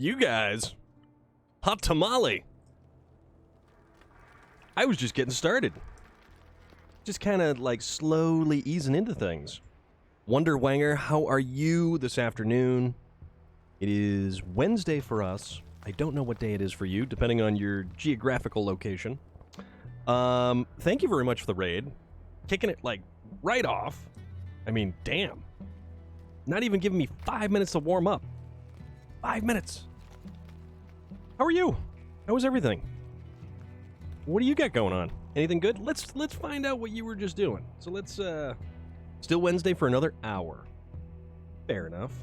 You guys. Hot tamale. I was just getting started. Just kind of like slowly easing into things. Wonder Wanger, how are you this afternoon? It is Wednesday for us. I don't know what day it is for you, depending on your geographical location. Thank you very much for the raid. Kicking it, like, right off. I mean, damn. Not even giving me 5 minutes to warm up. 5 minutes. How are you? How was everything? What do you got going on? Anything good? Let's find out what you were just doing. So let's, still Wednesday for another hour. Fair enough.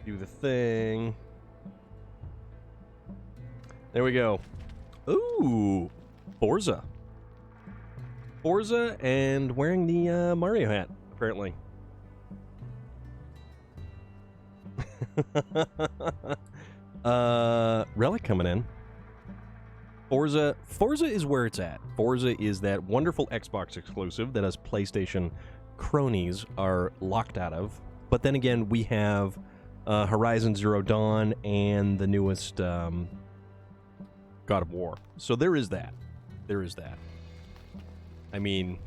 Do the thing. There we go. Ooh, Forza. Forza and wearing the Mario hat, apparently. Relic coming in. Forza is where it's at. Forza is that wonderful Xbox exclusive that us PlayStation cronies are locked out of. But then again, we have Horizon Zero Dawn and the newest God of War. So there is that. There is that. I mean,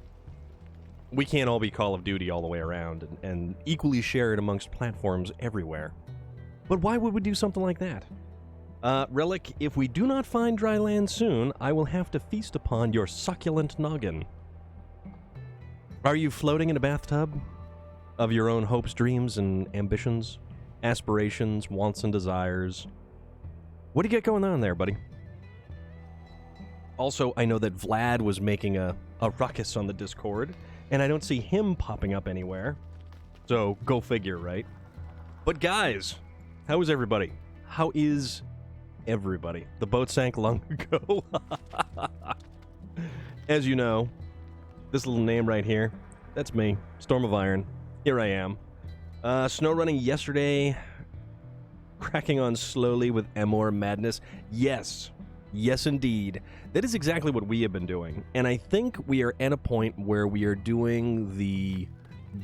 we can't all be Call of Duty all the way around and equally share it amongst platforms everywhere. But why would we do something like that? Relic, if we do not find dry land soon, I will have to feast upon your succulent noggin. Are you floating in a bathtub of your own hopes, dreams, and ambitions, aspirations, wants, and desires? What do you get going on there, buddy? Also, I know that Vlad was making a ruckus on the Discord, and I don't see him popping up anywhere. So, go figure, right? But guys, how is everybody? How is everybody? The boat sank long ago. As you know, this little name right here, that's me, Storm of Iron. Here I am. Snow running yesterday, cracking on slowly with Amor Madness. Yes, indeed. That is exactly what we have been doing. And I think we are at a point where we are doing the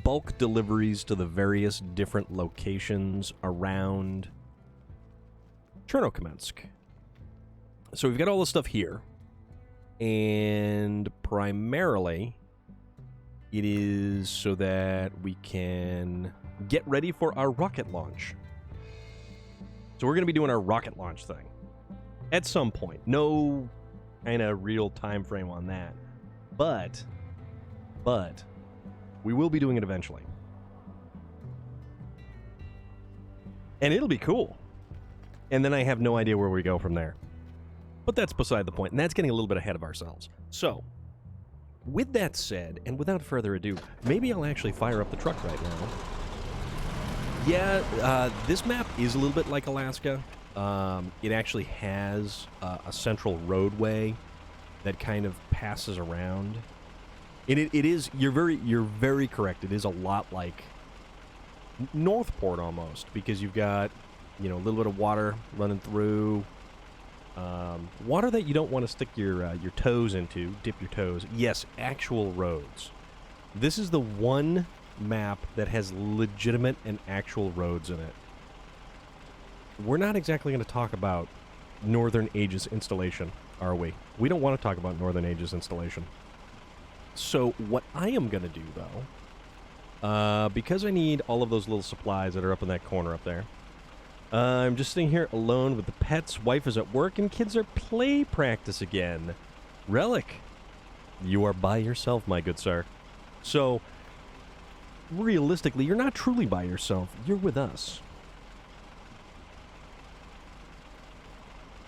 bulk deliveries to the various different locations around Chernokamsk. So we've got all this stuff here. And primarily, it is so that we can get ready for our rocket launch. So we're going to be doing our rocket launch thing at some point. No kind of real time frame on that. But we will be doing it eventually. And it'll be cool. And then I have no idea where we go from there. But that's beside the point, and that's getting a little bit ahead of ourselves. So, with that said, and without further ado, maybe I'll actually fire up the truck right now. Yeah, this map is a little bit like Alaska. It actually has a central roadway that kind of passes around. And it is, you're very correct, it is a lot like Northport almost, because you've got, you know, a little bit of water running through. Water that you don't want to stick your toes into, dip your toes. Yes, actual roads. This is the one map that has legitimate and actual roads in it. We're not exactly going to talk about Northern Aegis installation, are we? We don't want to talk about Northern Aegis installation. So what I am going to do, though, because I need all of those little supplies that are up in that corner up there, I'm just sitting here alone with the pets, wife is at work, and kids are play practice again. Relic, you are by yourself, my good sir. So, realistically, you're not truly by yourself. You're with us.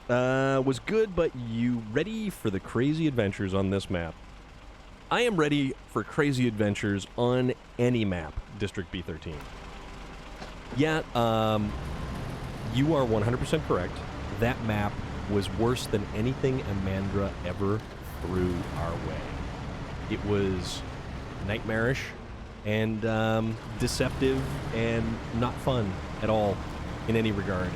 Was good, but you ready for the crazy adventures on this map? I am ready for crazy adventures on any map, District B13. Yeah, you are 100% correct. That map was worse than anything Amandra ever threw our way. It was nightmarish and deceptive and not fun at all in any regard.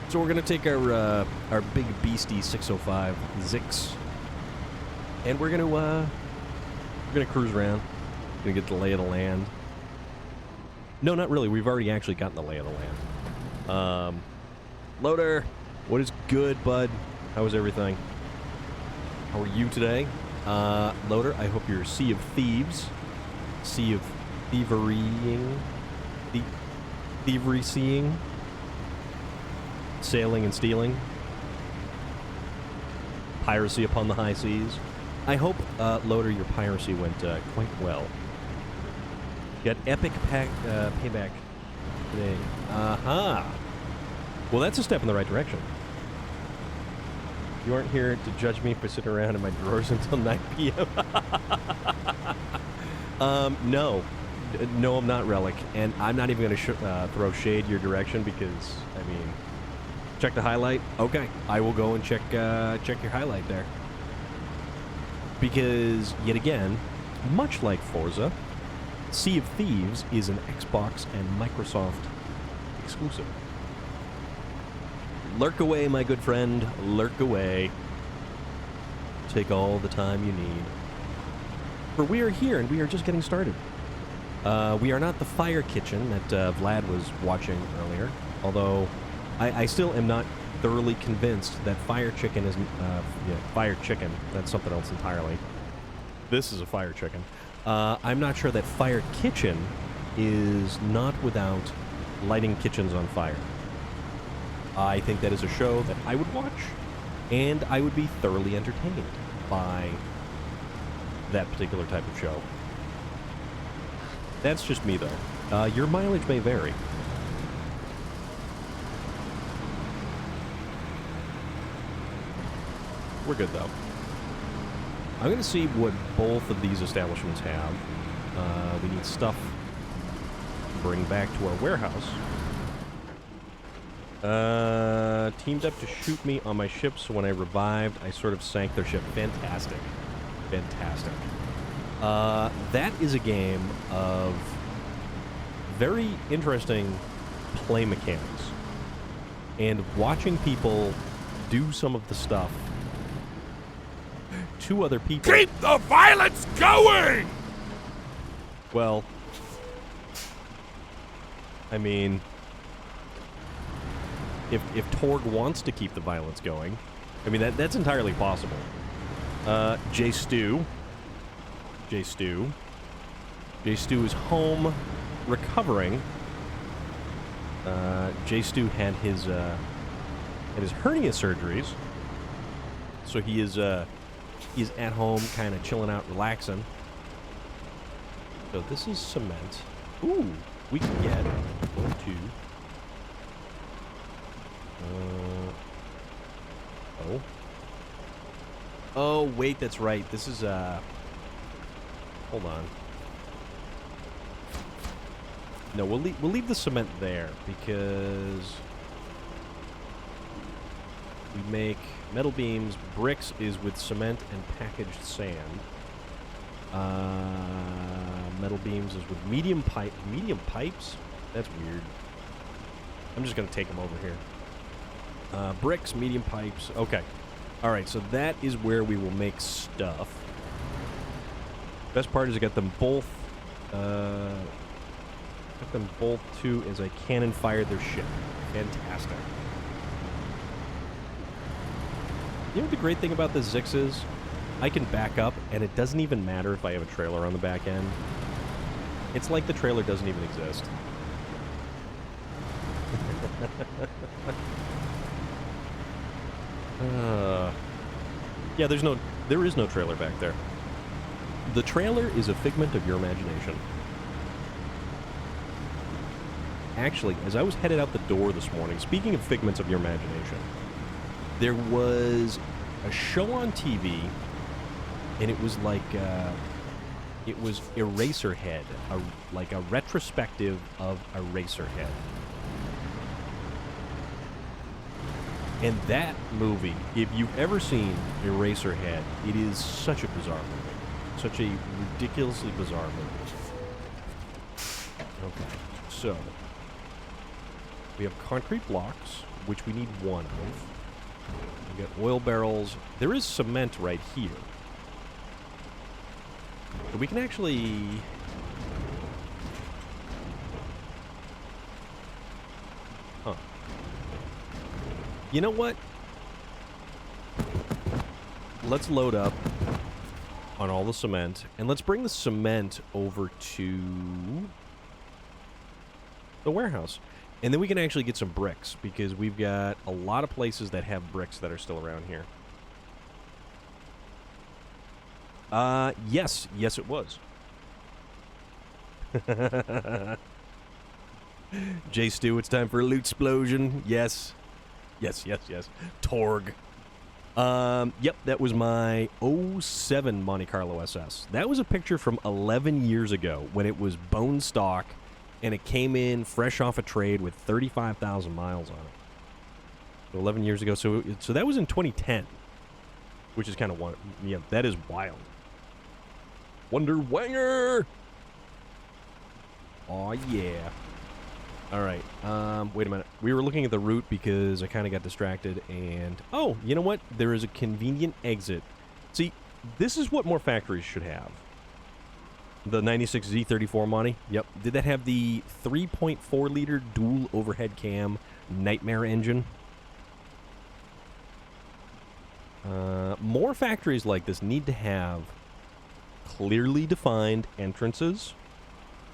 So we're going to take our big beastie 605 Zix, and we're going to cruise around. Going to get the lay of the land. No, not really. We've already actually gotten the lay of the land. Loader, what is good, bud? How is everything? How are you today? Loader, I hope you're Sea of Thieves. Sea of Thieverying. Thievery seeing. sailing and stealing. Piracy upon the high seas. I hope, Loader, your piracy went quite well. Got epic payback today. Aha! Well, that's a step in the right direction. You aren't here to judge me for sitting around in my drawers until 9 p.m. No. No, I'm not, Relic. And I'm not even going to throw shade your direction because, I mean, check the highlight. Okay, I will go and check your highlight there. Because, yet again, much like Forza, Sea of Thieves is an Xbox and Microsoft exclusive. Lurk away, my good friend. Lurk away. Take all the time you need. For we are here, and we are just getting started. We are not the fire kitchen that Vlad was watching earlier, although I still am not thoroughly convinced that fire chicken isn't... fire chicken. That's something else entirely. This is a fire chicken. I'm not sure that Fire Kitchen is not without lighting kitchens on fire. I think that is a show that I would watch, and I would be thoroughly entertained by that particular type of show. That's just me, though. Your mileage may vary. We're good, though. I'm going to see what both of these establishments have. We need stuff to bring back to our warehouse. Teamed up to shoot me on my ship, so when I revived, I sort of sank their ship. Fantastic. Fantastic. That is a game of very interesting play mechanics. And watching people do some of the stuff to other people... Keep the violence going! Well, I mean... If Torg wants to keep the violence going, I mean, that's entirely possible. J Stu is home recovering. J Stu had his hernia surgeries, so he is at home, kind of chilling out, relaxing. So this is cement. Ooh, we can get 1, 2. Oh. Oh, wait, that's right. This is, hold on. No, we'll leave the cement there, because we make metal beams. Bricks is with cement and packaged sand. Metal beams is with medium pipes? That's weird. I'm just going to take them over here. Bricks, medium pipes. Okay. All right, so that is where we will make stuff. Best part is I got them both to as I cannon fire their ship. Fantastic. You know what the great thing about this Zix is? I can back up, and it doesn't even matter if I have a trailer on the back end. It's like the trailer doesn't even exist. Yeah, there is no trailer back there. The trailer is a figment of your imagination. Actually, as I was headed out the door this morning, speaking of figments of your imagination, there was a show on TV, and it was like, it was Eraserhead, like a retrospective of Eraserhead. And that movie, if you've ever seen Eraserhead, it is such a bizarre movie. Such a ridiculously bizarre movie. Okay, so we have concrete blocks, which we need 1 of. We got oil barrels. There is cement right here. But we can actually... Huh. You know what? Let's load up on all the cement, and let's bring the cement over to the warehouse. And then we can actually get some bricks, because we've got a lot of places that have bricks that are still around here. Yes. Yes, it was. J. Stu, it's time for a loot explosion. Yes. Yes, yes, yes. Torg. Yep, that was my '07 Monte Carlo SS. That was a picture from 11 years ago when it was bone stock, and it came in fresh off a trade with 35,000 miles on it. So 11 years ago. So that was in 2010, which is kind of wild. Yeah, that is wild. Wonder Wanger! Aw, yeah. All right. Wait a minute. We were looking at the route because I kind of got distracted, and oh, you know what? There is a convenient exit. See, this is what more factories should have. The 96 Z34 Monty. Yep. Did that have the 3.4 liter dual overhead cam Nightmare engine? More factories like this need to have clearly defined entrances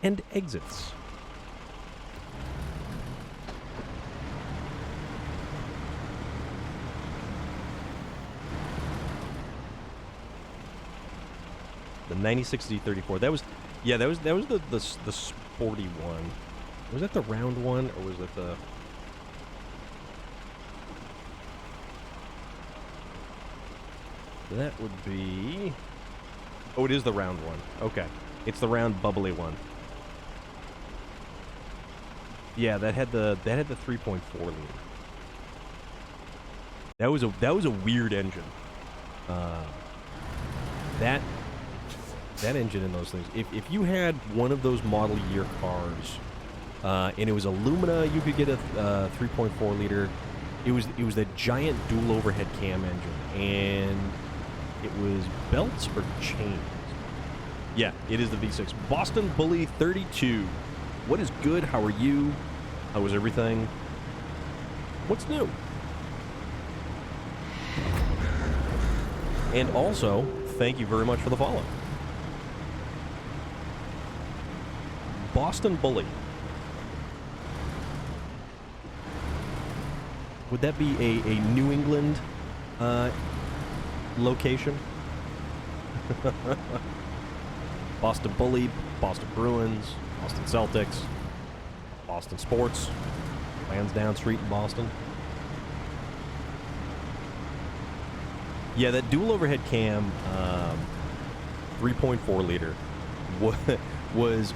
and exits. The 96 Z34. That was, yeah, that was the sporty one. Was that the round one, or was that the? That would be. Oh, it is the round one. Okay, it's the round bubbly one. Yeah, that had the 3.4 liter. That was a weird engine. That engine in those things. If you had one of those model year cars, and it was Illumina, you could get a 3.4 liter. It was the giant dual overhead cam engine, and it was belts or chains. Yeah, it is the V6 Boston Bully 32. What is good? How are you? How was everything? What's new? And also, thank you very much for the follow. Boston Bully. Would that be a New England location? Boston Bully, Boston Bruins, Boston Celtics, Boston Sports, Lansdowne Street in Boston. Yeah, that dual overhead cam 3.4 liter was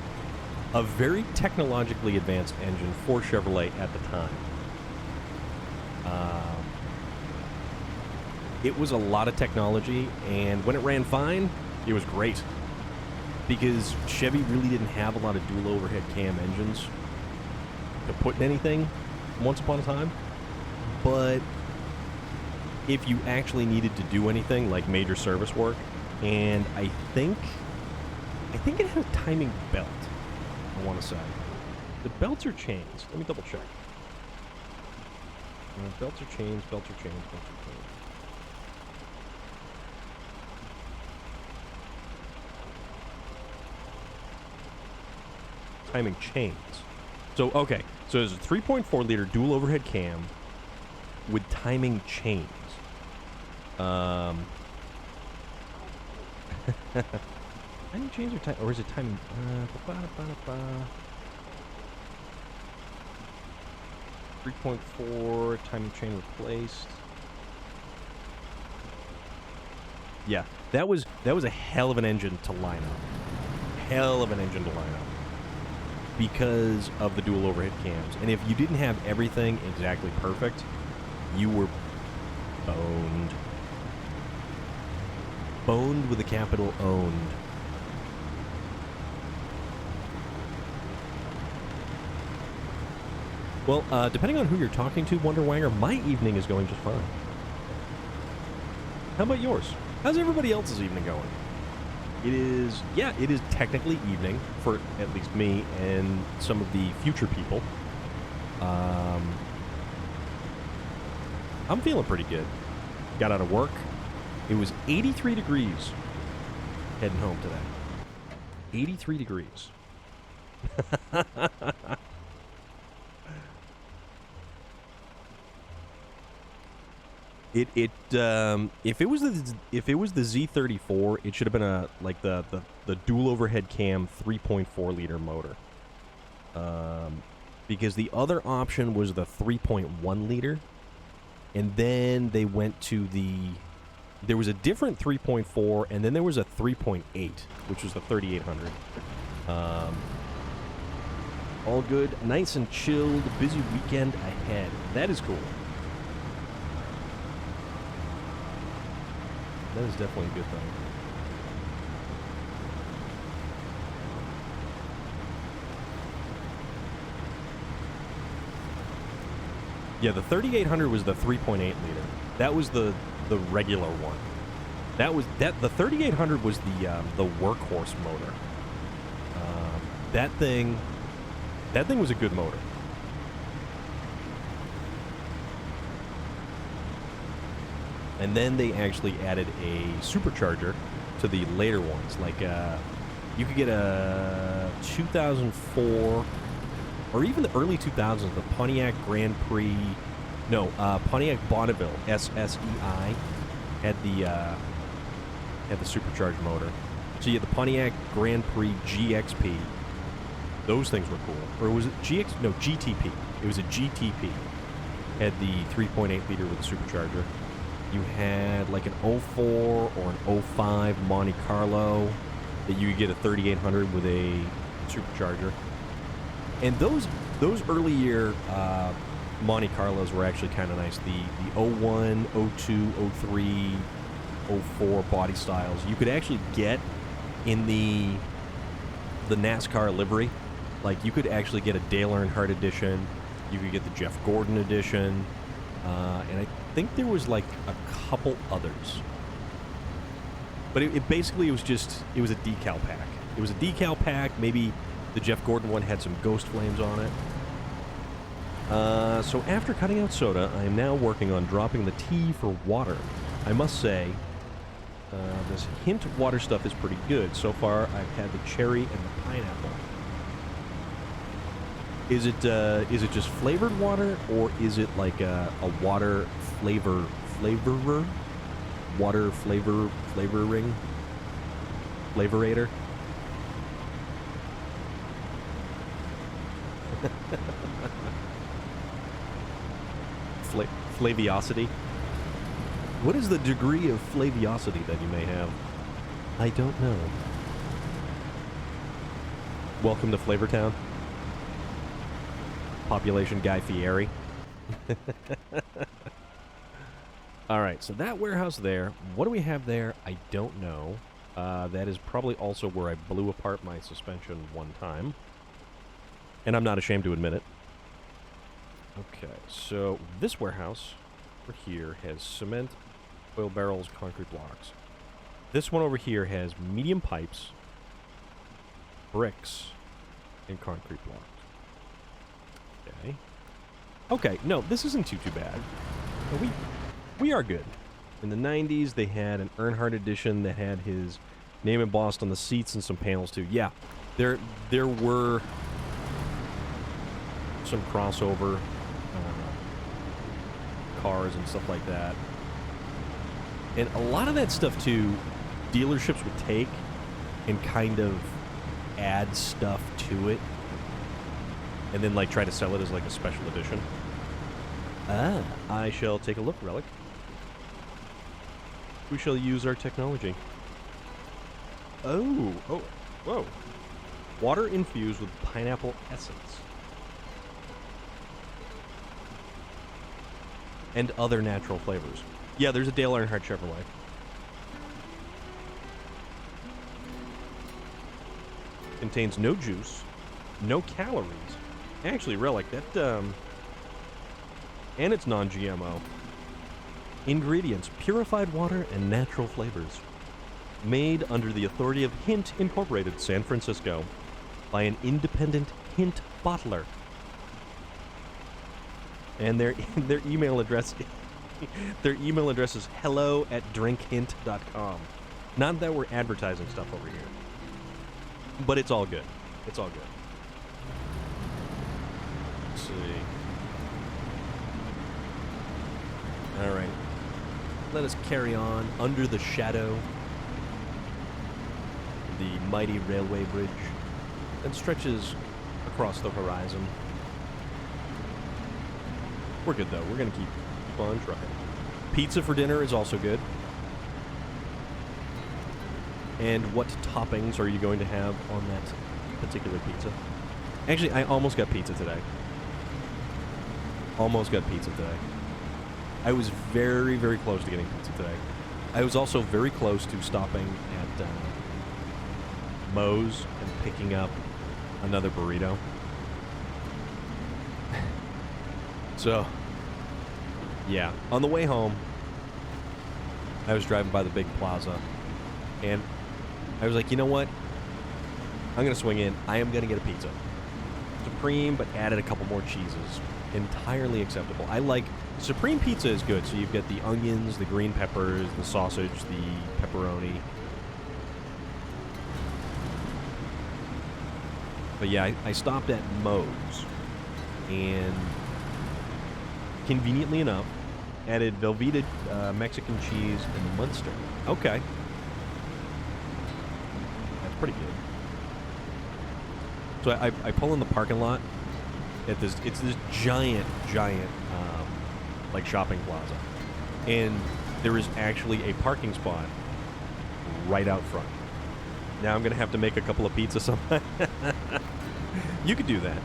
a very technologically advanced engine for Chevrolet at the time. It was a lot of technology, and when it ran fine, it was great. Because Chevy really didn't have a lot of dual overhead cam engines to put in anything once upon a time. But if you actually needed to do anything like major service work, and I think it had a timing belt, I want to say. The belts are chains. Let me double check. Belts are chains, belts are chains, belts are chains. Timing chains. So, okay. So there's a 3.4 liter dual overhead cam with timing chains. Timing chains or is it timing? 3.4 timing chain replaced. Yeah, that was a hell of an engine to line up. Hell of an engine to line up. Because of the dual overhead cams. And if you didn't have everything exactly perfect, you were boned. Boned with a capital owned. Well, depending on who you're talking to, Wonder Wanger, my evening is going just fine. How about yours? How's everybody else's evening going? It is technically evening for at least me and some of the future people. I'm feeling pretty good. Got out of work. It was 83 degrees heading home today. 83 degrees. If it was the Z34, it should have been the dual overhead cam 3.4 liter motor. Because the other option was the 3.1 liter, and then they went to there was a different 3.4, and then there was a 3.8, which was the 3800. All good, nice and chilled, busy weekend ahead. That is cool. That is definitely a good thing. Yeah, the 3800 was the 3.8 liter. That was the regular one. The 3800 was the workhorse motor. That thing was a good motor. And then they actually added a supercharger to the later ones. Like, you could get a 2004, or even the early 2000s, the Pontiac Grand Prix, Pontiac Bonneville, SSEI, had the supercharged motor. So you had the Pontiac Grand Prix GXP. Those things were cool. Or was it GX? No, GTP. It was a GTP. Had the 3.8 liter with the supercharger. You had like an 04 or an 05 Monte Carlo that you could get a 3800 with a supercharger. And those early year Monte Carlos were actually kind of nice. The 01, 02, 03, 04 body styles you could actually get in the NASCAR livery. Like, you could actually get a Dale Earnhardt edition. You could get the Jeff Gordon edition. And I think there was like a couple others. But it basically was a decal pack. It was a decal pack. Maybe the Jeff Gordon one had some ghost flames on it. So after cutting out soda, I am now working on dropping the T for water. I must say, this hint water stuff is pretty good. So far, I've had the cherry and the pineapple. Is it just flavored water, or is it like a water flavorer? Water flavoring? Flavorator? Flaviosity? What is the degree of flaviosity that you may have? I don't know. Welcome to Flavortown. Population Guy Fieri. Alright, so that warehouse there. What do we have there? I don't know. That is probably also where I blew apart my suspension one time. And I'm not ashamed to admit it. Okay, so this warehouse over here has cement, oil barrels, concrete blocks. This one over here has medium pipes, bricks, and concrete blocks. Okay. Okay, no, this isn't too bad. No, we are good. In the 90s, they had an Earnhardt edition that had his name embossed on the seats and some panels too. Yeah, there were some crossover cars and stuff like that. And a lot of that stuff too, dealerships would take and kind of add stuff to it. And then, like, try to sell it as, like, a special edition. I shall take a look, Relic. We shall use our technology. Oh, whoa. Water infused with pineapple essence. And other natural flavors. Yeah, there's a Dale Earnhardt Chevrolet. Contains no juice, no calories. Actually, Relic, that, and it's non-GMO. Ingredients: purified water and natural flavors. Made under the authority of Hint Incorporated, San Francisco, by an independent Hint bottler. And their email address, is hello@drinkhint.com. Not that we're advertising stuff over here, but it's all good. It's all good. Let's see. All right. let us carry on under the shadow of the mighty railway bridge that stretches across the horizon. We're good, though. We're going to keep on trying. Pizza for dinner is also good. And what toppings are you going to have on that particular pizza? Actually, I almost got pizza today. Almost got pizza today. I was very, very close to getting pizza today. I was also very close to stopping at Moe's and picking up another burrito. So, yeah. On the way home, I was driving by the big plaza, and I was like, you know what? I'm going to swing in. I am going to get a pizza. Supreme, but added a couple more cheeses. Entirely acceptable. I like... Supreme pizza is good, so you've got the onions, the green peppers, the sausage, the pepperoni. But yeah, I stopped at Moe's, and conveniently enough, added Velveeta Mexican cheese and Munster. Okay. That's pretty good. So I pull in the parking lot at this, it's this giant, like shopping plaza. And there is actually a parking spot right out front. Now I'm going to have to make a couple of pizzas somewhere. You could do that.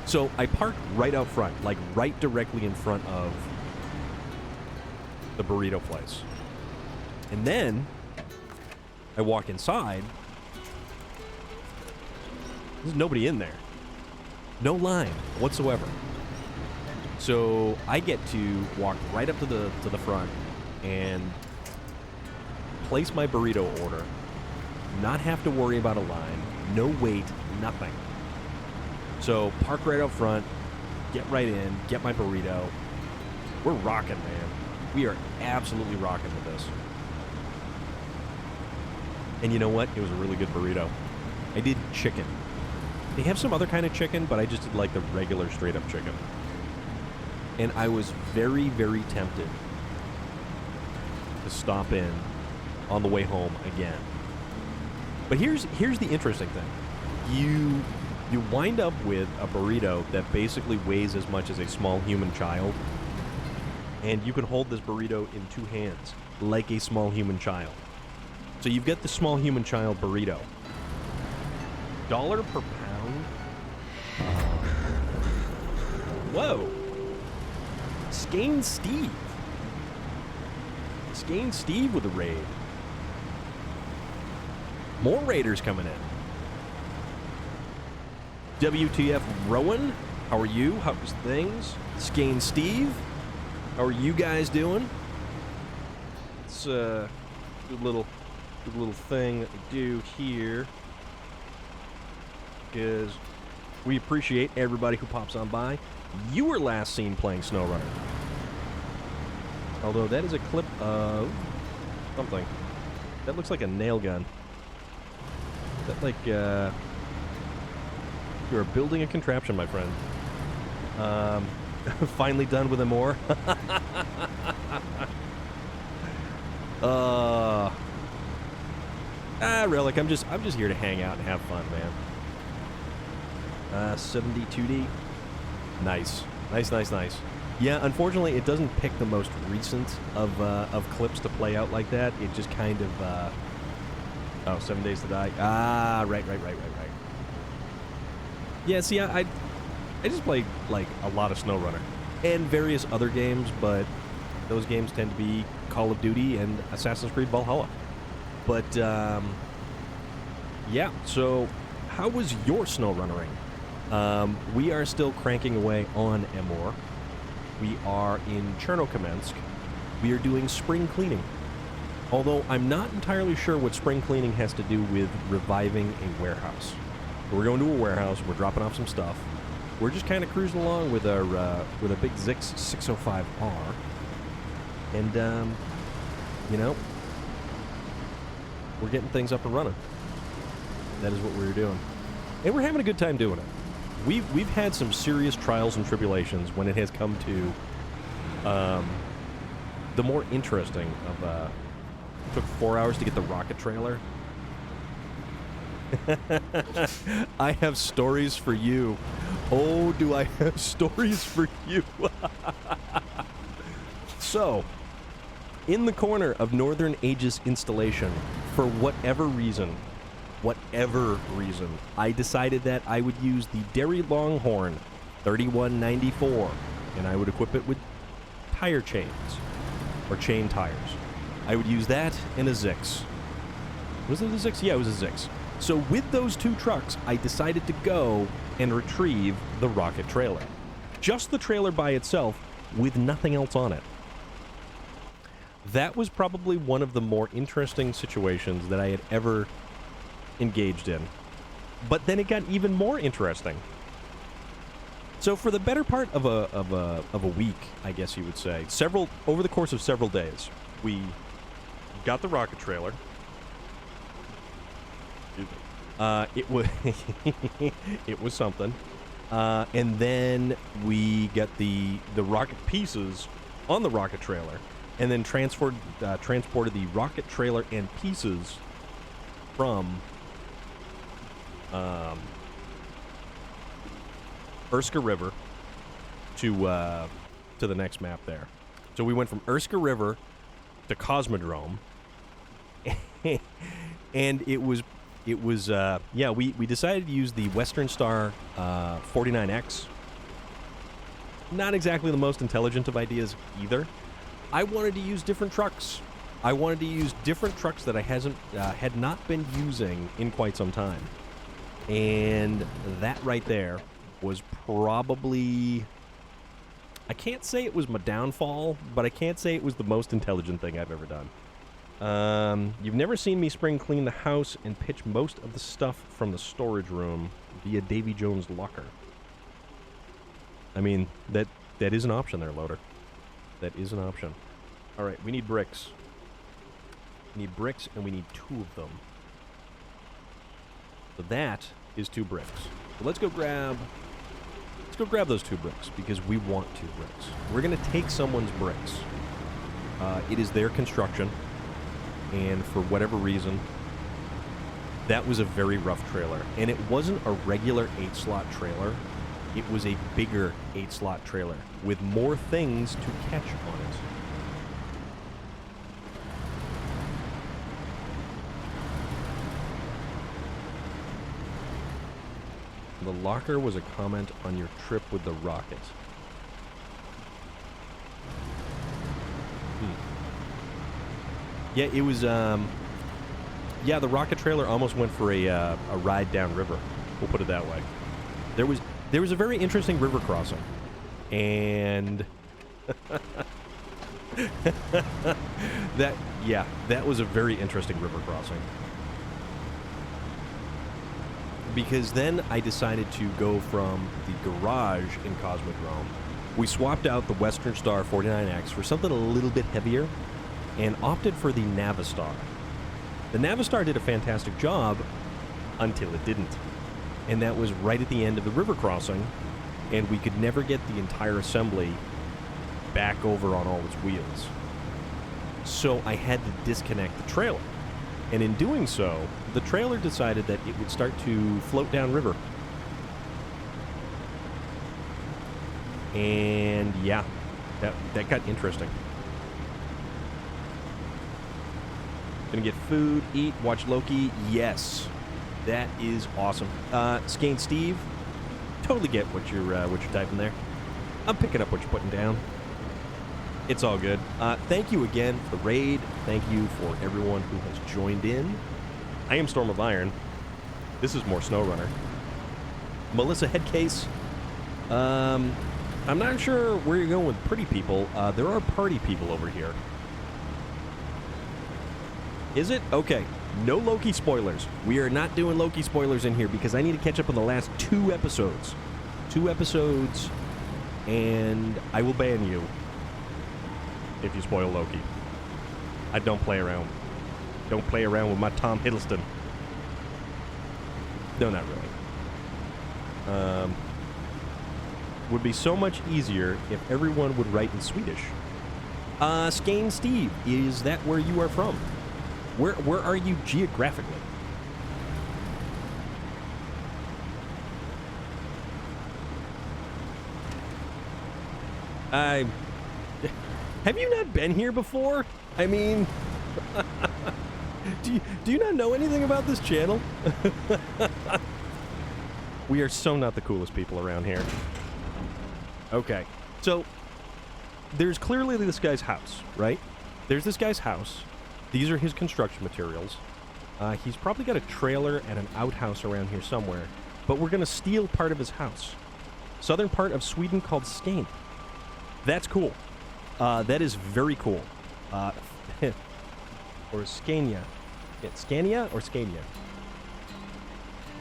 So I park right out front, like right directly in front of the burrito place. And then I walk inside. There's nobody in there. No line whatsoever. So I get to walk right up to the front and place my burrito order. Not have to worry about a line. No wait, nothing. So park right out front, get right in, get my burrito. We're rocking, man. We are absolutely rocking with this. And you know what? It was a really good burrito. I did chicken. They have some other kind of chicken, but I just did like the regular straight-up chicken. And I was very, very tempted to stop in on the way home again. But here's the interesting thing. You wind up with a burrito that basically weighs as much as a small human child. And you can hold this burrito in two hands, like a small human child. So you've got the small human child burrito. $1 per pound? Whoa. Skane Steve. Skane Steve with a raid. More raiders coming in. WTF Rowan, how are you? How's things? Skane Steve, how are you guys doing? It's a good little thing that we do here, because we appreciate everybody who pops on by. You were last seen playing SnowRunner. Although that is a clip of something. That looks like a nail gun. That like you're building a contraption, my friend. Finally done with them more. Relic, I'm just here to hang out and have fun, man. 72D. Nice. Nice. Yeah, unfortunately, it doesn't pick the most recent of clips to play out like that. It just kind of, 7 Days to Die. Ah, right. Yeah, see, I just play, like, a lot of SnowRunner. And various other games, but those games tend to be Call of Duty and Assassin's Creed Valhalla. But, yeah, so how was your SnowRunnering? We are still cranking away on Emor. We are in Chernokamensky. We are doing spring cleaning. Although I'm not entirely sure what spring cleaning has to do with reviving a warehouse. We're going to a warehouse. We're dropping off some stuff. We're just kind of cruising along with a big Zix 605R. And, you know, we're getting things up and running. That is what we're doing. And we're having a good time doing it. We've had some serious trials and tribulations when it has come to the more interesting of took 4 hours to get the rocket trailer. I have stories for you. Oh, do I have stories for you? So, in the corner of Northern Aegis installation, for whatever reason, I decided that I would use the Derry Longhorn 3194, and I would equip it with tire chains, or chain tires. I would use that and a Zix. Was it a Zix? Yeah, it was a Zix. So with those two trucks, I decided to go and retrieve the rocket trailer. Just the trailer by itself, with nothing else on it. That was probably one of the more interesting situations that I had ever engaged in. But then it got even more interesting. So for the better part of a week, I guess you would say, over the course of several days, we got the rocket trailer. It was it was something, and then we got the rocket pieces on the rocket trailer, and then transported the rocket trailer and pieces from Erska River to the next map there. So we went from Erska River to Cosmodrome, and it was we decided to use the Western Star 49X. Not exactly the most intelligent of ideas either. I wanted to use different trucks. I wanted to use different trucks that I had not been using in quite some time. And that right there was probably... I can't say it was my downfall, but I can't say it was the most intelligent thing I've ever done. You've never seen me spring clean the house and pitch most of the stuff from the storage room via Davy Jones' locker. I mean, that is an option there, Loader. That is an option. Alright, we need bricks. We need bricks, and we need 2 of them. So that is 2 bricks. So let's go grab those 2 bricks, because we want 2 bricks. We're going to take someone's bricks. It is their construction. And for whatever reason, that was a very rough trailer. And it wasn't a regular 8-slot trailer. It was a bigger 8-slot trailer with more things to catch on it. The locker was a comment on your trip with the rocket. Yeah, it was, yeah, the rocket trailer almost went for a ride downriver. We'll put it that way. There was a very interesting river crossing. And... that was a very interesting river crossing. Because then I decided to go from the garage in Cosmodrome. We swapped out the Western Star 49X for something a little bit heavier, and opted for the Navistar. The Navistar did a fantastic job until it didn't. And that was right at the end of the river crossing, and we could never get the entire assembly back over on all its wheels. So I had to disconnect the trailer. And in doing so, the trailer decided that it would start to float downriver. And yeah, that got interesting. Gonna get food, eat, watch Loki. Yes, that is awesome. Skane Steve, totally get what you're typing there. I'm picking up what you're putting down. It's all good. Thank you again for the raid. Thank you for everyone who has joined in. I am Storm of Iron. This is more SnowRunner. Melissa Headcase. I'm not sure where you're going with pretty people. There are party people over here. Is it? Okay. No Loki spoilers. We are not doing Loki spoilers in here because I need to catch up on the last 2 episodes. 2 episodes, and I will ban you if you spoil Loki. I don't play around. Don't play around with my Tom Hiddleston. No, not really. Would be so much easier if everyone would write in Swedish. Skane Steve, is that where you are from? Where are you geographically? Have you not been here before? I mean, do you not know anything about this channel? We are so not the coolest people around here. Okay, so there's clearly this guy's house, right? There's this guy's house. These are his construction materials. He's probably got a trailer and an outhouse around here somewhere, but we're going to steal part of his house. Southern part of Sweden called Skane. That's cool. That is very cool. Or Scania. Yeah, Scania or Scania?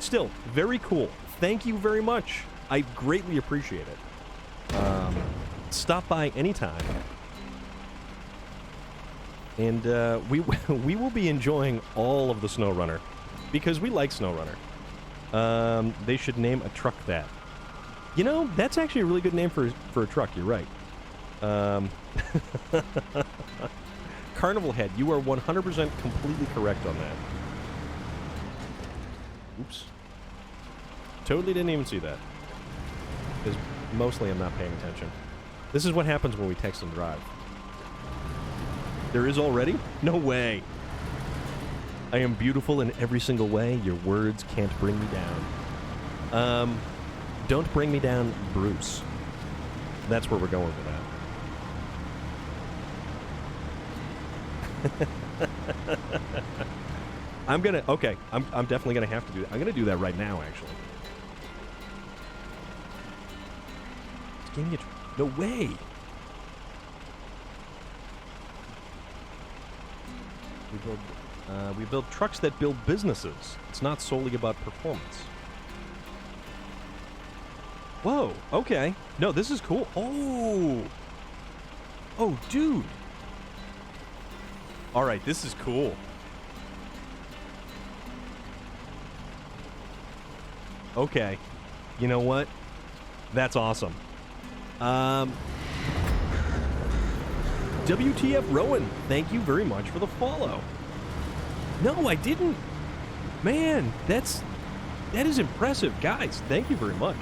Still, very cool. Thank you very much. I greatly appreciate it. Stop by anytime. And we will be enjoying all of the SnowRunner because we like SnowRunner. They should name a truck that. You know, that's actually a really good name for a truck. You're right. Carnival Head, you are 100% completely correct on that. Oops. Totally didn't even see that. Because mostly I'm not paying attention. This is what happens when we text and drive. There is already? No way. I am beautiful in every single way. Your words can't bring me down. Don't bring me down, Bruce. That's where we're going with that. I'm definitely gonna have to do that. I'm gonna do that right now, actually. No way! We build trucks that build businesses. It's not solely about performance. Whoa, okay. No, this is cool. Oh! Oh, dude! Alright, this is cool. Okay. You know what? That's awesome. WTF Rowan, thank you very much for the follow. No, I didn't. Man, that is impressive. Guys, thank you very much.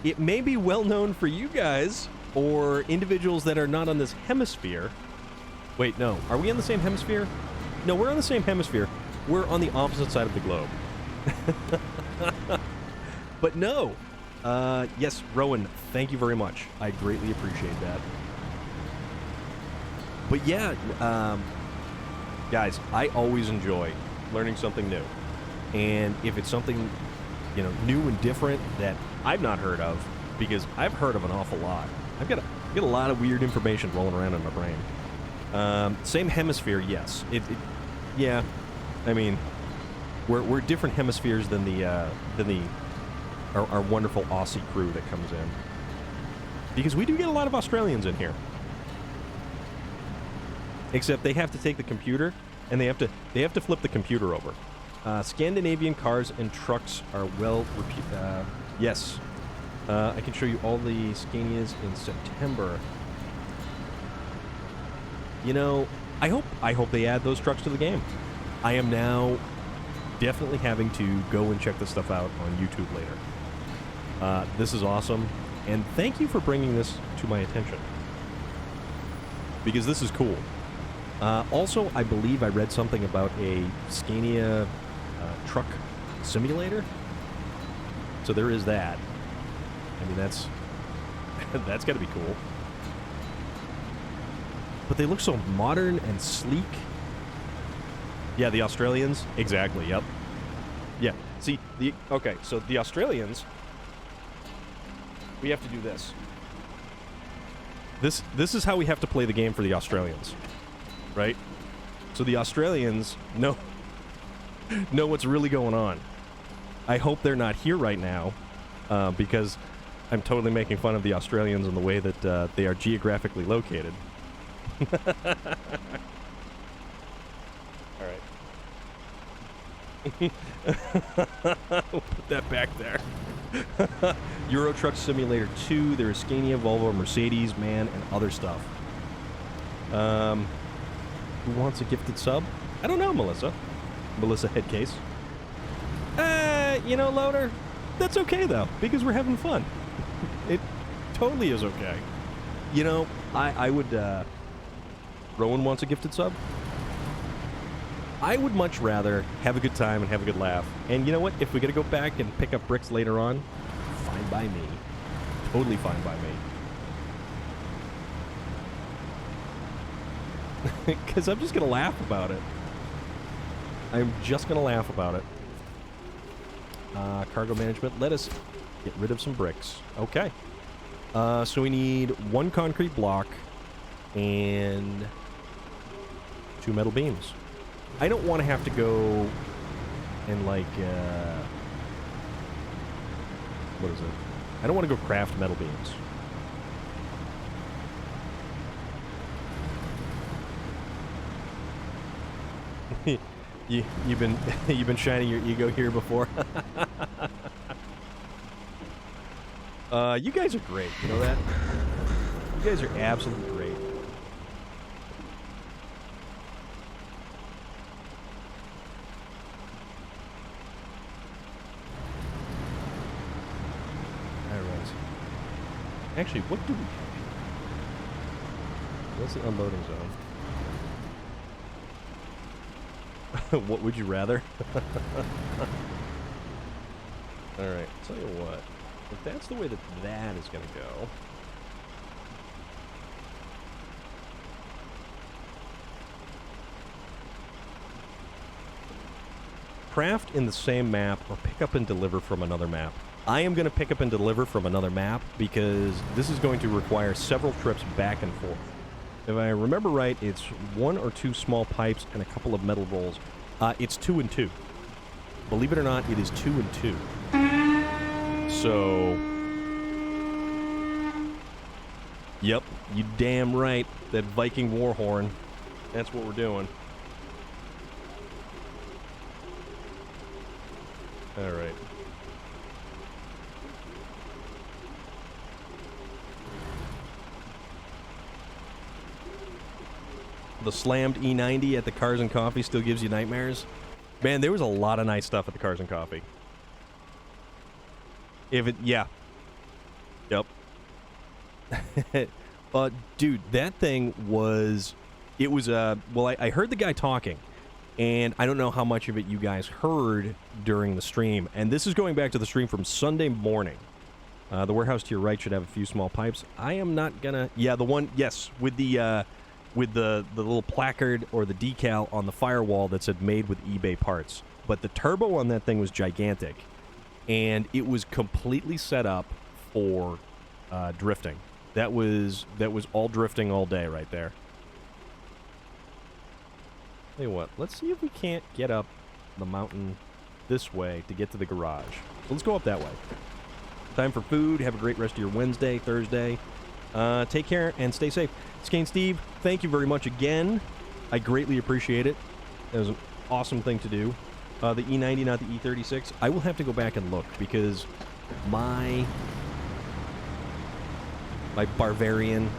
It may be well known for you guys or individuals that are not on this hemisphere. Wait, no. Are we on the same hemisphere? No, we're on the same hemisphere. We're on the opposite side of the globe. But no. Yes, Rowan, thank you very much. I greatly appreciate that. But yeah, guys, I always enjoy learning something new. And if it's something, you know, new and different that I've not heard of, because I've heard of an awful lot. I've got a lot of weird information rolling around in my brain. Same hemisphere, yes. Yeah. I mean, we're different hemispheres than our wonderful Aussie crew that comes in, because we do get a lot of Australians in here. Except they have to take the computer and they have to flip the computer over. Scandinavian cars and trucks are well reputed. Yes. I can show you all the Scanias in September. You know, I hope they add those trucks to the game. I am now definitely having to go and check this stuff out on YouTube later. This is awesome, and thank you for bringing this to my attention, because this is cool. Also, I believe I read something about a Scania truck simulator. So there is that. I mean, that's got to be cool. But they look so modern and sleek. Yeah, the Australians. Exactly, yep. Yeah, see, so the Australians, we have to do this. This is how we have to play the game for the Australians. Right? So the Australians know what's really going on. I hope they're not here right now, because I'm totally making fun of the Australians in the way that they are geographically located. All right. We'll put that back there. Euro Truck Simulator 2, there's Scania, Volvo, Mercedes, man, and other stuff. Who wants a gifted sub? I don't know, Melissa. Melissa Headcase. Loader, that's okay, though, because we're having fun. It totally is okay. I would, Rowan wants a gifted sub? I would much rather have a good time and have a good laugh. And you know what? If we gotta go back and pick up bricks later on, fine by me. Totally fine by me. Because I'm just gonna laugh about it. I'm just gonna laugh about it. Cargo management. Let us get rid of some bricks. Okay. So we need 1 concrete block and 2 metal beams. I don't want to have to go and, like, what is it? I don't want to go craft metal beams. You've been shining your ego here before. You guys are great. You know that? You guys are absolutely great. Alright. Actually, what do we have? What's the unloading zone? What would you rather? Alright, tell you what. If that's the way that is going to go... Craft in the same map or pick up and deliver from another map. I am going to pick up and deliver from another map because this is going to require several trips back and forth. If I remember right, it's 1 or 2 small pipes and a couple of metal rolls. It's 2 and 2. Believe it or not, it is 2 and 2. So... Yep, you damn right. That Viking war horn. That's what we're doing. Alright. The slammed E90 at the Cars and Coffee still gives you nightmares. Man, there was a lot of nice stuff at the Cars and Coffee. Yeah. Yep. Dude, that thing was... It was, well, I heard the guy talking, and I don't know how much of it you guys heard during the stream. And this is going back to the stream from Sunday morning. The warehouse to your right should have a few small pipes. I am not gonna... Yeah, the one... Yes, with the little placard or the decal on the firewall that said made with eBay parts. But the turbo on that thing was gigantic. And it was completely set up for drifting. That was all drifting all day right there. Tell you what, let's see if we can't get up the mountain this way to get to the garage. So let's go up that way. Time for food. Have a great rest of your Wednesday, Thursday. Take care and stay safe. Skane Steve, thank you very much again. I greatly appreciate it. That was an awesome thing to do. The E90, not the E36. I will have to go back and look because my Bavarian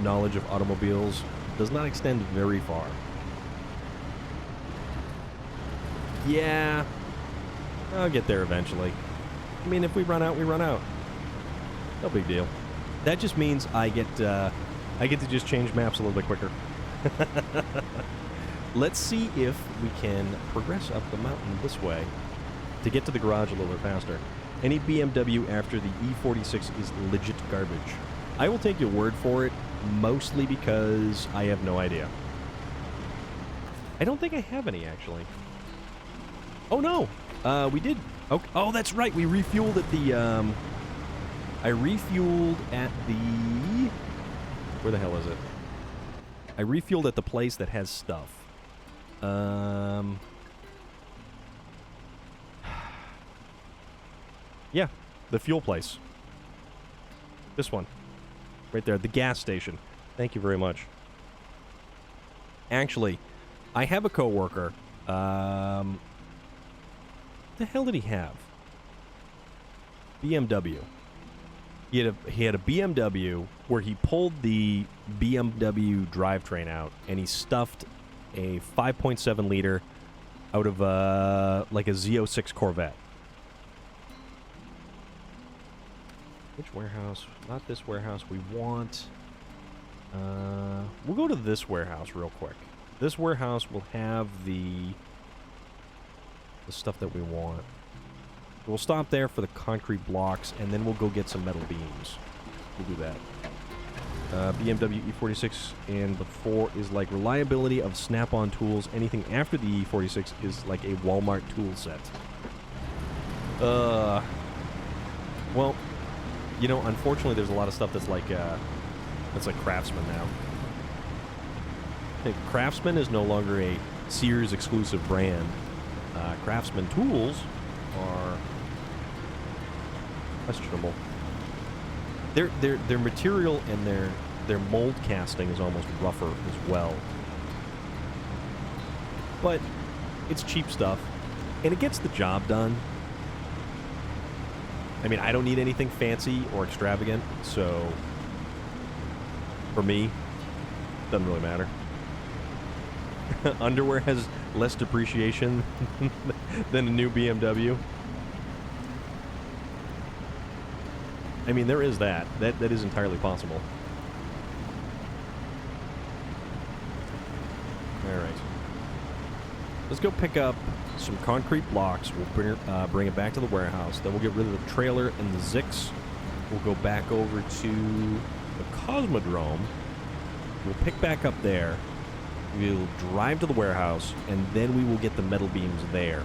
knowledge of automobiles does not extend very far. Yeah, I'll get there eventually. I mean, if we run out, we run out. No big deal. That just means I get to just change maps a little bit quicker. Let's see if we can progress up the mountain this way to get to the garage a little bit faster. Any BMW after the E46 is legit garbage. I will take your word for it, mostly because I have no idea. I don't think I have any, actually. Oh, no! We did... Oh, that's right! We refueled at the, I refueled at the... Where the hell is it? I refueled at the place that has stuff. Yeah, the fuel place. This one. Right there, the gas station. Thank you very much. Actually, I have a coworker. What the hell did he have? BMW. He had a BMW where he pulled the BMW drivetrain out and he stuffed a 5.7 liter out of like a Z06 Corvette. Which warehouse? Not this warehouse. We want... we'll go to this warehouse real quick. This warehouse will have the stuff that we want. We'll stop there for the concrete blocks, and then we'll go get some metal beams. We'll do that. BMW E46 and before is like reliability of snap-on tools. Anything after the E46 is like a Walmart tool set. Well, you know, unfortunately, there's a lot of stuff that's like Craftsman now. Hey, Craftsman is no longer a Sears exclusive brand. Craftsman tools are questionable. Their material and their mold casting is almost rougher as well. But it's cheap stuff, and it gets the job done. I mean, I don't need anything fancy or extravagant, so for me, doesn't really matter. Underwear has less depreciation than a new BMW. I mean, there is that. That is entirely possible. Alright. Let's go pick up some concrete blocks. We'll bring it back to the warehouse. Then we'll get rid of the trailer and the Zix. We'll go back over to the Cosmodrome. We'll pick back up there. We'll drive to the warehouse, and then we will get the metal beams there.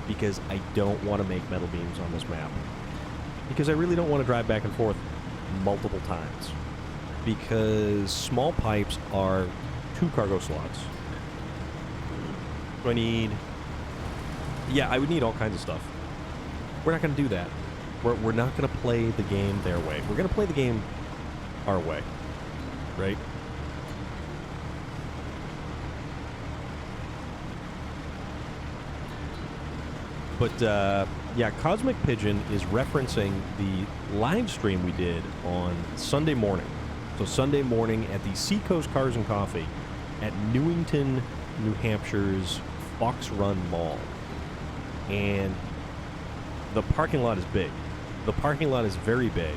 Because I don't want to make metal beams on this map. Because I really don't want to drive back and forth multiple times. Because small pipes are 2 cargo slots. Do I need... Yeah, I would need all kinds of stuff. We're not going to do that. We're not going to play the game their way. We're going to play the game our way. Right? But, yeah, Cosmic Pigeon is referencing the live stream we did on Sunday morning. So Sunday morning at the Seacoast Cars and Coffee at Newington, New Hampshire's Fox Run Mall. And the parking lot is big. The parking lot is very big.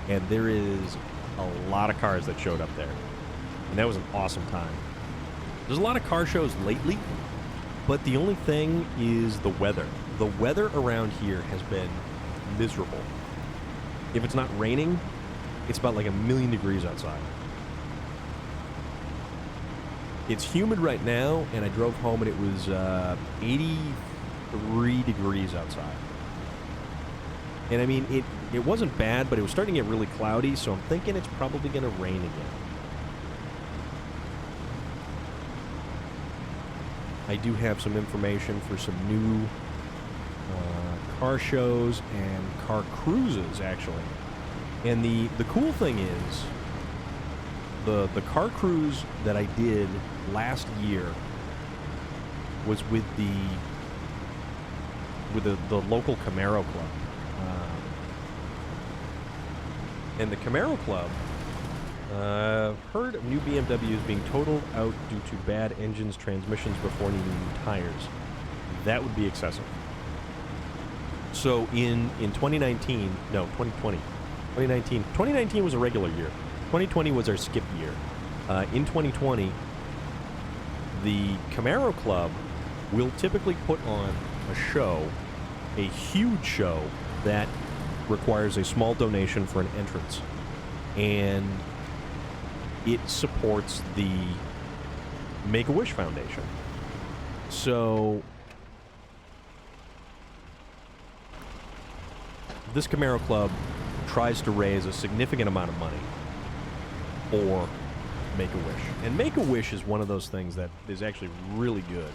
And there is a lot of cars that showed up there. And that was an awesome time. There's a lot of car shows lately, but the only thing is the weather. The weather around here has been miserable. If it's not raining, it's about like 1,000,000 degrees outside. It's humid right now, and I drove home and it was 83 degrees outside. And I mean, it wasn't bad, but it was starting to get really cloudy, so I'm thinking it's probably going to rain again. I do have some information for some new car shows and car cruises, actually. And the cool thing is, the car cruise that I did last year was with the local Camaro Club. And the Camaro Club heard of new BMWs being totaled out due to bad engines, transmissions before needing new tires. That would be excessive. So in 2019, no, 2020. 2019 was a regular year. 2020 was our skip year. In 2020, the Camaro Club will typically put on a show, a huge show that requires a small donation for an entrance. And it supports the Make-A-Wish Foundation. So this Camaro Club tries to raise a significant amount of money for Make-A-Wish. And Make-A-Wish is one of those things that is actually really good.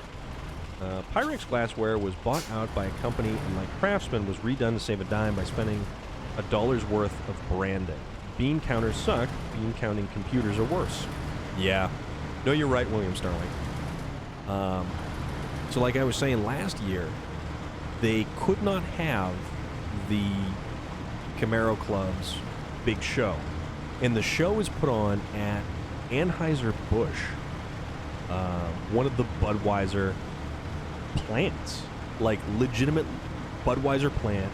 Pyrex glassware was bought out by a company, and like Craftsman, was redone to save a dime by spending $1's worth of branding. Bean counters suck. Bean counting computers are worse. Yeah. No, you're right, William Sterling. So like I was saying last year, they could not have the Camaro Club's big show. And the show is put on at Anheuser-Busch, one of the Budweiser plants. Like, legitimate Budweiser plant.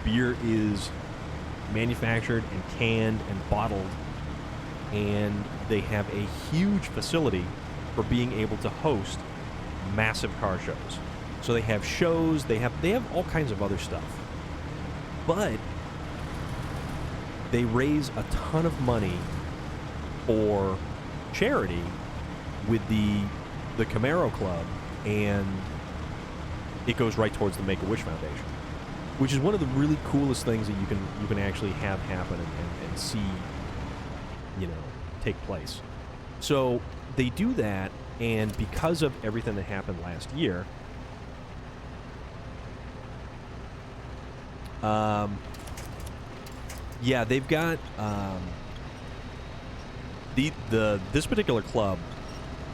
Beer is manufactured and canned and bottled. And they have a huge facility for being able to host massive car shows. So they have shows, they have all kinds of other stuff. But they raise a ton of money for charity with the Camaro Club, and it goes right towards the Make-A-Wish Foundation, which is one of the really coolest things that you can actually have happen and see, take place. So they do that, and because of everything that happened last year, they've got this particular club,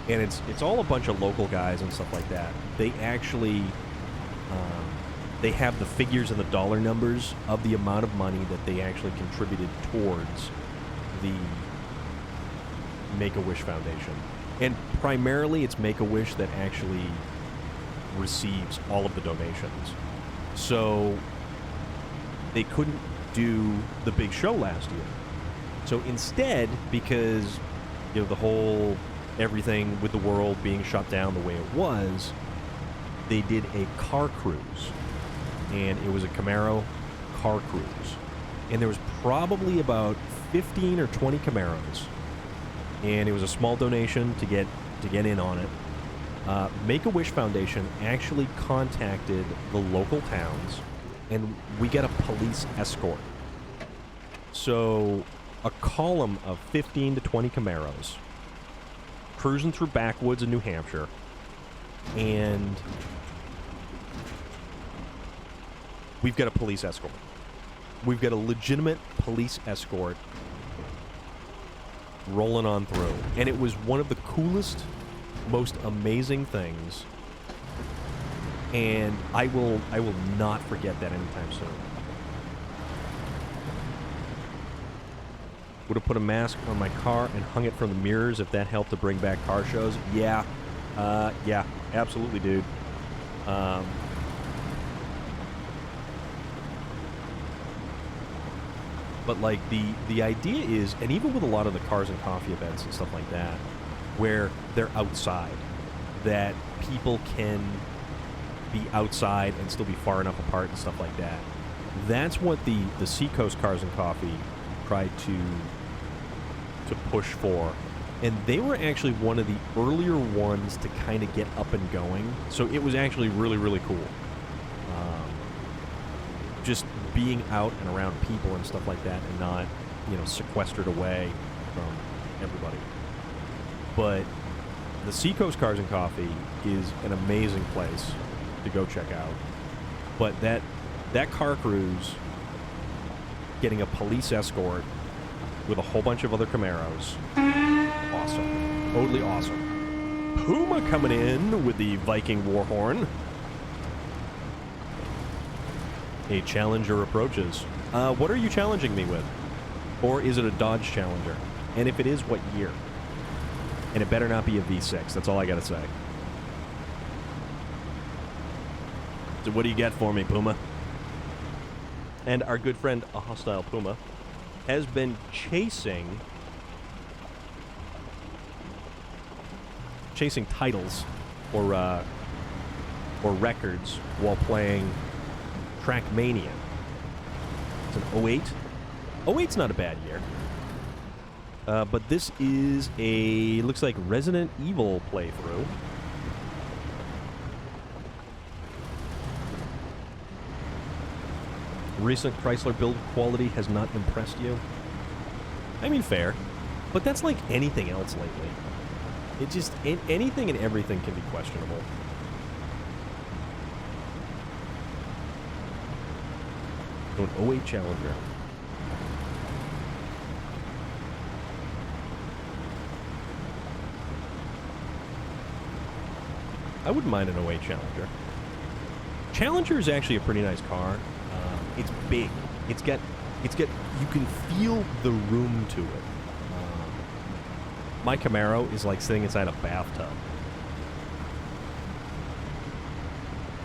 and it's all a bunch of local guys and stuff like that. They actually they have the figures and the dollar numbers of the amount of money that they actually contributed towards the Make-A-Wish Foundation. And primarily it's Make-A-Wish that actually receives all of the donations. So they couldn't do the big show last year. So instead, because the whole everything with the world being shut down the way it was, they did a car cruise. And it was a Camaro car cruise. And there was probably about 15 or 20 Camaros. And it was a small donation to get in on it. Make-A-Wish Foundation actually contacted the local towns, and we get a police escort. So a column of 15 to 20 Camaros cruising through backwoods in New Hampshire, and we've got a police escort. We've got a legitimate police escort rolling on through. And it was one of the coolest, most amazing things. And I will not forget that anytime soon. Would have put a mask on my car and hung it from the mirrors if that helped to bring back car shows. Yeah. Yeah, absolutely, dude. But, like, the idea is, and even with a lot of the cars and coffee events and stuff like that, where they're outside, that people can be outside and still be far enough apart and stuff like that. That's what the Seacoast Cars and Coffee tried to push for. And they were actually one of the earlier ones to kind of get up and going. So it was actually really, really cool. Just being out and around people and stuff like that, and not, sequestered away from everybody. But the Seacoast Cars and Coffee is an amazing place to go check out. But that car cruise, getting a police escort with a whole bunch of other Camaros, awesome. Totally awesome. Puma coming in with the Viking Warhorn. A Challenger approaches. What are you challenging me with? Or is it a Dodge Challenger? And if it is, what year? And it better not be a V6. That's all I gotta say. So what do you get for me, Puma? And our good friend, a hostile Puma, has been chasing titles or records while playing Trackmania. It's an 08. 08's not a bad year. But this is looks like Resident Evil playthrough. Recent Chrysler build quality has not impressed you? I mean, fair. But that's like anything else lately. It just, anything and everything can be questionable. An 08 Challenger. I wouldn't mind an 08 Challenger. Challenger is actually a pretty nice car. It's big. It's got you can feel the room to it. My Camaro is like sitting inside a bathtub.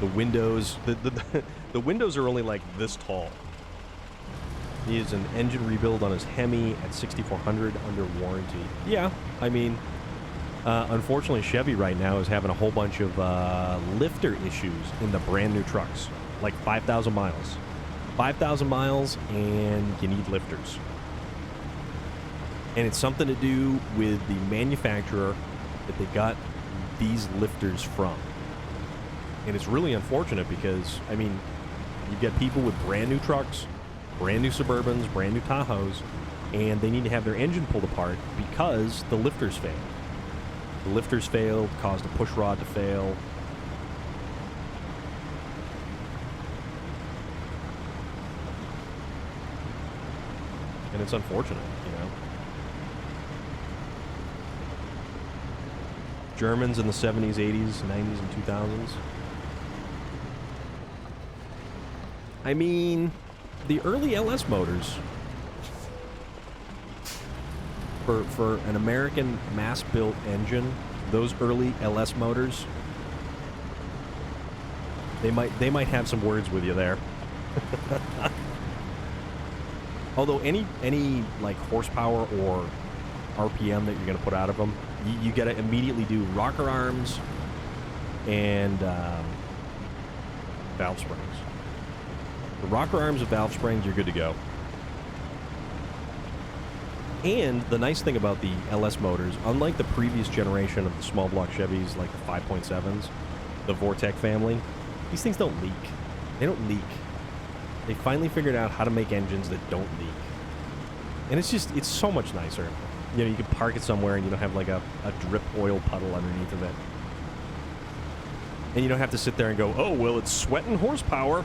The windows, the windows are only like this tall. He is an engine rebuild on his Hemi at 6,400 under warranty. Yeah, I mean, unfortunately, Chevy right now is having a whole bunch of lifter issues in the brand new trucks. Like 5,000 miles. 5,000 miles, and you need lifters. And it's something to do with the manufacturer that they got these lifters from. And it's really unfortunate because, I mean, you get people with brand new trucks, brand new Suburbans, brand new Tahoes, and they need to have their engine pulled apart because the lifters failed. The lifters failed, caused a push rod to fail. And it's unfortunate, you know. Germans in the 70s, 80s, 90s, and 2000s. I mean, the early LS motors for an American mass-built engine, those early LS motors, they might have some words with you there. Although any like horsepower or RPM that you're going to put out of them, you got to immediately do rocker arms and valve springs. The rocker arms and valve springs, you're good to go. And the nice thing about the LS motors, unlike the previous generation of the small block Chevys, like the 5.7s, the Vortec family, these things don't leak. They don't leak. They finally figured out how to make engines that don't leak. And it's so much nicer. You know, you can park it somewhere and you don't have like a drip oil puddle underneath of it. And you don't have to sit there and go, oh, well, it's sweating horsepower.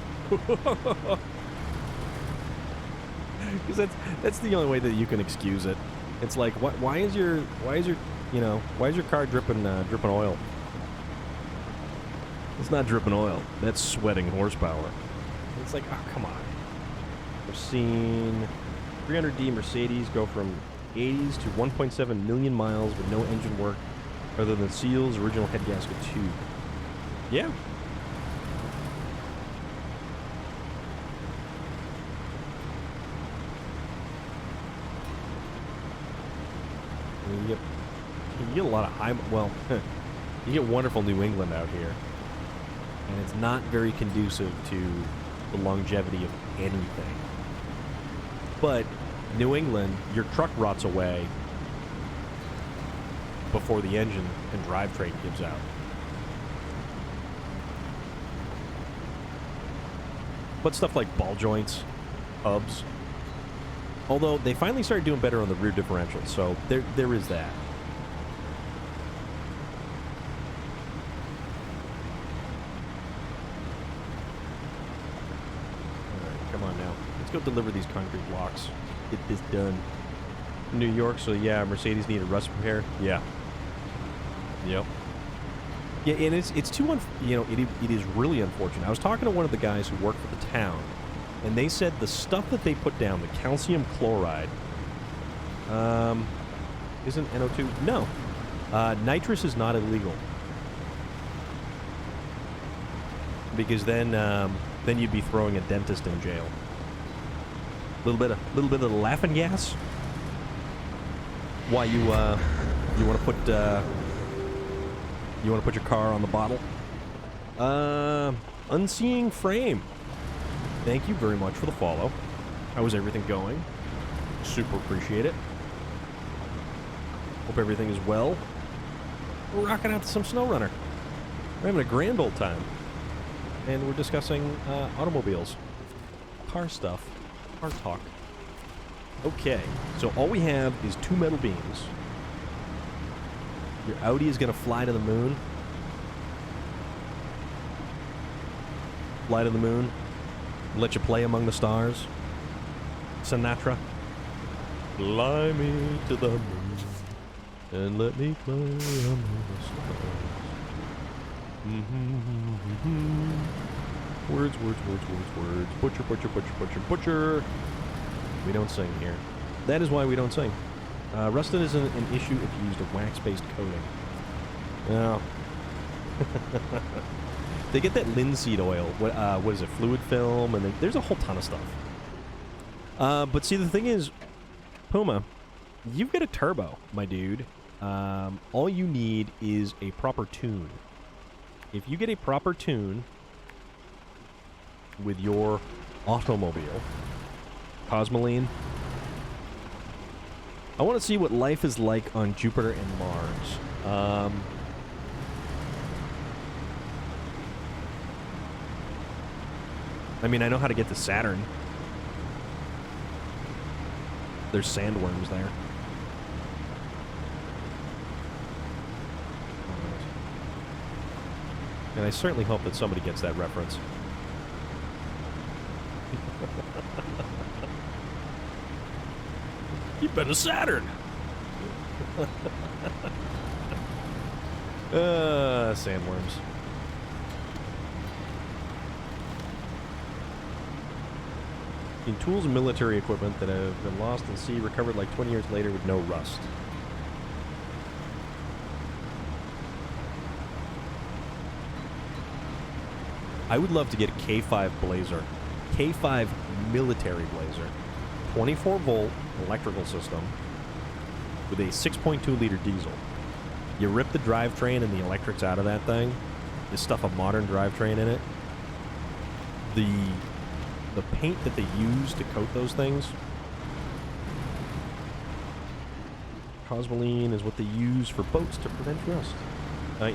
Because that's the only way that you can excuse it. It's like, why is your car dripping oil? It's not dripping oil. That's sweating horsepower. It's like, oh, come on. We've seen 300D Mercedes go from 80s to 1.7 million miles with no engine work other than seals, original head gasket tube. Yeah. You get a lot of high, well, you get wonderful New England out here. And it's not very conducive to the longevity of anything. But New England, your truck rots away before the engine and drivetrain gives out. But stuff like ball joints, hubs, although they finally started doing better on the rear differential, so there is that. Alright, come on now. Let's go deliver these concrete blocks. Get this done. New York, so yeah, Mercedes needed rust repair. Yeah. Yep. Yeah, and it's too it is really unfortunate. I was talking to one of the guys who worked for the town, and they said the stuff that they put down, the calcium chloride, isn't NO2? No. Nitrous is not illegal. Because then you'd be throwing a dentist in jail. Little bit of the laughing gas. Why you want to put your car on the bottle? Unseeing Frame. Thank you very much for the follow. How is everything going? Super appreciate it. Hope everything is well. We're rocking out to some SnowRunner. We're having a grand old time. And we're discussing automobiles. Car stuff. Car talk. Okay, so all we have is 2 metal beams. Your Audi is going to fly to the moon. Fly to the moon. Let you play among the stars. Sinatra. Fly me to the moon and let me play among the stars. Words. Butcher. We don't sing here. That is why we don't sing. Rusted isn't an issue if you used a wax-based coating. No. They get that linseed oil. What is it? Fluid film, and there's a whole ton of stuff. But see, the thing is, Puma, you've got a turbo, my dude. All you need is a proper tune. If you get a proper tune with your automobile, Cosmoline, I want to see what life is like on Jupiter and Mars. I mean, I know how to get to Saturn. There's sandworms there. And I certainly hope that somebody gets that reference. You've been to Saturn! Sandworms. In tools and military equipment that have been lost at sea, recovered like 20 years later with no rust. I would love to get a K5 Blazer. K5 military Blazer. 24-volt electrical system with a 6.2-liter diesel. You rip the drivetrain and the electrics out of that thing. You stuff a modern drivetrain in it. The paint that they use to coat those things, Cosmoline, is what they use for boats to prevent rust.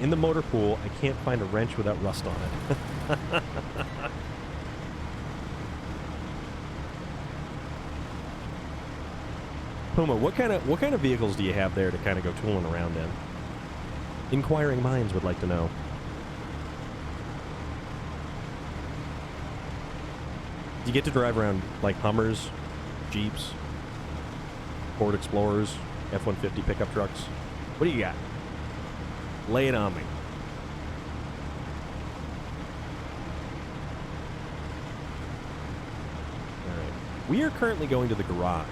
In the motor pool, I can't find a wrench without rust on it. Puma, what kind of vehicles do you have there to kind of go tooling around in? Inquiring minds would like to know. Do you get to drive around like Hummers, Jeeps, Ford Explorers, F-150 pickup trucks? What do you got? Lay it on me. Alright. We are currently going to the garage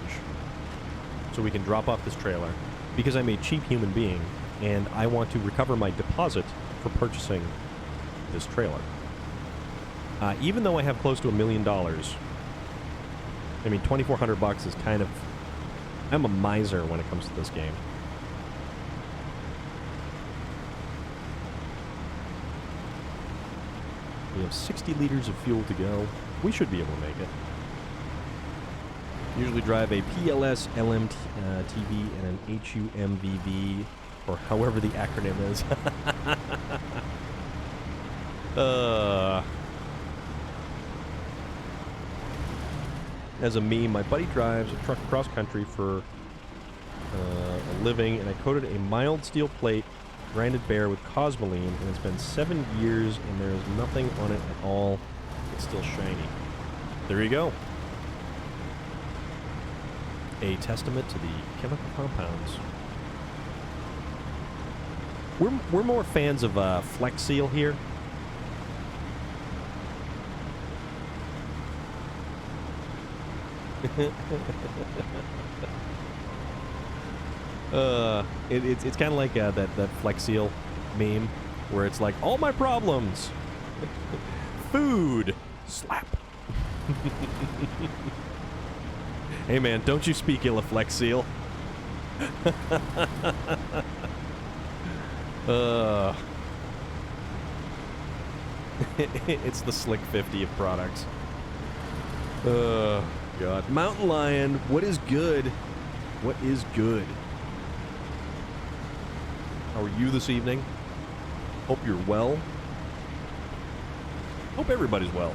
so we can drop off this trailer because I'm a cheap human being and I want to recover my deposit for purchasing this trailer. Even though I have close to $1 million, I mean, $2,400 is kind of... I'm a miser when it comes to this game. We have 60 liters of fuel to go. We should be able to make it. Usually drive a PLS LMTV and an HUMVV, or however the acronym is. As a meme, my buddy drives a truck across country for a living, and I coated a mild steel plate grinded bare with Cosmoline, and it's been 7 years, and there is nothing on it at all. It's still shiny. There you go. A testament to the chemical compounds. We're more fans of Flex Seal here. It's kind of like that Flex Seal meme where it's like, all my problems, food, slap. Hey man, don't you speak ill of Flex Seal. It's the Slick 50 of products. God. Mountain Lion, what is good? What is good? How are you this evening? Hope you're well. Hope everybody's well.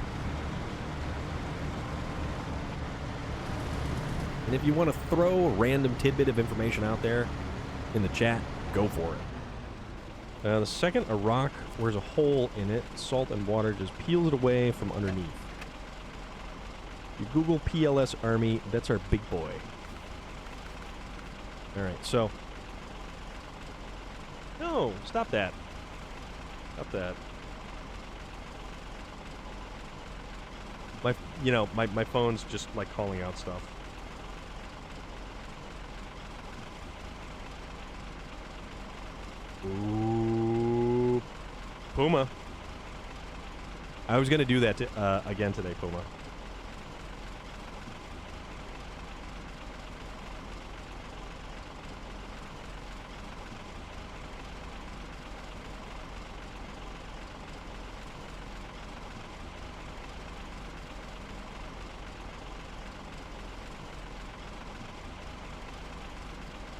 And if you want to throw a random tidbit of information out there in the chat, go for it. The second a rock wears a hole in it, salt and water just peels it away from underneath. You Google PLS Army, that's our big boy. Alright, so... No, stop that. Stop that. My phone's just like calling out stuff. Ooh. Puma. I was going to do that again today, Puma.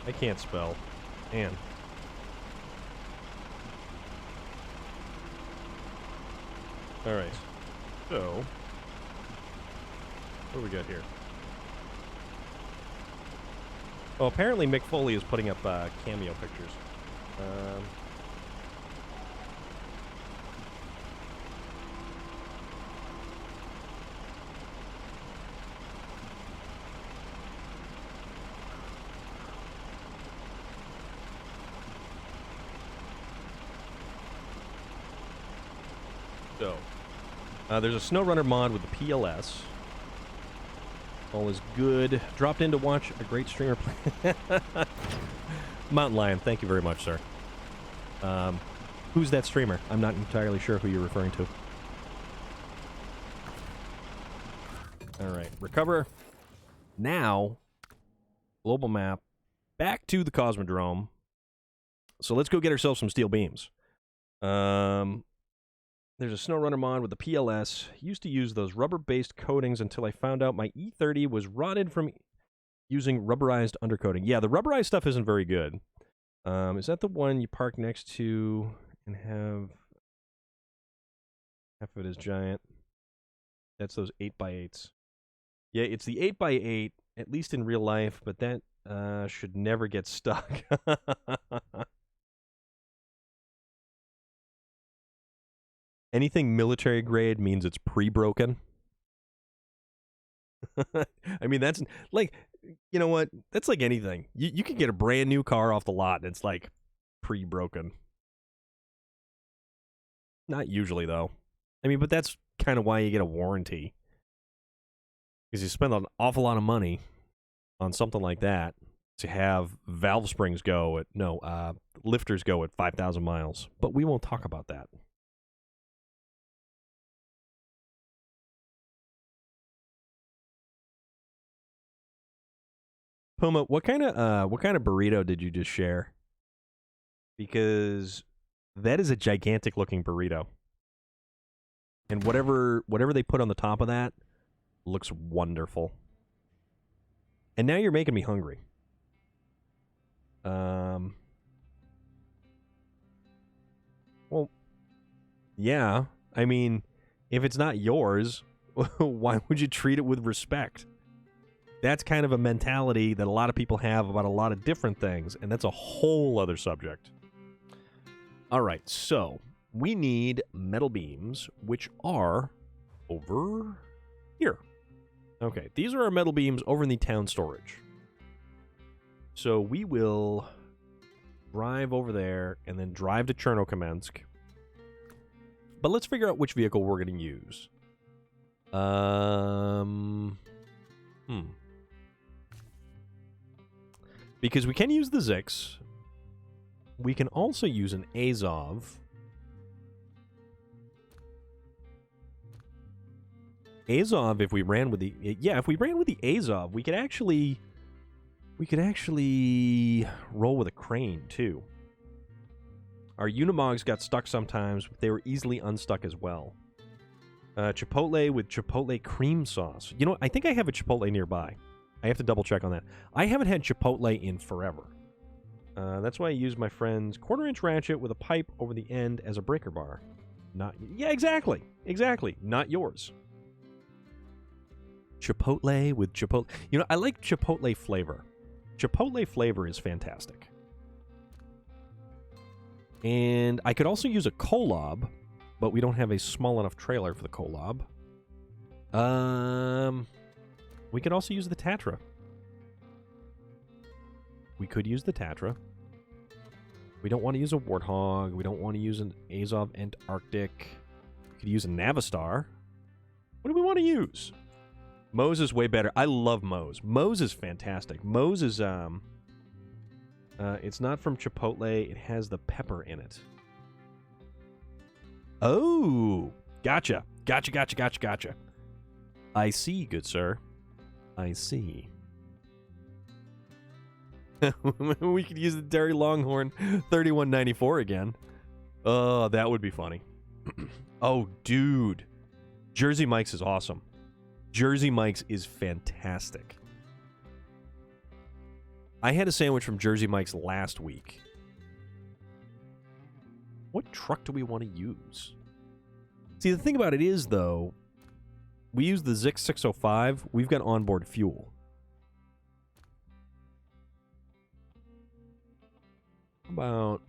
I can't spell. Man. Alright. So, what do we got here? Oh, apparently Mick Foley is putting up cameo pictures. So, there's a SnowRunner mod with the PLS. All is good. Dropped in to watch a great streamer play. Mountain Lion, thank you very much, sir. Who's that streamer? I'm not entirely sure who you're referring to. Alright, recover. Now, global map, back to the Cosmodrome. So let's go get ourselves some steel beams. There's a SnowRunner mod with the PLS. Used to use those rubber-based coatings until I found out my E30 was rotted from using rubberized undercoating. Yeah, the rubberized stuff isn't very good. Is that the one you park next to and have half of it is giant? That's those 8x8s. Yeah, it's the 8x8, at least in real life, but that should never get stuck. Anything military grade means it's pre-broken. I mean, that's like, you know what? That's like anything. You can get a brand new car off the lot and it's like pre-broken. Not usually, though. I mean, but that's kind of why you get a warranty. Because you spend an awful lot of money on something like that to have valve springs go at, lifters go at 5,000 miles. But we won't talk about that. Puma, what kind of burrito did you just share? Because that is a gigantic looking burrito. And whatever they put on the top of that looks wonderful. And now you're making me hungry. Well, yeah. I mean, if it's not yours, why would you treat it with respect? That's kind of a mentality that a lot of people have about a lot of different things, and that's a whole other subject. All right, so we need metal beams, which are over here. Okay, these are our metal beams over in the town storage. So we will drive over there and then drive to Chernokamsk. But let's figure out which vehicle we're going to use. Because we can use the Zix. We can also use an Azov. Azov, if we ran with the Azov, we could actually roll with a crane too. Our Unimogs got stuck sometimes, but they were easily unstuck as well. Chipotle with Chipotle cream sauce. You know, I think I have a Chipotle nearby. I have to double check on that. I haven't had Chipotle in forever. That's why I use my friend's 1/4-inch ratchet with a pipe over the end as a breaker bar. Yeah, exactly. Not yours. Chipotle with Chipotle. You know, I like Chipotle flavor. Chipotle flavor is fantastic. And I could also use a Kolob, but we don't have a small enough trailer for the Kolob. We could also use the Tatra. We could use the Tatra. We don't want to use a Warthog. We don't want to use an Azov Antarctic. We could use a Navistar. What do we want to use? Mose is way better. I love Mose. Mose is fantastic. Mose is It's not from Chipotle. It has the pepper in it. Oh, gotcha. Gotcha. I see, good sir. I see. We could use the Dairy Longhorn 31.94 again. Oh, that would be funny. Oh, dude. Jersey Mike's is awesome. Jersey Mike's is fantastic. I had a sandwich from Jersey Mike's last week. What truck do we want to use? See, the thing about it is, though, we use the Zix 605. We've got onboard fuel. How about...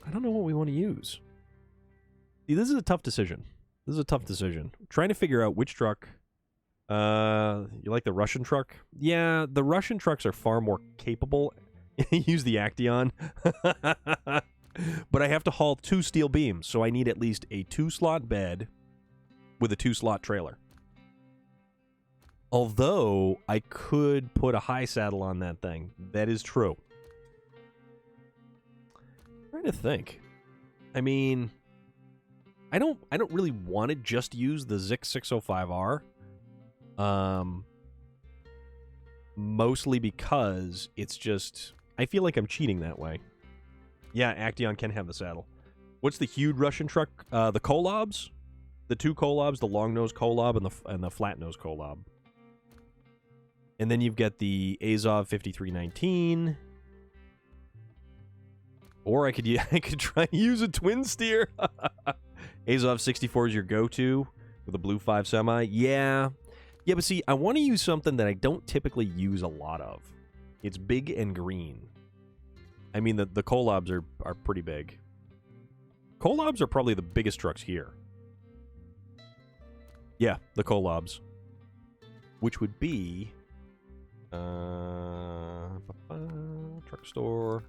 I don't know what we want to use. See, this is a tough decision. Trying to figure out which truck... you like the Russian truck? Yeah, the Russian trucks are far more capable. Use the Acteon. But I have to haul 2 steel beams, so I need at least a 2-slot bed with a 2-slot trailer. Although, I could put a high saddle on that thing. That is true. I'm trying to think. I mean, I don't really want to just use the Zix 605R. Mostly because it's just... I feel like I'm cheating that way. Yeah, Acteon can have the saddle. What's the huge Russian truck? The Kolobs? The 2 Kolobs, the long-nose Kolob and the flat-nose Kolob. And then you've got the Azov 5319. Or I could try to use a twin steer. Azov 64 is your go-to with a blue 5 semi. Yeah. Yeah, but see, I want to use something that I don't typically use a lot of. It's big and green. I mean, the Kolobs are pretty big. Kolobs are probably the biggest trucks here. Yeah, the Kolobs. Which would be... truck store.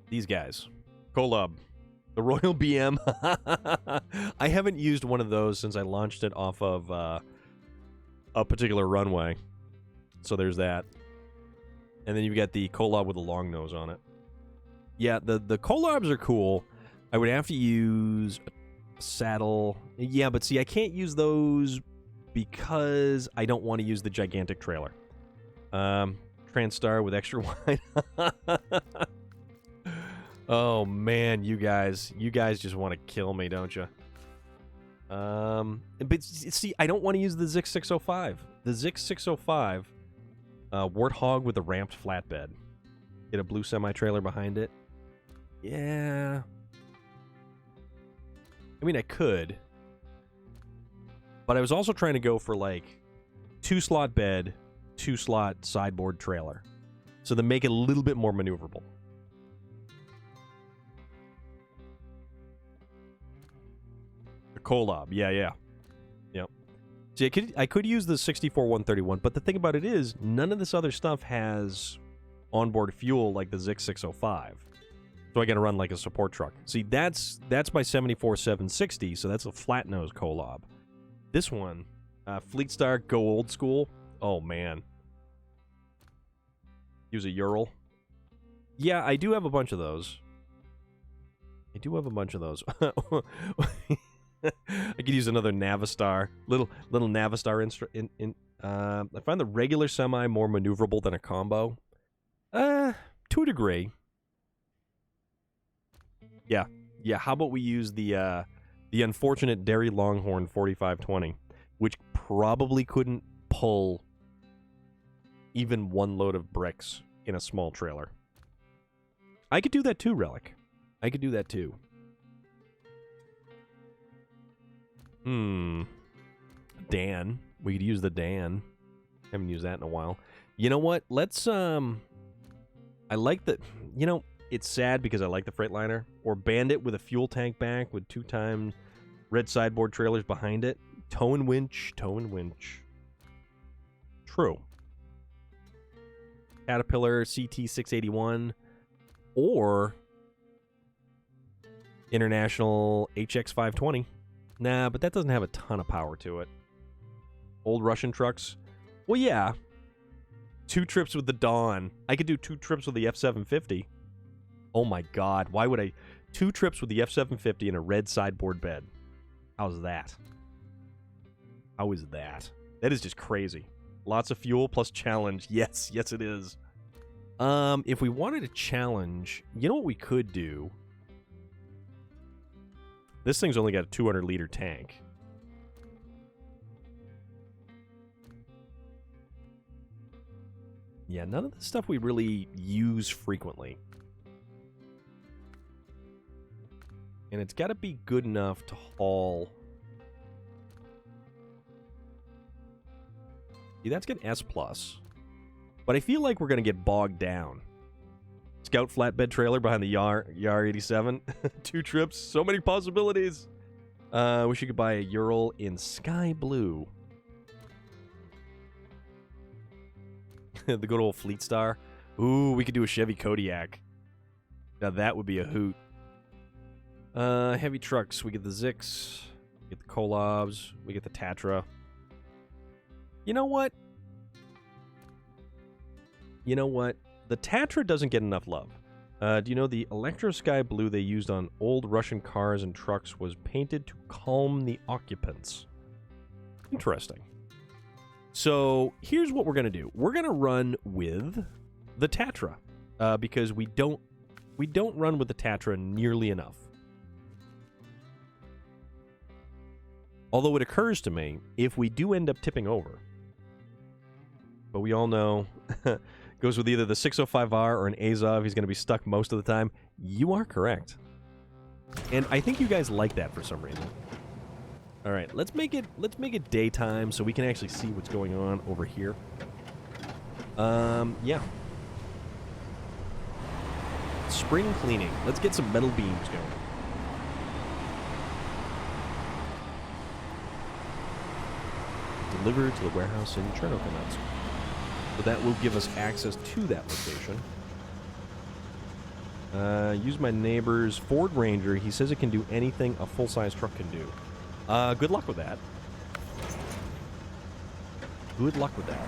These guys. Kolob. The Royal BM. I haven't used one of those since I launched it off of a particular runway. So there's that. And then you've got the Kolob with a long nose on it. Yeah, the Kolobs are cool. I would have to use a saddle. Yeah, but see, I can't use those because I don't want to use the gigantic trailer. Transstar with extra wide. Oh, man, you guys just want to kill me, don't you? But see, I don't want to use the Zix 605. The Zix 605, Warthog with a ramped flatbed. Get a blue semi-trailer behind it. Yeah. I mean, I could. But I was also trying to go for, like, 2-slot bed, 2-slot sideboard trailer. So to make it a little bit more maneuverable. The Kolob, yeah. Yep. See, I could use the 64-131, but the thing about it is, none of this other stuff has onboard fuel like the Zix 605. So I gotta run like a support truck. See, that's my 74-760, so that's a flat-nose Kolob. This one, Fleetstar, go old school. Oh, man. Use a Ural. Yeah, I do have a bunch of those. I could use another Navistar. Little Navistar I find the regular semi more maneuverable than a combo. To a degree. Yeah. How about we use the unfortunate Dairy Longhorn 4520, which probably couldn't pull even one load of bricks in a small trailer. I could do that too, Relic. I could do that too. Dan. We could use the Dan. Haven't used that in a while. You know what? Let's, I like the, it's sad because I like the Freightliner. Or Bandit with a fuel tank back with 2-time red sideboard trailers behind it. Tow and winch. True. Caterpillar CT681. Or International HX520. Nah, but that doesn't have a ton of power to it. Old Russian trucks? Well, yeah. 2 trips with the Dawn. I could do 2 trips with the F-750. Oh my god, why would I... 2 trips with the F-750 and a red sideboard bed. How's that? How is that? That is just crazy. Lots of fuel plus challenge. Yes, yes it is. If we wanted to challenge, you know what we could do? This thing's only got a 200-liter tank. Yeah, none of the stuff we really use frequently. And it's got to be good enough to haul... See, that's got S+. But I feel like we're going to get bogged down. Scout flatbed trailer behind the Yar 87. 2 trips. So many possibilities. Wish you could buy a Ural in sky blue. The good old Fleet Star. Ooh, we could do a Chevy Kodiak. Now that would be a hoot. Heavy trucks. We get the Zix. We get the Kolobs. We get the Tatra. You know what? You know what? The Tatra doesn't get enough love. Do you know the Electro Sky Blue they used on old Russian cars and trucks was painted to calm the occupants? Interesting. So here's what we're going to do. We're going to run with the Tatra because we don't run with the Tatra nearly enough. Although it occurs to me, if we do end up tipping over, but we all know goes with either the 605R or an Azov, he's going to be stuck most of the time. You are correct. And I think you guys like that for some reason. All right, let's make it daytime so we can actually see what's going on over here. Yeah. Spring cleaning. Let's get some metal beams going. Delivered to the warehouse in Chernobyl. So that will give us access to that location. Use my neighbor's Ford Ranger. He says it can do anything a full-size truck can do. Good luck with that. Good luck with that.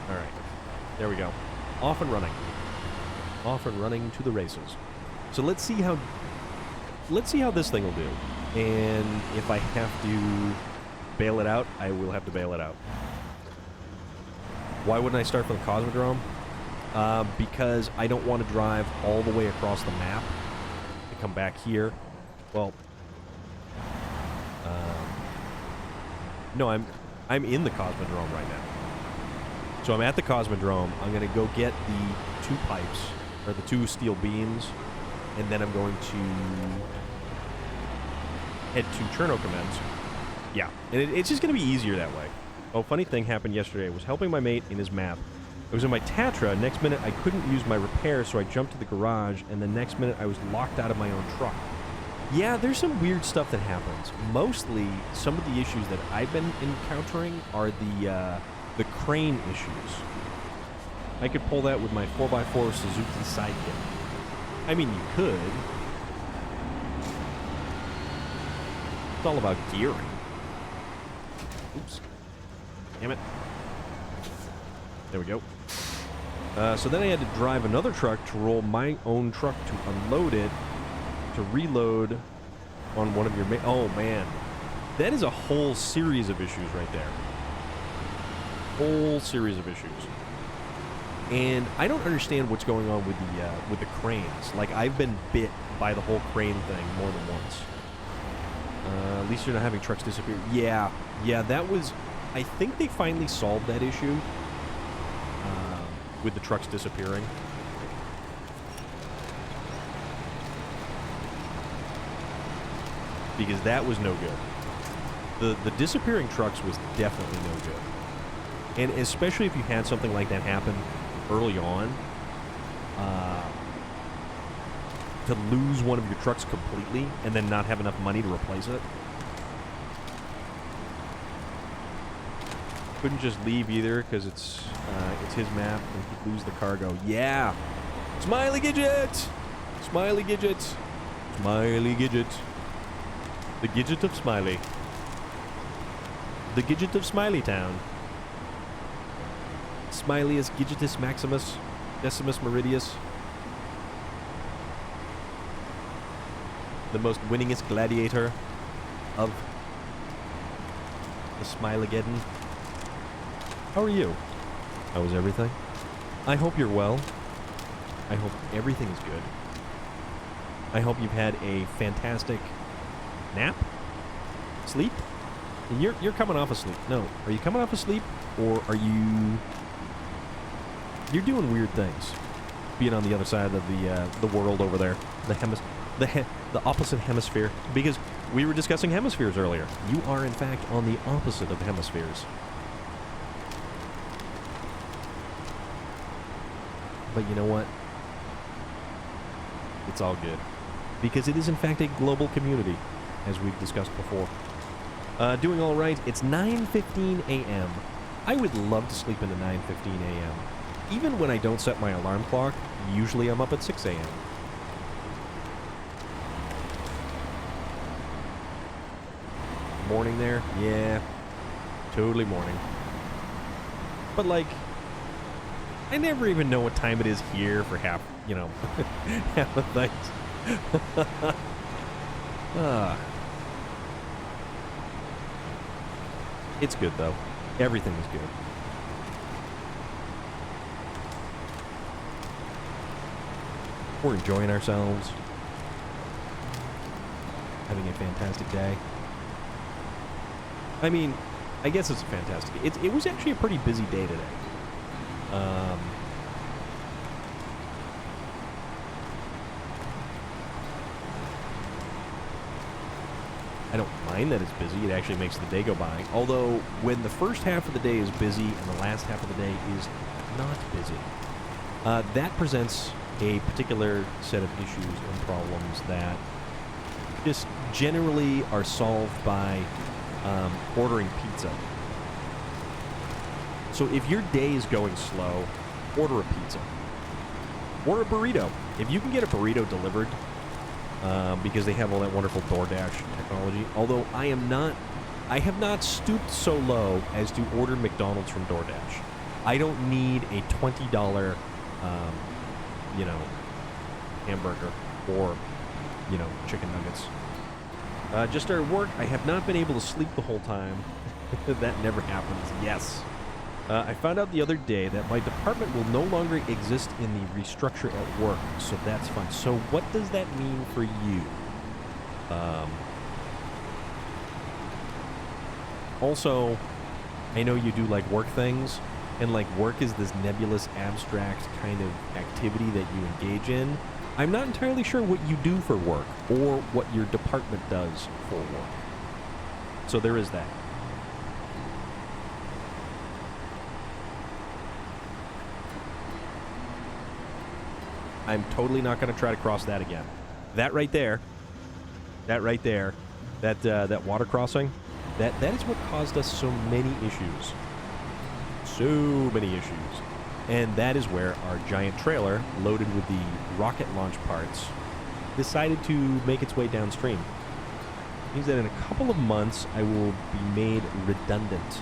Alright. There we go. Off and running. Off and running to the races. So let's see how this thing will do. And if I have to bail it out, I will have to bail it out. Why wouldn't I start from the Cosmodrome? Because I don't want to drive all the way across the map to come back here. Well, no, I'm in the Cosmodrome right now. So I'm at the Cosmodrome. I'm going to go get the 2 pipes, or the 2 steel beams, and then I'm going to head to Chernobyl. Yeah, and it's just going to be easier that way. Oh, funny thing happened yesterday. I was helping my mate in his map. I was in my Tatra. Next minute, I couldn't use my repair, so I jumped to the garage, and the next minute, I was locked out of my own truck. Yeah, there's some weird stuff that happens. Mostly, some of the issues that I've been encountering are the crane issues. I could pull that with my 4x4 Suzuki Sidekick. I mean, you could. It's all about gearing. Oops. Damn it. There we go. So then I had to drive another truck to roll my own truck to unload it, to reload on one of your... Oh, man. That is a whole series of issues right there. Whole series of issues. And I don't understand what's going on with the cranes. Like, I've been bit by the whole crane thing more than once. At least you're not having trucks disappear. Yeah, that was... I think they finally solved that issue with the trucks disappearing. Because that was no good. The disappearing trucks was definitely no good. And especially if you had something like that happen early on, to lose one of your trucks completely and then not have enough money to replace it. Couldn't just leave either because it's his map and he'd lose the cargo. Yeah, Smiley Gidget, Smiley Gidget, Smiley Gidget. The Gidget of Smiley. The Gidget of Smiley Town. Smilius Gigitus Maximus Decimus Meridius. The most winningest gladiator of the Smilegeddon. How are you? How is everything? I hope you're well. I hope everything is good. I hope you've had a fantastic nap? Sleep? You're coming off of sleep. No. Are you coming off of sleep? Or are you... You're doing weird things. Being on the other side of the world over there. The opposite hemisphere. Because we were discussing hemispheres earlier. You are, in fact, on the opposite of hemispheres. But you know what? It's all good. Because it is, in fact, a global community, as we've discussed before. Doing all right. It's 9:15 a.m. I would love to sleep into 9:15 a.m. Even when I don't set my alarm clock, usually I'm up at 6 a.m. Morning there? Yeah. Totally morning. But, like, I never even know what time it is here for half, you know, half the things. It's good, though. Everything is good. We're enjoying ourselves. Having a fantastic day. I mean, I guess it's a fantastic day. It was actually a pretty busy day today. I don't mind that it's busy. It actually makes the day go by. Although, when the first half of the day is busy and the last half of the day is not busy, that presents a particular set of issues and problems that just generally are solved by ordering pizza. So if your day is going slow, order a pizza. Or a burrito. If you can get a burrito delivered, because they have all that wonderful DoorDash technology. Although I have not stooped so low as to order McDonald's from DoorDash. I don't need a $20, you know, hamburger or, you know, chicken nuggets. Just started work. I have not been able to sleep the whole time. That never happens. Yes. I found out the other day that my department will no longer exist in the restructure at work, so that's fun. So what does that mean for you? Also, I know you do like work things, and like work is this nebulous, abstract kind of activity that you engage in. I'm not entirely sure what you do for work, or what your department does for work. So there is that. I'm totally not going to try to cross that again. That right there, that water crossing, that is what caused us so many issues. So many issues. And that is where our giant trailer, loaded with the rocket launch parts, decided to make its way downstream. It means that in a couple of months, I will be made redundant.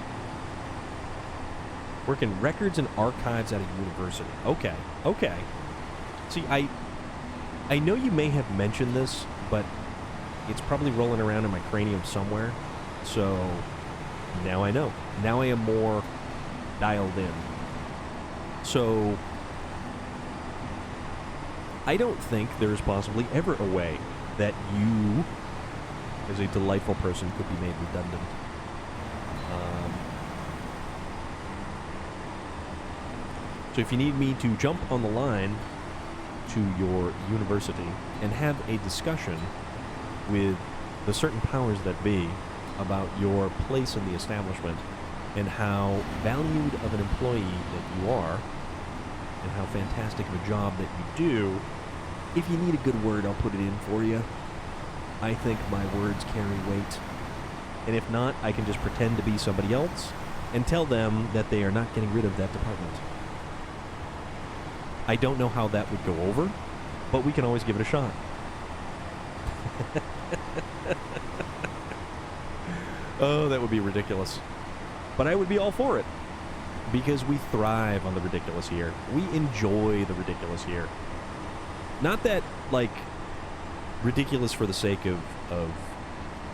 Work in records and archives at a university. Okay. See, I know you may have mentioned this, but it's probably rolling around in my cranium somewhere. So now I know. Now I am more dialed in. So I don't think there's possibly ever a way that you, as a delightful person, could be made redundant. So if you need me to jump on the line to your university and have a discussion with the certain powers that be about your place in the establishment and how valued of an employee that you are and how fantastic of a job that you do, if you need a good word, I'll put it in for you. I think my words carry weight. And if not, I can just pretend to be somebody else and tell them that they are not getting rid of that department. I don't know how that would go over, but we can always give it a shot. Oh, that would be ridiculous. But I would be all for it. Because we thrive on the ridiculous here. We enjoy the ridiculous here. Not that, like, ridiculous for the sake of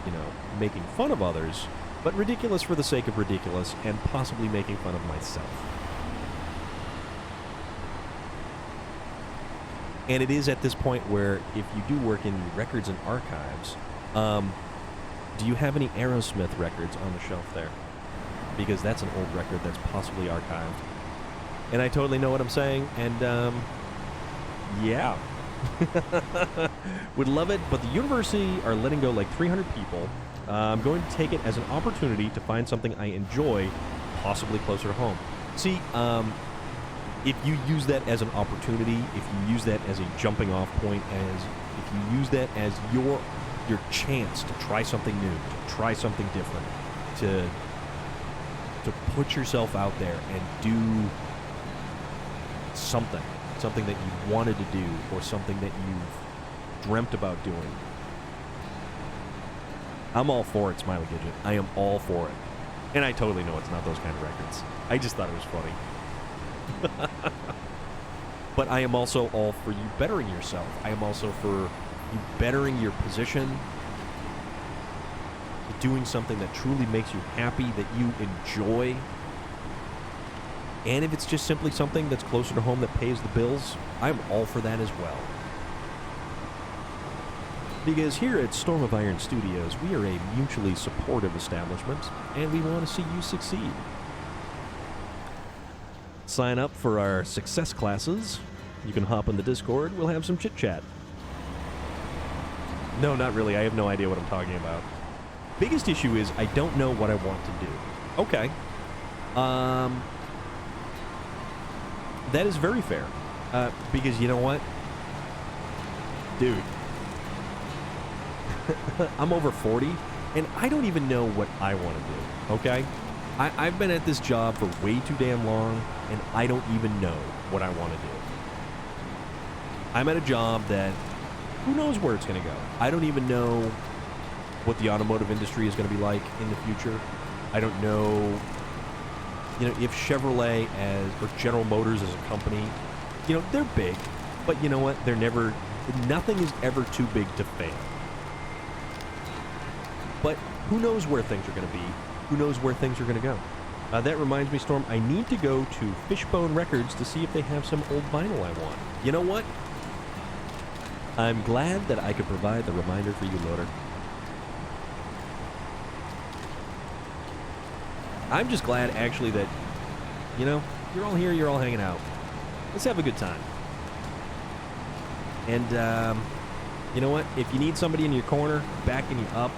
you know, making fun of others, but ridiculous for the sake of ridiculous and possibly making fun of myself. And it is at this point where, if you do work in records and archives, do you have any Aerosmith records on the shelf there? Because that's an old record that's possibly archived. And I totally know what I'm saying, and, yeah. Would love it, but the university are letting go like 300 people. I'm going to take it as an opportunity to find something I enjoy, possibly closer to home. See, if you use that as an opportunity, if you use that as a jumping off point, if you use that as your chance to try something new, to try something different, to put yourself out there and do something that you wanted to do, or something that you've dreamt about doing, I'm all for it, Smiley Gidget. I am all for it. And I totally know it's not those kind of records. I just thought it was funny. But I am also all for you bettering yourself. I am also for you bettering your position, doing something that truly makes you happy, that you enjoy. And if it's just simply something that's closer to home that pays the bills, I'm all for that as well. Because here at Storm of Iron Studios, we are a mutually supportive establishment, and we want to see you succeed. Sign up for our success classes. You can hop in the Discord. We'll have some chit-chat. No, not really. I have no idea what I'm talking about. Biggest issue is I don't know what I want to do. Okay. That is very fair. Because you know what? Dude. I'm over 40, and I don't even know what I want to do, okay? I've been at this job for way too damn long, and I don't even know what I want to do. I'm at a job that, who knows where it's going to go? I don't even know what the automotive industry is going to be like in the future. I don't know, you know, if Chevrolet or General Motors as a company, you know, they're big, but you know what? Nothing is ever too big to fail. But who knows where things are going to be? Who knows where things are going to go? That reminds me, Storm, I need to go to Fishbone Records to see if they have some old vinyl I want. You know what? I'm glad that I could provide the reminder for you, Loader. I'm just glad, actually, that, you know, you're all here, you're all hanging out. Let's have a good time. And, you know what? If you need somebody in your corner, backing you up,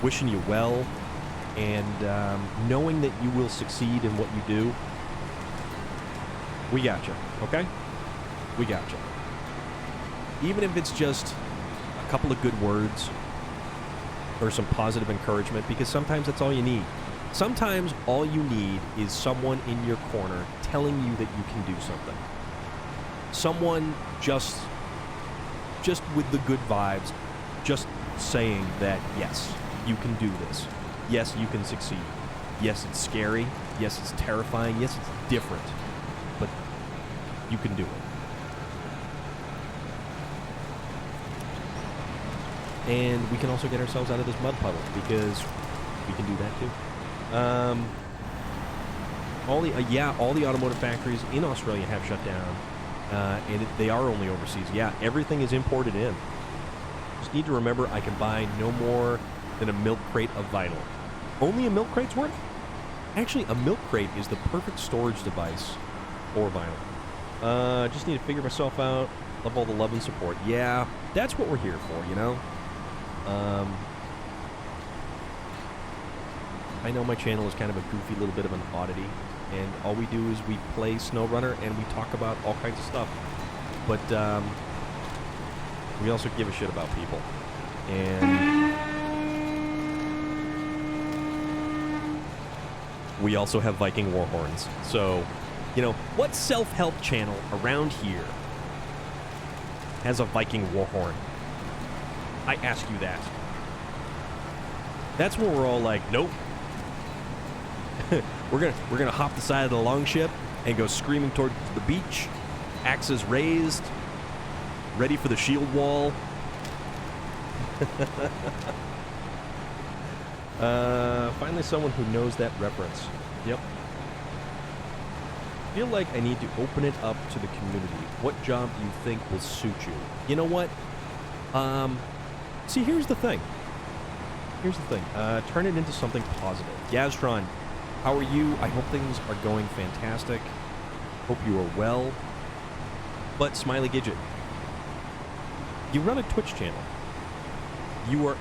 wishing you well, and knowing that you will succeed in what you do, we got you, okay? We got you. Even if it's just a couple of good words or some positive encouragement, because sometimes that's all you need. Sometimes all you need is someone in your corner telling you that you can do something. Someone just with the good vibes, just saying that, yes, you can do this. Yes, you can succeed. Yes, it's scary. Yes, it's terrifying. Yes, it's different. But you can do it. And we can also get ourselves out of this mud puddle, because we can do that too. All the automotive factories in Australia have shut down, and they are only overseas. Yeah, everything is imported in. Just need to remember I can buy no more than a milk crate of vinyl. Only a milk crate's worth? Actually, a milk crate is the perfect storage device for vinyl. Just need to figure myself out. Love all the love and support. Yeah, that's what we're here for, you know? I know my channel is kind of a goofy little bit of an oddity, and all we do is we play SnowRunner and we talk about all kinds of stuff. But we also give a shit about people. And we also have Viking war horns. So, you know, what self-help channel around here has a Viking war horn? I ask you that. That's when we're all like, nope. we're gonna hop the side of the longship and go screaming toward the beach, axes raised, ready for the shield wall. Finally someone who knows that reference. Yep. I feel like I need to open it up to the community. What job do you think will suit you? You know what? See, here's the thing. Turn it into something positive. Yaztron, how are you? I hope things are going fantastic. Hope you are well. But Smiley Gidget, you run a Twitch channel. You are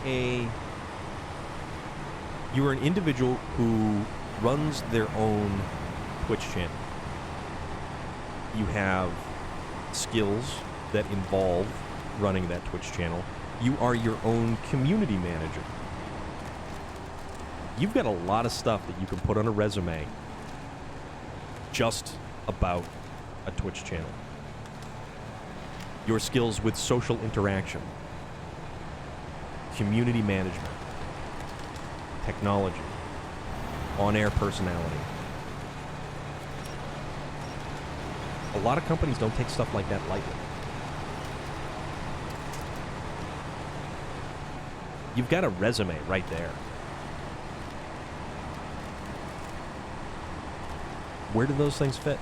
an individual who runs their own Twitch channel. You have skills that involve running that Twitch channel. You are your own community manager. You've got a lot of stuff that you can put on a resume just about a Twitch channel. Your skills with social interaction, community management, technology, on-air personality. A lot of companies don't take stuff like that lightly. You've got a resume right there. Where do those things fit?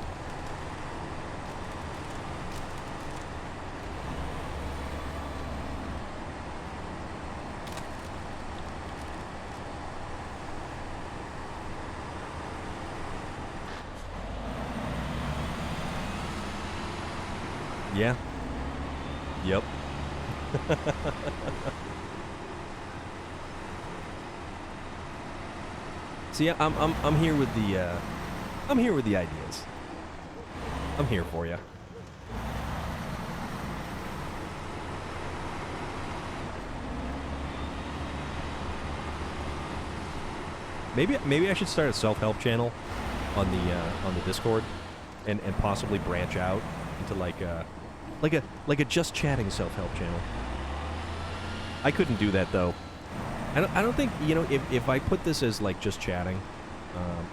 Yeah. Yep. See, I'm here with the I'm here with the ideas. I'm here for you. Maybe I should start a self-help channel on the Discord, and possibly branch out into like a just chatting self-help channel. I couldn't do that though. I don't think, you know, if I put this as like just chatting,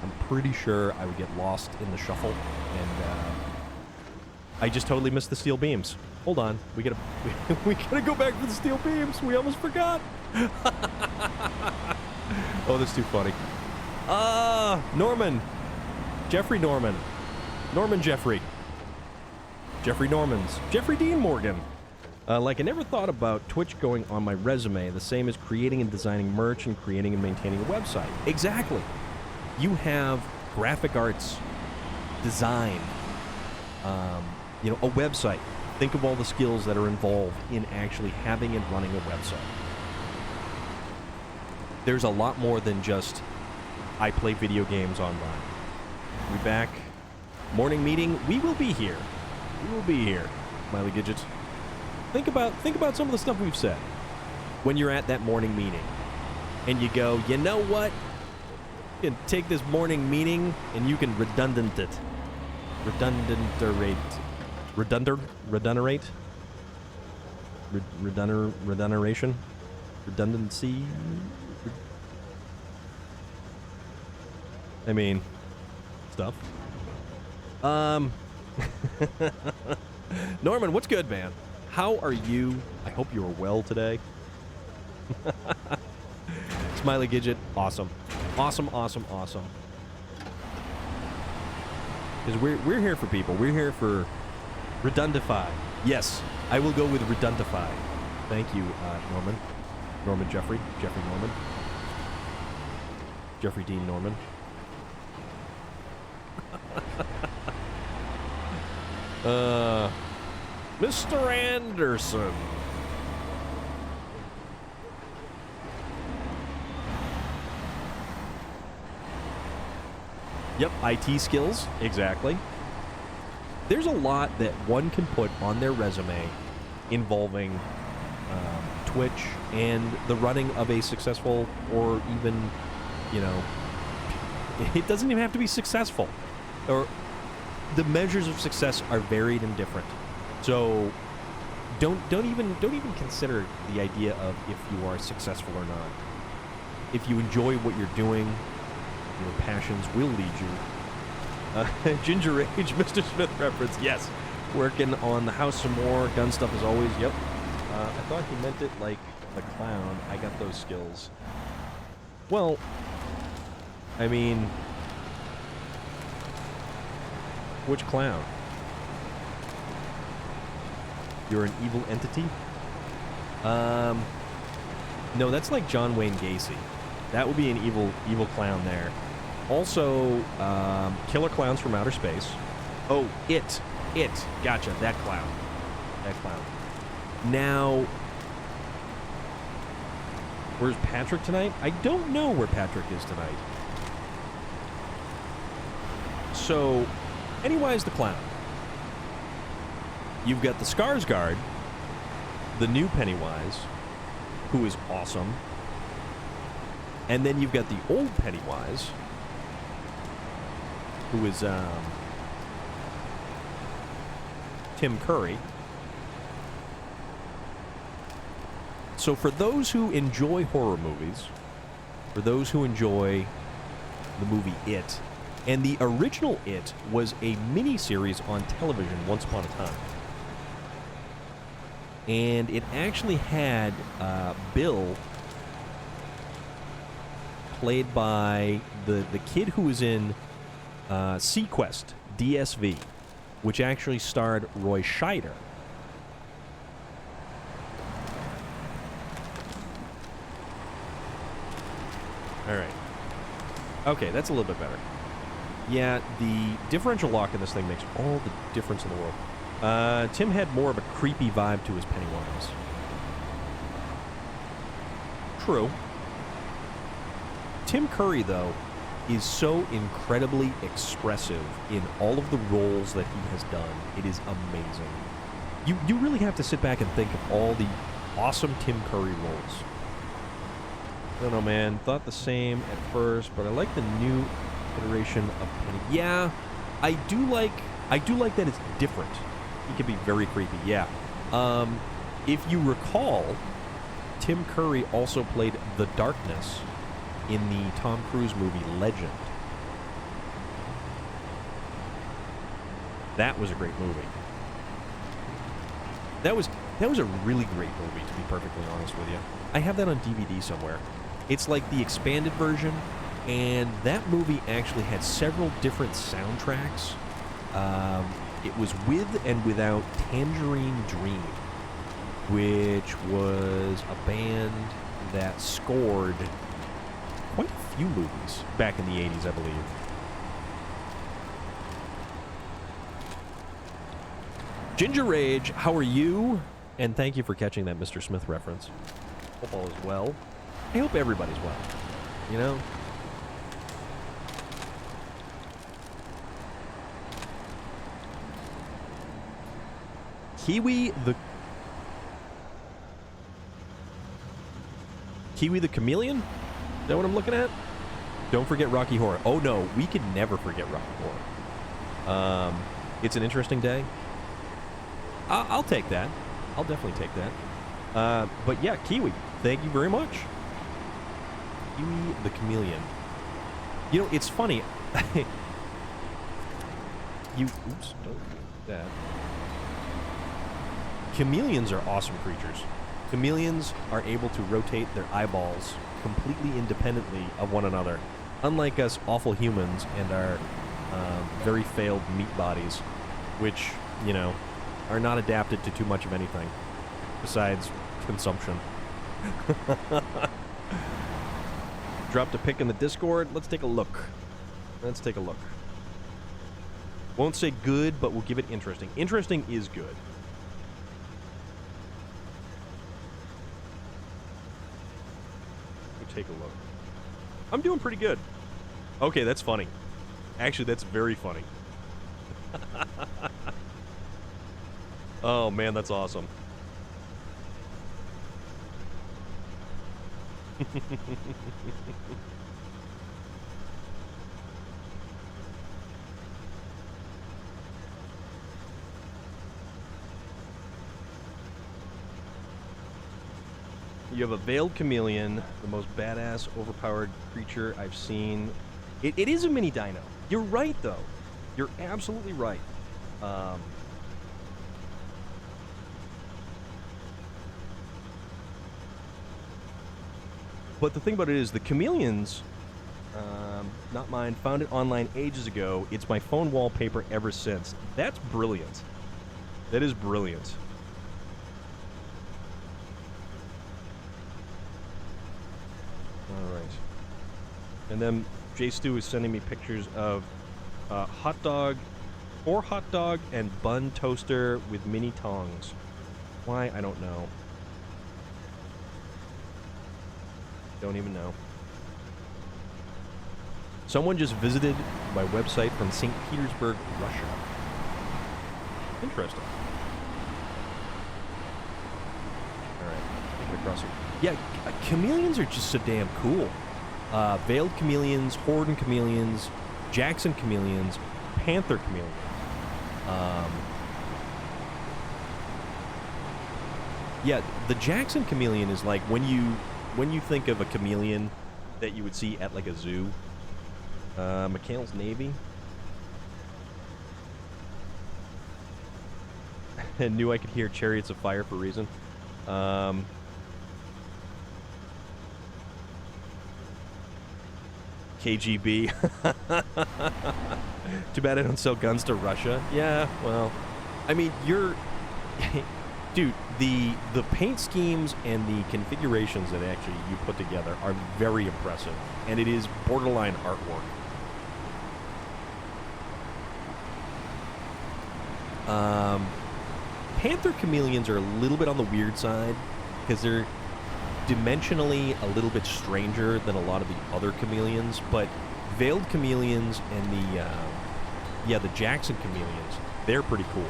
I'm pretty sure I would get lost in the shuffle, and I just totally missed the steel beams. Hold on, we gotta go back for the steel beams. We almost forgot. Oh, that's too funny. Norman, Jeffrey Norman, Jeffrey Normans, Jeffrey Dean Morgan. Like, I never thought about Twitch going on my resume, the same as creating and designing merch and creating and maintaining a website. Exactly. You have graphic arts, design, you know, a website. Think of all the skills that are involved in actually having and running a website. There's a lot more than just, I play video games online. We back. Morning meeting. We will be here. We will be here. Smiley Gidget. Think about some of the stuff we've said when you're at that morning meeting and you go, you know what? You can take this morning meeting and you can redundant it. Redundurate. Redunduration? Redundancy? I mean, stuff. Norman, what's good, man? How are you? I hope you are well today. Smiley Gidget, awesome. Awesome. Because we're here for people. We're here for Redundify. Yes, I will go with Redundify. Thank you, Norman. Norman Jeffrey. Jeffrey Norman. Jeffrey Dean Norman. Mr. Anderson. Yep, IT skills, exactly. There's a lot that one can put on their resume involving Twitch and the running of a successful, or even, you know, it doesn't even have to be successful. Or the measures of success are varied and different. So don't even consider the idea of if you are successful or not. if you enjoy what you're doing, your passions will lead you. Ginger Age, Mr. Smith reference, yes. Working on the house some more. Gun stuff as always, yep. I thought he meant it like the clown. I got those skills. Well, I mean, which clown? You're an evil entity? No, that's like John Wayne Gacy. That would be an evil clown there. Also, Killer Clowns from Outer Space. Oh, It. Gotcha, that clown. Now, where's Patrick tonight? I don't know where Patrick is tonight. So, Pennywise the Clown. You've got the Skarsgård, the new Pennywise, who is awesome. And then you've got the old Pennywise, who is Tim Curry. So for those who enjoy horror movies, for those who enjoy the movie It, and the original It was a mini-series on television once upon a time. And it actually had Bill, played by the kid who was in Sequest, DSV, which actually starred Roy Scheider. All right. Okay, that's a little bit better. Yeah, the differential lock in this thing makes all the difference in the world. Tim had more of a creepy vibe to his Pennywise. True. Tim Curry, though, is so incredibly expressive in all of the roles that he has done. It is amazing. You really have to sit back and think of all the awesome Tim Curry roles. I don't know, man. Thought the same at first, but I like the new iteration of Penny. Yeah, I do like that it's different. He can be very creepy, yeah. If you recall, Tim Curry also played the Darkness in the Tom Cruise movie Legend. That was a great movie. That was a really great movie, to be perfectly honest with you. I have that on DVD somewhere. It's like the expanded version, and that movie actually had several different soundtracks. It was with and without Tangerine Dream, which was a band that scored quite a few movies back in the 80s, I believe. Ginger Rage, how are you? And thank you for catching that Mr. Smith reference. Hope all is well. I hope everybody's well. You know? Kiwi the Chameleon? Is that what I'm looking at? Don't forget Rocky Horror. Oh no, we could never forget Rocky Horror. It's an interesting day. I'll take that. I'll definitely take that. But yeah, Kiwi, thank you very much. Kiwi the Chameleon. You know, it's funny. Oops, don't do that. Chameleons are awesome creatures. Chameleons are able to rotate their eyeballs completely independently of one another, unlike us awful humans and our very failed meat bodies, which, you know, are not adapted to too much of anything besides consumption. Dropped a pic in the Discord. Let's take a look. Won't say good, but we'll give it interesting. Interesting is good. Take a look. I'm doing pretty good. Okay, that's funny. Actually, that's very funny. Oh man, that's awesome. You have a veiled chameleon, the most badass, overpowered creature I've seen. It is a mini dino. You're right, though. You're absolutely right. But the thing about it is, the chameleons, not mine, found it online ages ago. It's my phone wallpaper ever since. That's brilliant. That is brilliant. All right. And then J Stu is sending me pictures of hot dog and bun toaster with mini tongs. Why? I don't know. Don't even know. Someone just visited my website from St. Petersburg, Russia. Interesting. All right, get across here. Yeah, chameleons are just so damn cool. Veiled chameleons, Horden chameleons, Jackson chameleons, Panther chameleon. Yeah, the Jackson chameleon is like when you think of a chameleon that you would see at like a zoo. McHale's Navy. I knew I could hear Chariots of Fire for a reason. KGB. Too bad I don't sell guns to Russia. Yeah, well, I mean, dude, the paint schemes and the configurations that actually you put together are very impressive, and it is borderline artwork. Panther chameleons are a little bit on the weird side because they're dimensionally a little bit stranger than a lot of the other chameleons, but veiled chameleons and the Jackson chameleons, they're pretty cool.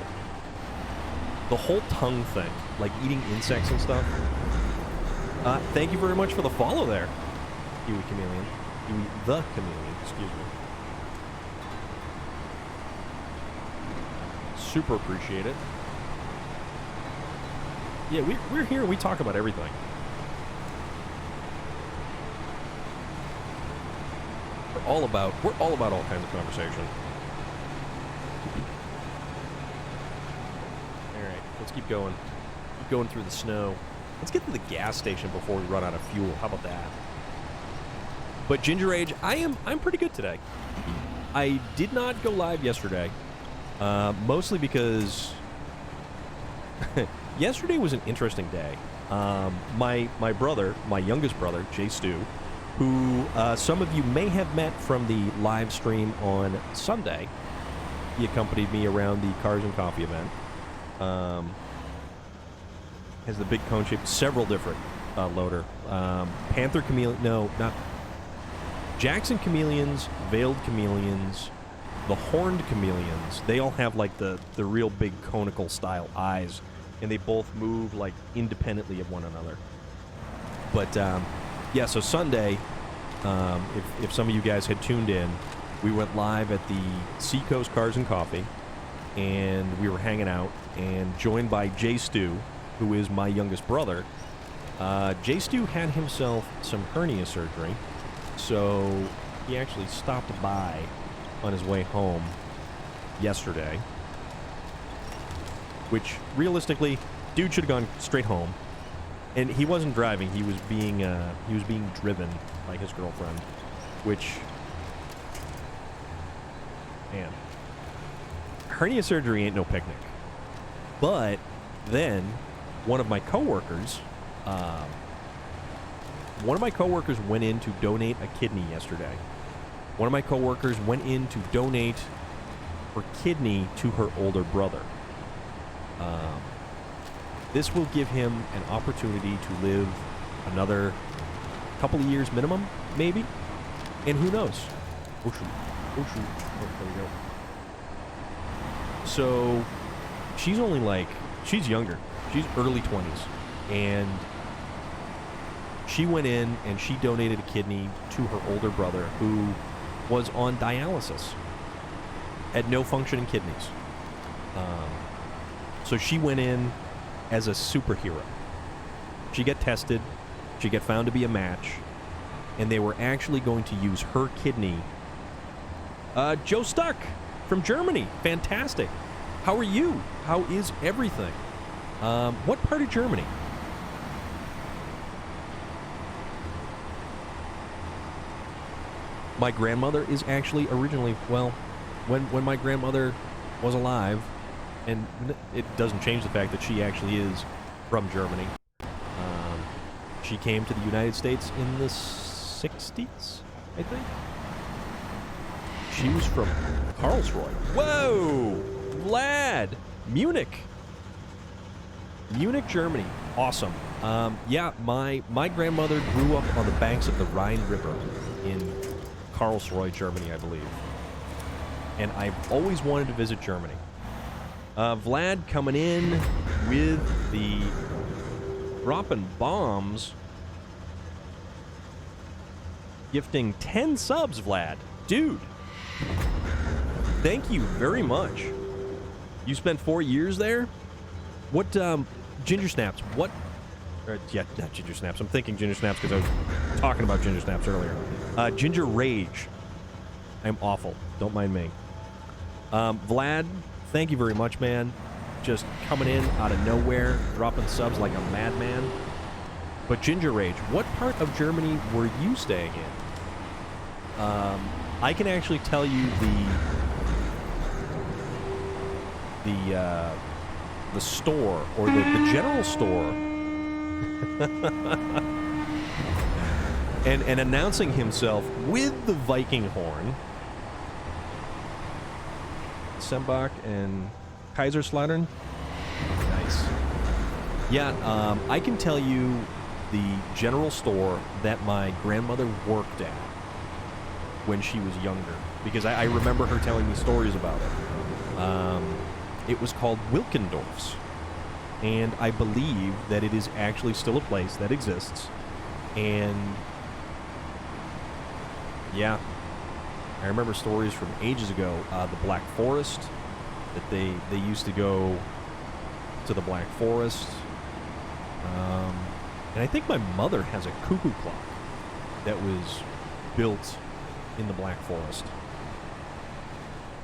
The whole tongue thing, like eating insects and stuff. Thank you very much for the follow there, Huey Chameleon. Huey the Chameleon, excuse me. Super appreciate it. Yeah, we're here and we talk about everything. We're all about all kinds of conversation. Alright, let's keep going. Keep going through the snow. Let's get to the gas station before we run out of fuel. How about that? But Ginger Age, I'm pretty good today. I did not go live yesterday. Mostly because yesterday was an interesting day. My brother, my youngest brother, Jay Stu, who some of you may have met from the live stream on Sunday. He accompanied me around the Cars and Coffee event. Has the big cone shape, several different loader. Panther chameleon, no, not Jackson chameleons, veiled chameleons, the horned chameleons. They all have like the real big conical style eyes, and they both move like independently of one another. But yeah, so Sunday, if some of you guys had tuned in, we went live at the Seacoast Cars and Coffee, and we were hanging out, and joined by Jay Stu, who is my youngest brother. Jay Stu had himself some hernia surgery, so he actually stopped by on his way home yesterday, which realistically, dude should have gone straight home. And he wasn't driving; he was being driven by his girlfriend, which, man, hernia surgery ain't no picnic. But then one of my coworkers went in to donate a kidney yesterday. One of my coworkers went in to donate her kidney to her older brother. This will give him an opportunity to live another couple of years minimum, maybe. And who knows? Oh, shoot. Oh, shoot. Oh, there we go. So, she's younger. She's early 20s. And she went in and she donated a kidney to her older brother who was on dialysis. Had no functioning kidneys. So she went in as a superhero. She got tested. She got found to be a match, and they were actually going to use her kidney. Joe Stuck from Germany. Fantastic. How are you? How is everything? What part of Germany? My grandmother is actually originally, well, when my grandmother was alive, and it doesn't change the fact that she actually is from Germany. She came to the United States in the 60s, I think. She was from Karlsruhe. Whoa! Vlad! Munich, Germany. Awesome. Yeah, my grandmother grew up on the banks of the Rhine River in Karlsruhe, Germany, I believe. And I've always wanted to visit Germany. Vlad coming in with the dropping bombs. Gifting 10 subs, Vlad. Dude. Thank you very much. You spent 4 years there? What, Ginger Snaps, what... yeah, not Ginger Snaps. I'm thinking Ginger Snaps because I was talking about Ginger Snaps earlier. Ginger Rage. I'm awful. Don't mind me. Vlad, thank you very much, man. Just coming in out of nowhere, dropping subs like a madman. But Ginger Rage, what part of Germany were you staying in? I can actually tell you the store, or the general store. and announcing himself with the Viking horn. Sembach and Kaiserslautern. Nice. Yeah, I can tell you the general store that my grandmother worked at when she was younger, because I remember her telling me stories about it. It was called Wilkendorf's, and I believe that it is actually still a place that exists. And yeah, I remember stories from ages ago. The Black Forest, that they used to go to the Black Forest. And I think my mother has a cuckoo clock that was built in the Black Forest.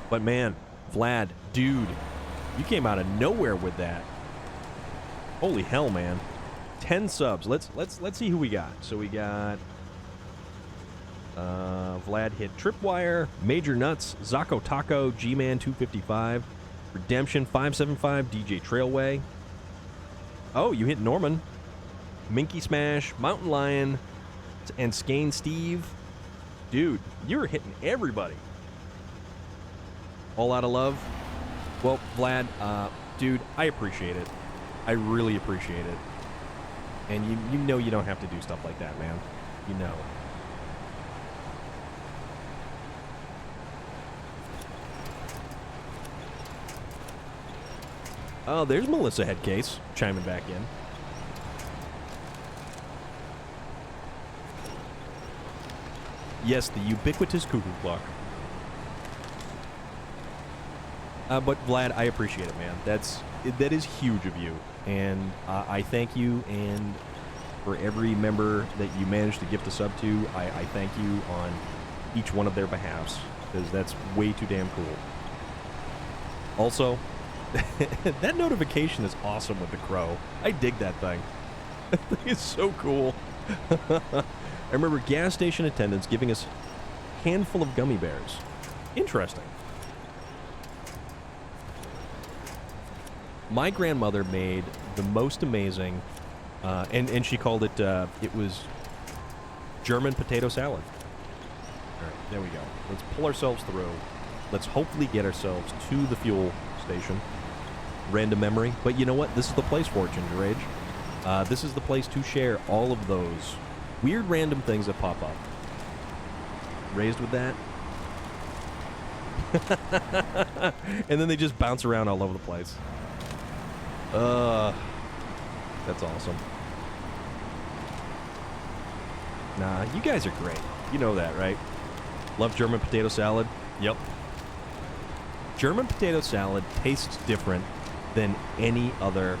But man, Vlad, dude, you came out of nowhere with that. Holy hell, man. 10 subs. Let's see who we got. So we got Vlad hit Tripwire, Major Nuts, Zako Taco, G-Man 255, Redemption 575, DJ Trailway. Oh, you hit Norman. Minky Smash, Mountain Lion, and Skane Steve. Dude, you're hitting everybody. All out of love. Well, Vlad, dude, I appreciate it. I really appreciate it. And you know you don't have to do stuff like that, man. You know. Oh, there's Melissa Headcase chiming back in. Yes, the ubiquitous cuckoo clock. But Vlad, I appreciate it, man. That is huge of you, and I thank you. And for every member that you managed to gift a sub to, I thank you on each one of their behalves, because that's way too damn cool. Also, that notification is awesome with the crow. I dig that thing. That thing is so cool. I remember gas station attendants giving us a handful of gummy bears. Interesting. My grandmother made the most amazing, and she called it, it was German potato salad. All right, there we go. Let's pull ourselves through. Let's hopefully get ourselves to the fuel station. Random memory. But you know what? This is the place for it, Ginger Rage. This is the place to share all of those weird random things that pop up. Raised with that. And then they just bounce around all over the place. That's awesome. Nah, you guys are great. You know that, right? Love German potato salad? Yep. German potato salad tastes different than any other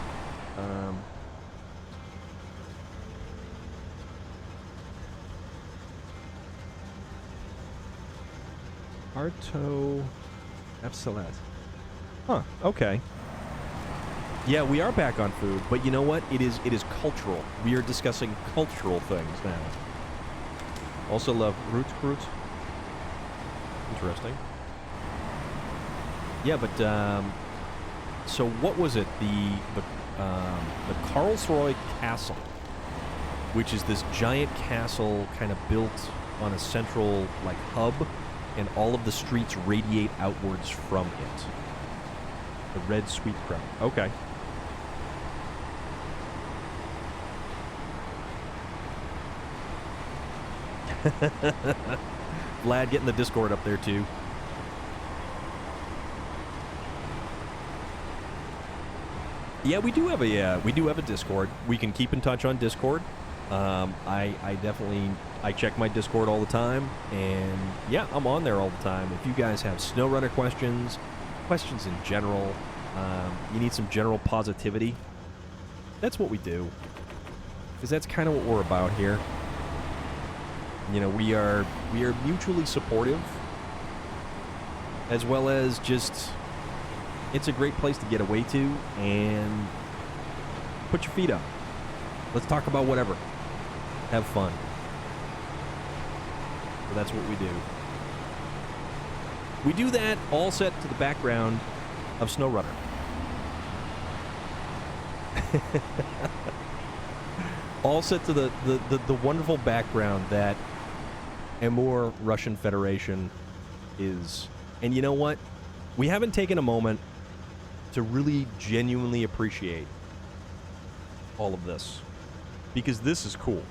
Arto Epsilet. Huh, okay. Yeah, we are back on food, but you know what? It is cultural. We are discussing cultural things now. Also love roots. Interesting. Yeah, but so what was it? The Karlsruhe Castle, which is this giant castle kind of built on a central like hub, and all of the streets radiate outwards from it. The red sweet crown. Okay. Vlad getting the Discord up there too. Yeah, we do have a Discord. We can keep in touch on Discord. I definitely check my Discord all the time, and yeah, I'm on there all the time. If you guys have SnowRunner questions in general, you need some general positivity, that's what we do, because that's kind of what we're about here. You know, we are mutually supportive, as well as just, it's a great place to get away to and put your feet up. Let's talk about whatever. Have fun. So that's what we do. We do that all set to the background of SnowRunner. All set to the wonderful background that Amur Russian Federation is. And you know what? We haven't taken a moment to really genuinely appreciate all of this, because this is cool.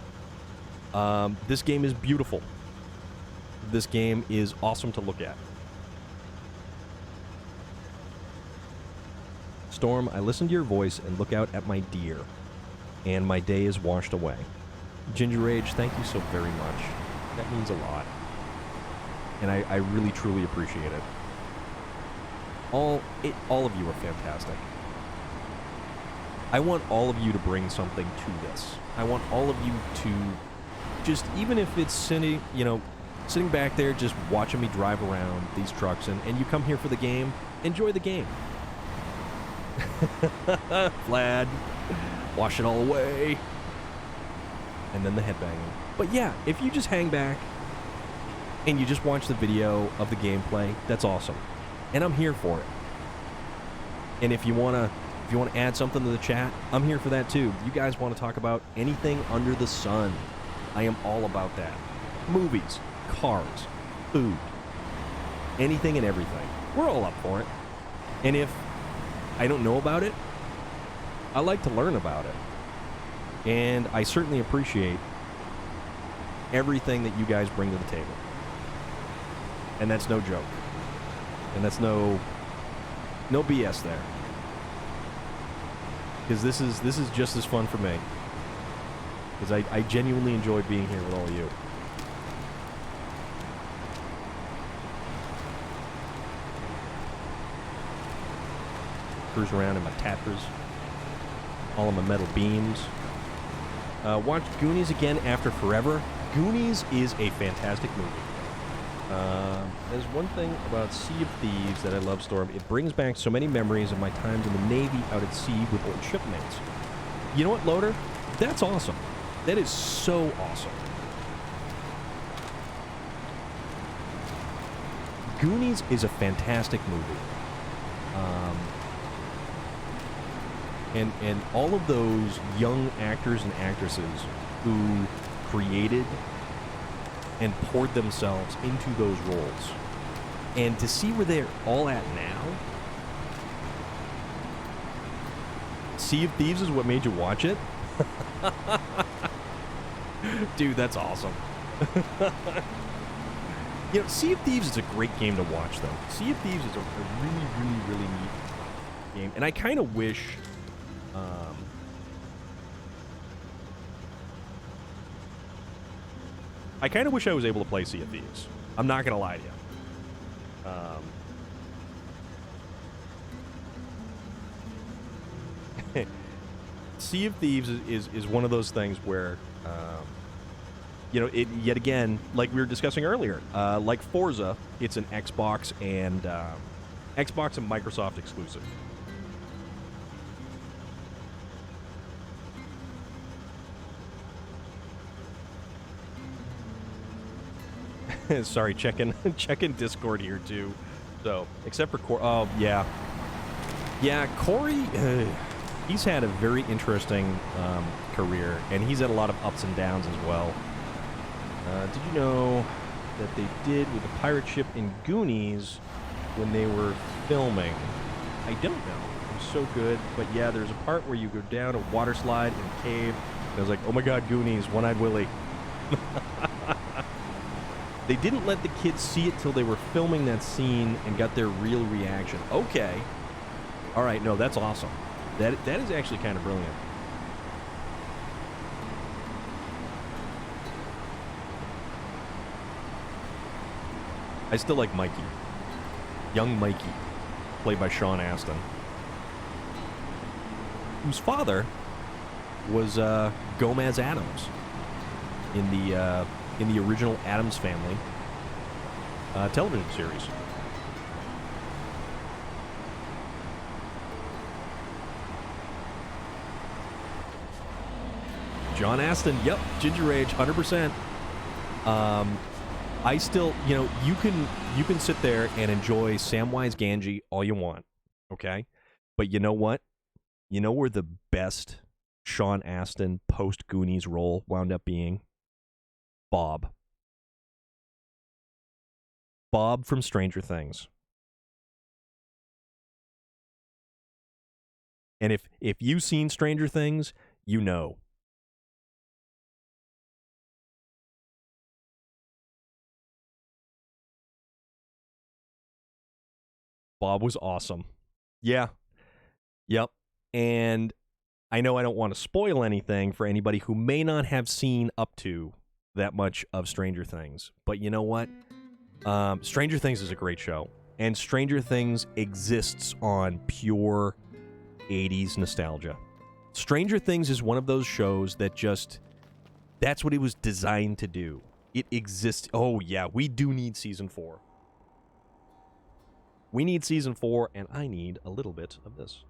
This game is beautiful. This game is awesome to look at. Storm, I listen to your voice and look out at my deer, and my day is washed away. Ginger Age, thank you so very much. That means a lot. And I really, truly appreciate it. All of you are fantastic. I want all of you to bring something to this. I want all of you to just, even if it's sitting back there just watching me drive around these trucks, and you come here for the game, enjoy the game. Vlad, wash it all away. And then the headbanging. But yeah, if you just hang back and you just watch the video of the gameplay, that's awesome. And I'm here for it. And if you wanna add something to the chat, I'm here for that too. You guys want to talk about anything under the sun, I am all about that. Movies, cars, food, anything and everything. We're all up for it. And if I don't know about it, I like to learn about it. And I certainly appreciate everything that you guys bring to the table. And that's no joke. And that's no BS there. Because this is just as fun for me. Because I genuinely enjoy being here with all of you. Cruise around in my tappers. All of my metal beams. Watched Goonies again after forever. Goonies is a fantastic movie. There's one thing about Sea of Thieves that I love, Storm. It brings back so many memories of my times in the Navy out at sea with old shipmates. You know what, Loader? That's awesome. That is so awesome. Goonies is a fantastic movie. And all of those young actors and actresses who created and poured themselves into those roles. And to see where they're all at now. Sea of Thieves is what made you watch it? Dude, that's awesome. You know, Sea of Thieves is a great game to watch, though. Sea of Thieves is a really, really, really neat game. And I kind of wish... I kind of wish I was able to play Sea of Thieves. I'm not going to lie to you. Sea of Thieves is one of those things where you know, it yet again, like we were discussing earlier, like Forza, it's an Xbox and Microsoft exclusive. Sorry, checking Discord here too. So, except for Corey. Oh, yeah. Yeah, Corey, he's had a very interesting career, and he's had a lot of ups and downs as well. Did you know that they did with the pirate ship in Goonies when they were filming? I don't know. It was so good. But yeah, there's a part where you go down a water slide in a cave. And I was like, oh my god, Goonies, One-Eyed Willie. They didn't let the kids see it till they were filming that scene and got their real reaction. Okay. All right, no, that's awesome. That is actually kind of brilliant. I still like Mikey. Young Mikey, played by Sean Astin, whose father was Gomez Addams in the original Addams Family television series. John Astin, yep, Ginger Rage, 100%. I still, you know, you can sit there and enjoy Samwise Gamgee all you want, okay? But you know what? You know where the best Sean Astin post-Goonies role wound up being? Bob. Bob from Stranger Things. And if you've seen Stranger Things, you know. Bob was awesome. Yeah. Yep. And I know I don't want to spoil anything for anybody who may not have seen up to that much of Stranger Things. But you know what? Stranger Things is a great show. And Stranger Things exists on pure 80s nostalgia. Stranger Things is one of those shows that just, that's what it was designed to do. It exists. Oh, yeah, we do need season 4. We need season 4, and I need a little bit of this.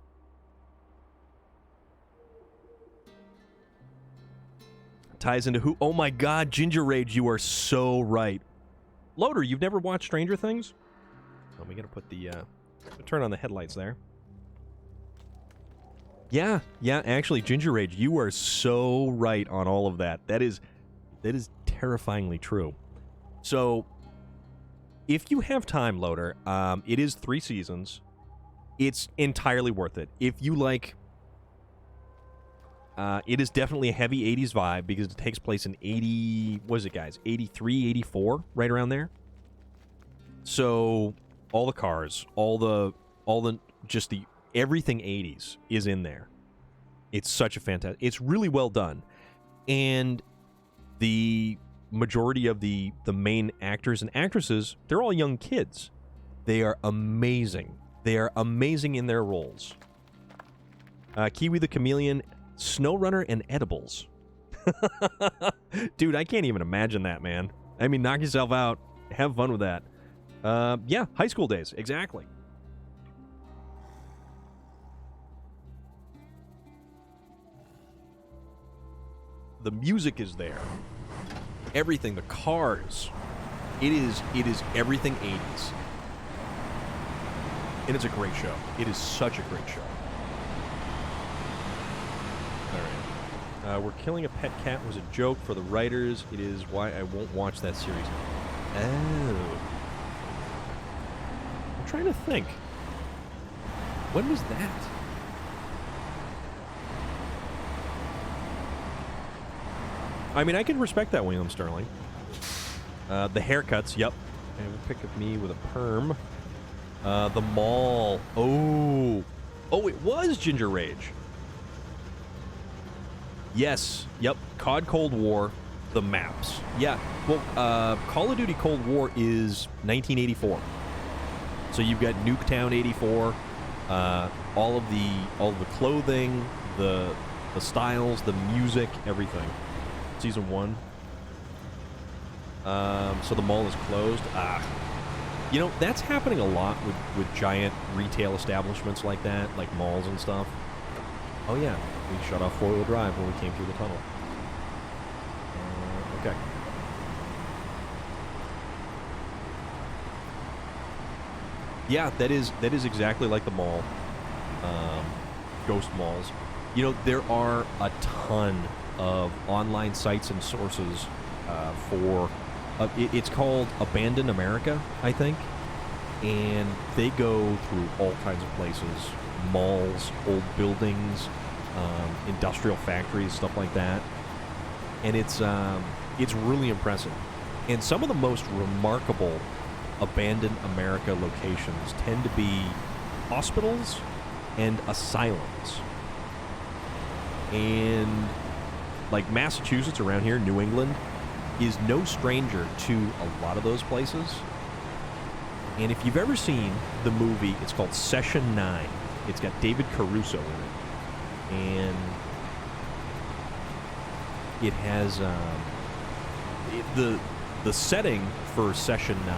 Ties into who? Oh my god, Ginger Rage, you are so right. Loader, you've never watched Stranger Things? Oh, we gotta put the, turn on the headlights there. Yeah, actually, Ginger Rage, you are so right on all of that. That is terrifyingly true. So, if you have time, Loader, it is 3 seasons. It's entirely worth it. If you like, it is definitely a heavy 80s vibe because it takes place in 80, what is it, guys? 83, 84, right around there. So, all the cars, all the, just the, everything 80s is in there. It's such a fantastic, it's really well done. And the majority of the main actors and actresses, they're all young kids. They are amazing. They are amazing in their roles. Kiwi the Chameleon, SnowRunner, and Edibles. Dude, I can't even imagine that, man. I mean, knock yourself out. Have fun with that. Yeah, high school days, exactly. The music is there. Everything, the cars. It is everything 80s. And it's a great show. It is such a great show. All right. We're killing a pet cat was a joke for the writers. It is why I won't watch that series. Oh. I'm trying to think. When was that? I mean, I can respect that, William Sterling. The haircuts, yep. And we'll pick up me with a perm. The mall. Oh, it was Ginger Rage. Yes, yep. COD Cold War, the maps. Yeah, well, Call of Duty Cold War is 1984. So you've got Nuketown 84, all of the clothing, the styles, the music, everything. Season 1. So the mall is closed. You know, that's happening a lot with giant retail establishments like that, like malls and stuff. Oh yeah, we shut off four-wheel drive when we came through the tunnel. Okay. Yeah, that is exactly like the mall. Ghost malls. You know, there are a ton of online sites and sources for... it's called Abandoned America, I think. And they go through all kinds of places. Malls, old buildings, industrial factories, stuff like that. And it's really impressive. And some of the most remarkable Abandoned America locations tend to be hospitals and asylums. And like Massachusetts around here, New England, is no stranger to a lot of those places. And if you've ever seen the movie, it's called Session 9. It's got David Caruso in it. And it has the setting for Session 9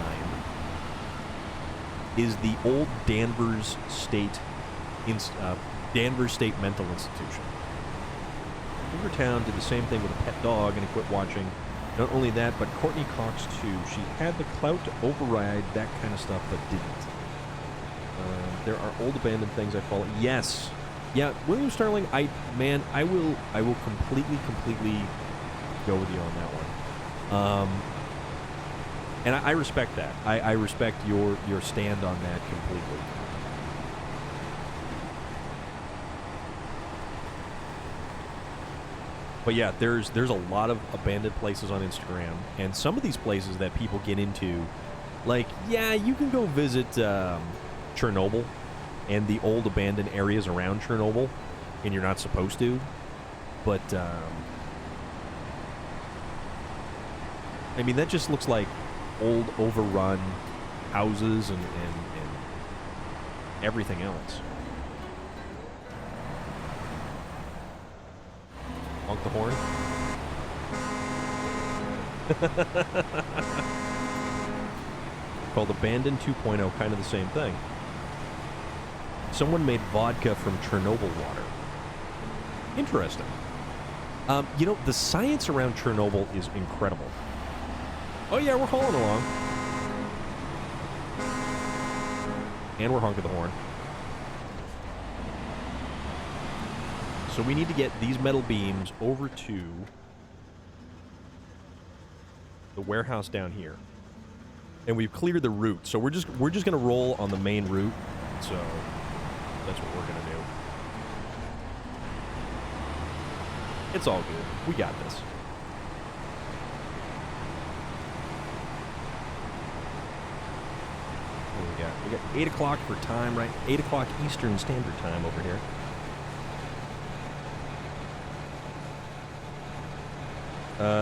is the old Danvers State Mental Institution. Rivertown did the same thing with a pet dog, and he quit watching. Not only that, but Courtney Cox too. She had the clout to override that kind of stuff, but didn't. There are old abandoned things I follow. Yes, yeah, William Starling. I will completely go with you on that one. And I respect that. I respect your stand on that completely. But yeah, there's a lot of abandoned places on Instagram, and some of these places that people get into, like, yeah, you can go visit Chernobyl and the old abandoned areas around Chernobyl, and you're not supposed to, but I mean, that just looks like old overrun houses and everything else. Honk the horn. Called Abandoned 2.0, kind of the same thing. Someone made vodka from Chernobyl water. Interesting. You know, the science around Chernobyl is incredible. Oh yeah, we're hauling along. And we're honking the horn. So we need to get these metal beams over to the warehouse down here. And we've cleared the route. So we're just going to roll on the main route. So that's what we're going to do. It's all good. We got this. What do we got? We got 8 o'clock for time, right? 8 o'clock Eastern Standard Time over here.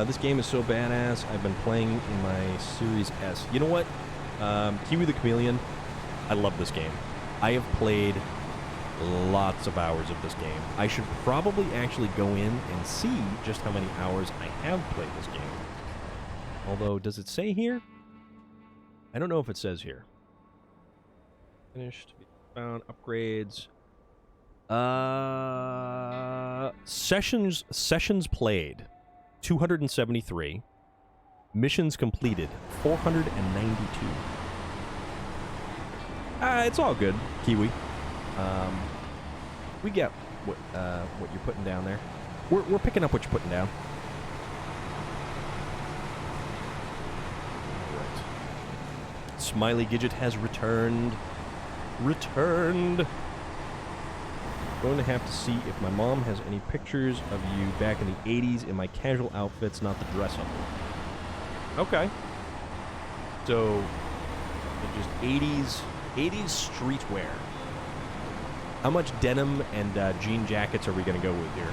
This game is so badass. I've been playing in my Series S. You know what? Kiwi the Chameleon, I love this game. I have played lots of hours of this game. I should probably actually go in and see just how many hours I have played this game. Although, does it say here? I don't know if it says here. Finished. Found upgrades. Sessions played. 273. Missions completed. 492. It's all good, Kiwi. We get what you're putting down there. We're picking up what you're putting down. Right. Smiley Gidget has returned. Going to have to see if my mom has any pictures of you back in the 80s in my casual outfits, not the dress up. Okay. So, just 80s streetwear. How much denim and jean jackets are we going to go with here?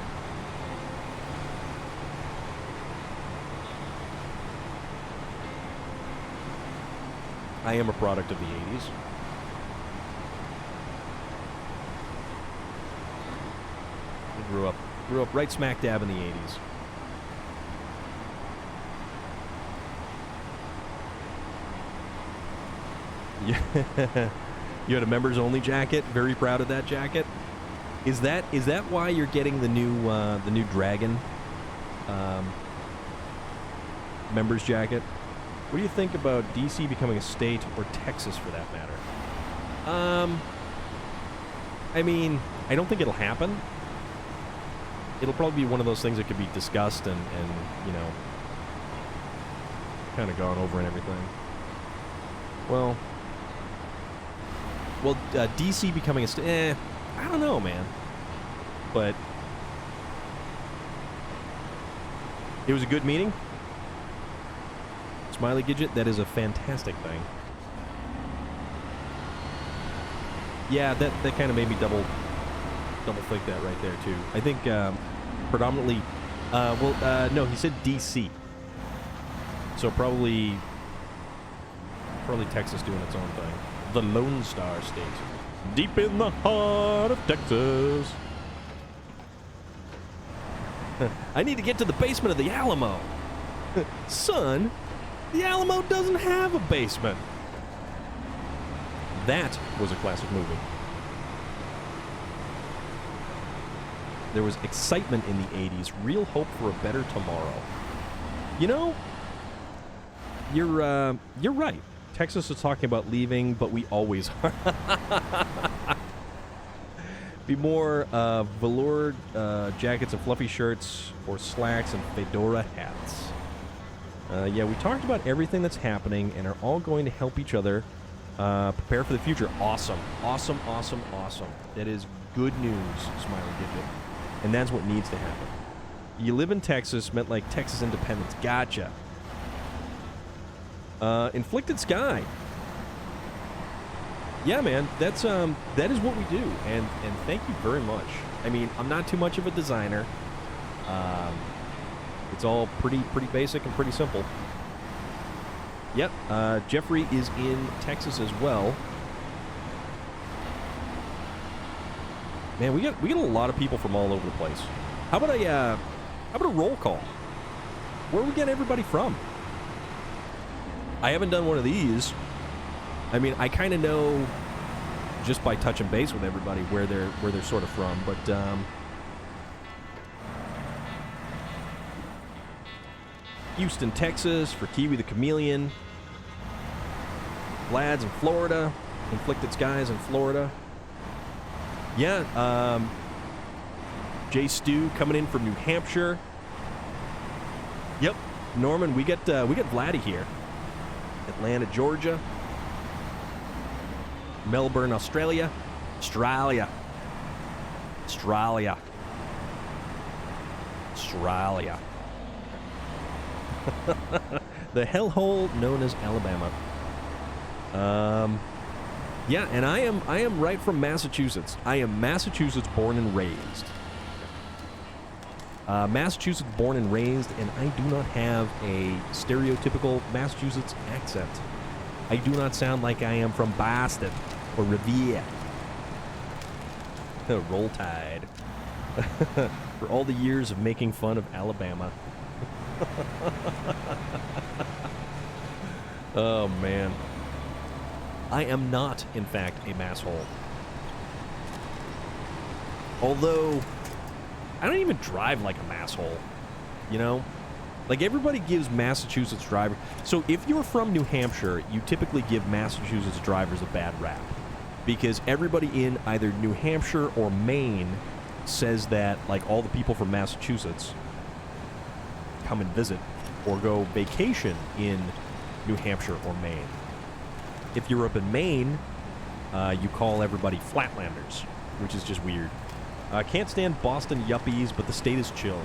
I am a product of the 80s. Grew up right smack dab in the 80s. You had a members only jacket. Very proud of that jacket. Is that why you're getting the new dragon members jacket? What do you think about DC becoming a state, or Texas for that matter? I mean, I don't think it'll happen. It'll probably be one of those things that could be discussed and you know, kind of gone over and everything. Well, DC becoming a state, I don't know, man. But it was a good meeting. Smiley Gidget, that is a fantastic thing. Yeah, that kind of made me double think that right there too. I think predominantly, no, he said DC, so probably Texas doing its own thing. The Lone Star State, deep in the heart of Texas. I need to get to the basement of the Alamo. Son, the Alamo doesn't have a basement. That was a classic movie. There was excitement in the 80s, real hope for a better tomorrow. You know, you're right. Texas is talking about leaving, but we always are. Be more velour jackets and fluffy shirts, or slacks and fedora hats. Yeah, we talked about everything that's happening and are all going to help each other prepare for the future. Awesome. Awesome, awesome, awesome. That is good news, Smiley Gidget. And that's what needs to happen. You live in Texas, meant like Texas independence. Gotcha. Inflicted Sky. Yeah, man, that is what we do, and thank you very much. I mean, I'm not too much of a designer. It's all pretty basic and pretty simple. Yep, Jeffrey is in Texas as well. Man, we get a lot of people from all over the place. How about a roll call? Where are we getting everybody from? I haven't done one of these. I mean, I kind of know just by touching base with everybody where they're sort of from, but Houston, Texas, for Kiwi the Chameleon. Vlad's in Florida. Inflicted Skies in Florida. Yeah, Jay Stu coming in from New Hampshire. Yep, Norman, we get Vladdy here. Atlanta, Georgia. Melbourne, Australia. Australia. The hellhole known as Alabama. Yeah, and I am right from Massachusetts. I am Massachusetts born and raised. Massachusetts born and raised, and I do not have a stereotypical Massachusetts accent. I do not sound like I am from Boston or Revere. Roll Tide. For all the years of making fun of Alabama. Oh, man. I am not, in fact, a masshole. Although, I don't even drive like a masshole. You know? Like, everybody gives Massachusetts drivers... So, if you're from New Hampshire, you typically give Massachusetts drivers a bad rap. Because everybody in either New Hampshire or Maine says that, like, all the people from Massachusetts come and visit or go vacation in New Hampshire or Maine. If you're up in Maine, you call everybody Flatlanders, which is just weird. Can't stand Boston yuppies, but the state is chill.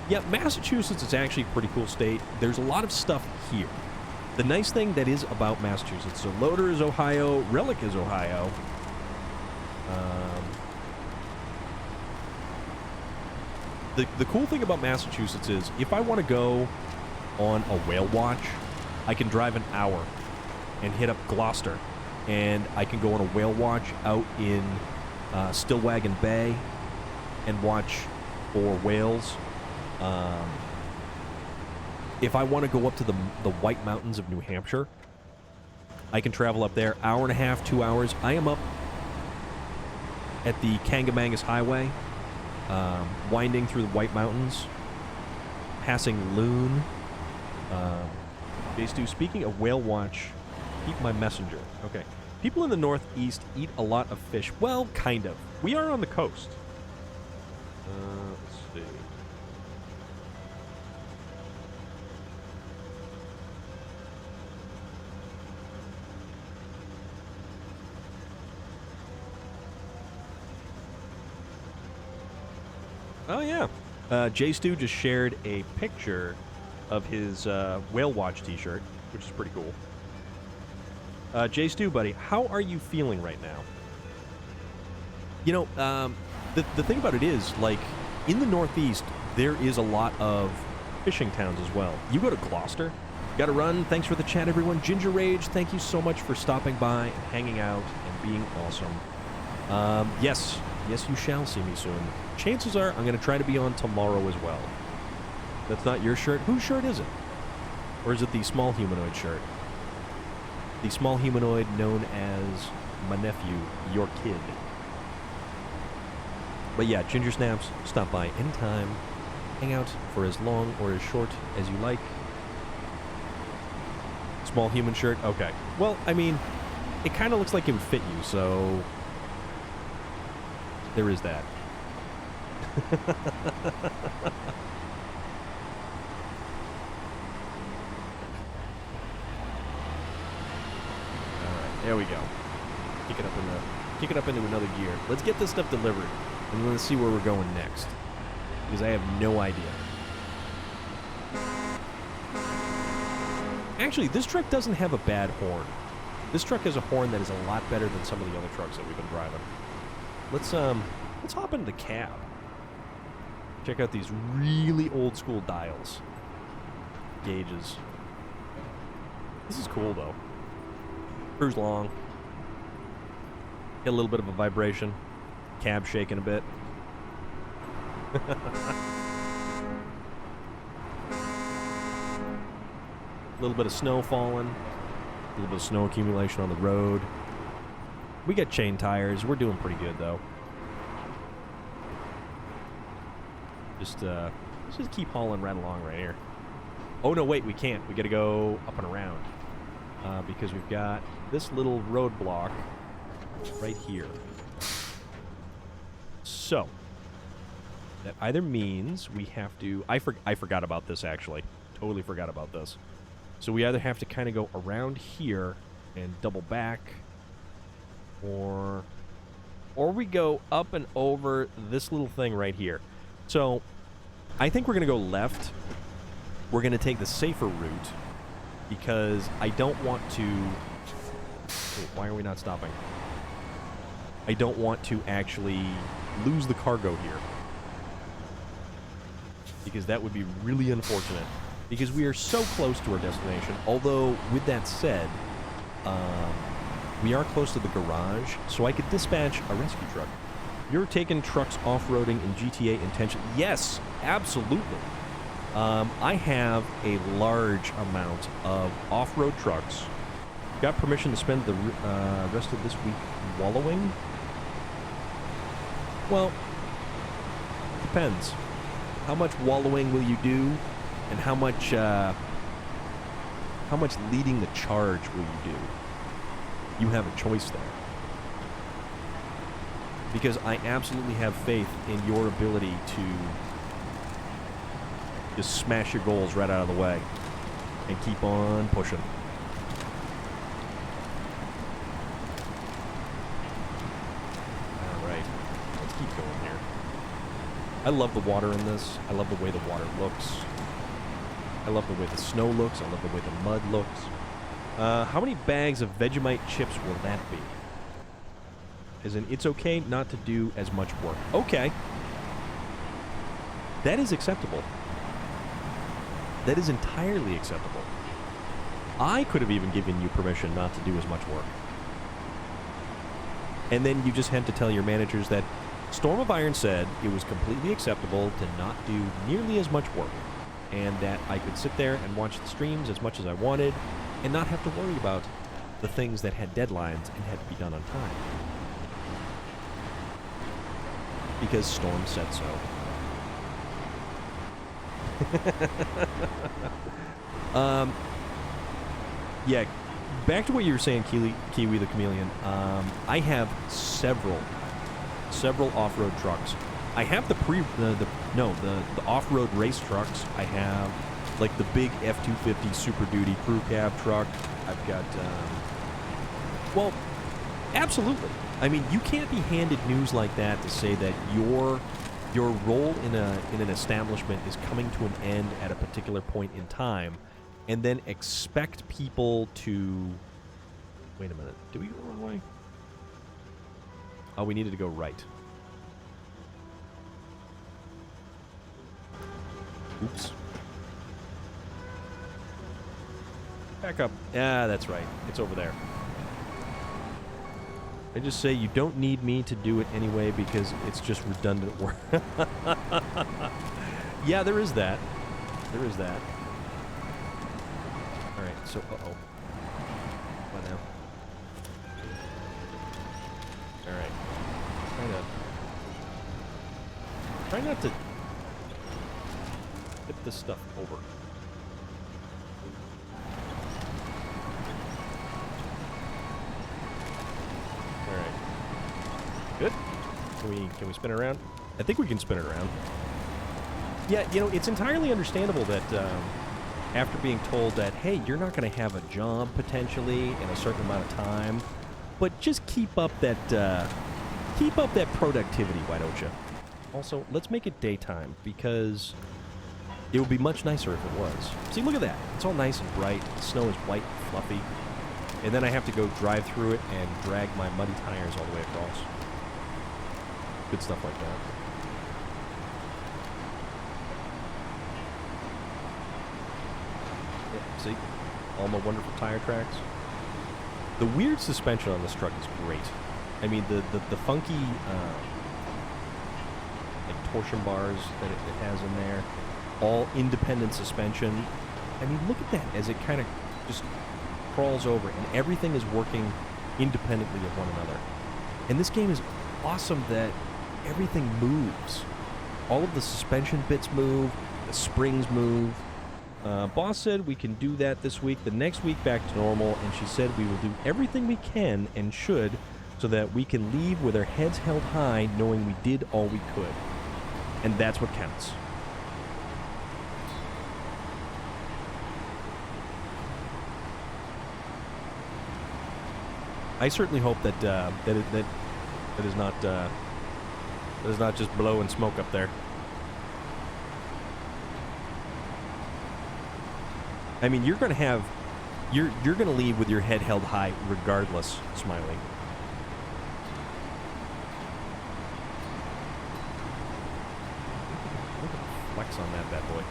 Yeah, Massachusetts is actually a pretty cool state. There's a lot of stuff here. The nice thing that is about Massachusetts, so Loader is Ohio, Relic is Ohio. The cool thing about Massachusetts is, if I want to go on a whale watch, I can drive an hour and hit up Gloucester, and I can go on a whale watch out in Stillwagon Bay and watch for whales. If I want to go up to the White Mountains of New Hampshire, I can travel up there. Hour and a half, 2 hours. I am up at the Kangamangas Highway, winding through the White Mountains, passing Loon. Stu, speaking of whale watch, keep my messenger. Okay. People in the Northeast eat a lot of fish. Well, kind of. We are on the coast. Let's see. Oh, yeah. J. Stu just shared a picture of his Whale Watch t-shirt, which is pretty cool. J. Stu, buddy, how are you feeling right now? You know, the thing about it is, like, in the Northeast, there is a lot of fishing towns as well. You go to Gloucester, gotta run. Thanks for the chat, everyone. Ginger Rage, thank you so much for stopping by and hanging out and being awesome. Yes, you shall see me soon. Chances are I'm going to try to be on tomorrow as well. That's not your shirt? Whose shirt is it? Or is it the small humanoid shirt? The small humanoid known as my nephew, your kid. But yeah, Ginger Snaps, stop by anytime. Hang out for as long or as short as you like. Small human shirt? Okay. Well, I mean, it kind of looks like it would fit you, so there is that. Alright, there we go. Kick it up into another gear. Let's get this stuff delivered, and let's see where we're going next. Because I have no idea. Actually, this truck doesn't have a bad horn. This truck has a horn that is a lot better than some of the other trucks that we've been driving. Let's hop into the cab. Check out these really old school dials. Gauges. This is cool though. Cruise along. Get a little bit of a vibration. Cab shaking a bit. A little bit of snow falling. A little bit of snow accumulation on the road. We got chain tires. We're doing pretty good though. Let's just keep hauling right along right here. Oh no, wait, we can't. We gotta go up and around. Because we've got this little roadblock right here. So, that either means we have to... I forgot about this, actually. Totally forgot about this. So we either have to kind of go around here and double back, or we go up and over this little thing right here. So, I think we're going to go left. We're going to take the safer route, because I don't want to... Wait, why are we not stopping? I don't want to actually lose the cargo here, because that would be really unfortunate, because we are so close to our destination. Although, with that said, we are close to the garage, so I could dispatch a rescue truck. You're taking trucks off-roading in GTA intention? Yes, absolutely. I have a large amount of off-road trucks. Got permission to spend the rest of this week wallowing? Well, depends. How much wallowing will you do, and how much leading the charge will you do? You have a choice there. Because I absolutely have faith in your ability to just smash your goals right out of the way and keep on pushing. Alright, let's keep going here. I love the water in this. I love the way the water looks. I love the way the snow looks. I love the way the mud looks. How many bags of Vegemite chips will that be? As in, it's okay not to do as much work. Okay. That is acceptable. That is entirely acceptable. I could have even given you permission not to do as much work. And then you just had to tell your managers that Storm of Iron said it was completely acceptable to not do nearly as much work, and that I could sit there and watch the streams as much as I wanted and not have to worry about the things that had deadlines and had to be done on time. Because Storm said so. Yeah, back to what you were saying, Kiwi the Chameleon. I have several off-road trucks. I have the off-road race trucks. I have like the big F-250 Super Duty crew cab truck. I've got, well, absolutely. I mean, you can't be handed news like that to say that your role in an establishment is coming to an end at a particular point in time, and then expect people to... Wait a minute. Did we go the wrong way? Oh, we needed to go right. Oops. Back up. Yeah, that's right. It's over there. I just say you don't need me to do it anyway because it's just redundant work. Yeah, there is that. There is that. Alright, so, uh-oh. What now? Alright. Try not to tip this stuff over. Alright. Good. Can we spin it around? I think we can spin it around. Yeah, you know, it's entirely understandable that after being told that, hey, you're not going to have a job potentially in a certain amount of time, but just keep up that productivity, why don't you? Also, let's make it daytime because it would be much nicer if it was. See, look at that. It's all nice and bright. The snow is white and fluffy. And then I have to go drive through it and drag my muddy tires all the way across. Good stuff like that. Yeah, see? All my wonderful tire tracks. The weird suspension on this truck is great. I mean, the funky like torsion bars that it has in there. All independent suspension. I mean, look at that as it kind of just crawls over, and everything is working independently of one another. And this game is awesome that everything moves. All of the suspension bits move, the springs move. Boss said we can do that this week, the next week back to normal, and she said we will do everything we can and should so that we can leave with our heads held high knowing we did all we could. And that's what counts. I certainly hope that that is not just blowing smoke up there. I mean, you're gonna leave with your head held high regardless, Smiley. Look at the flex on that bad boy.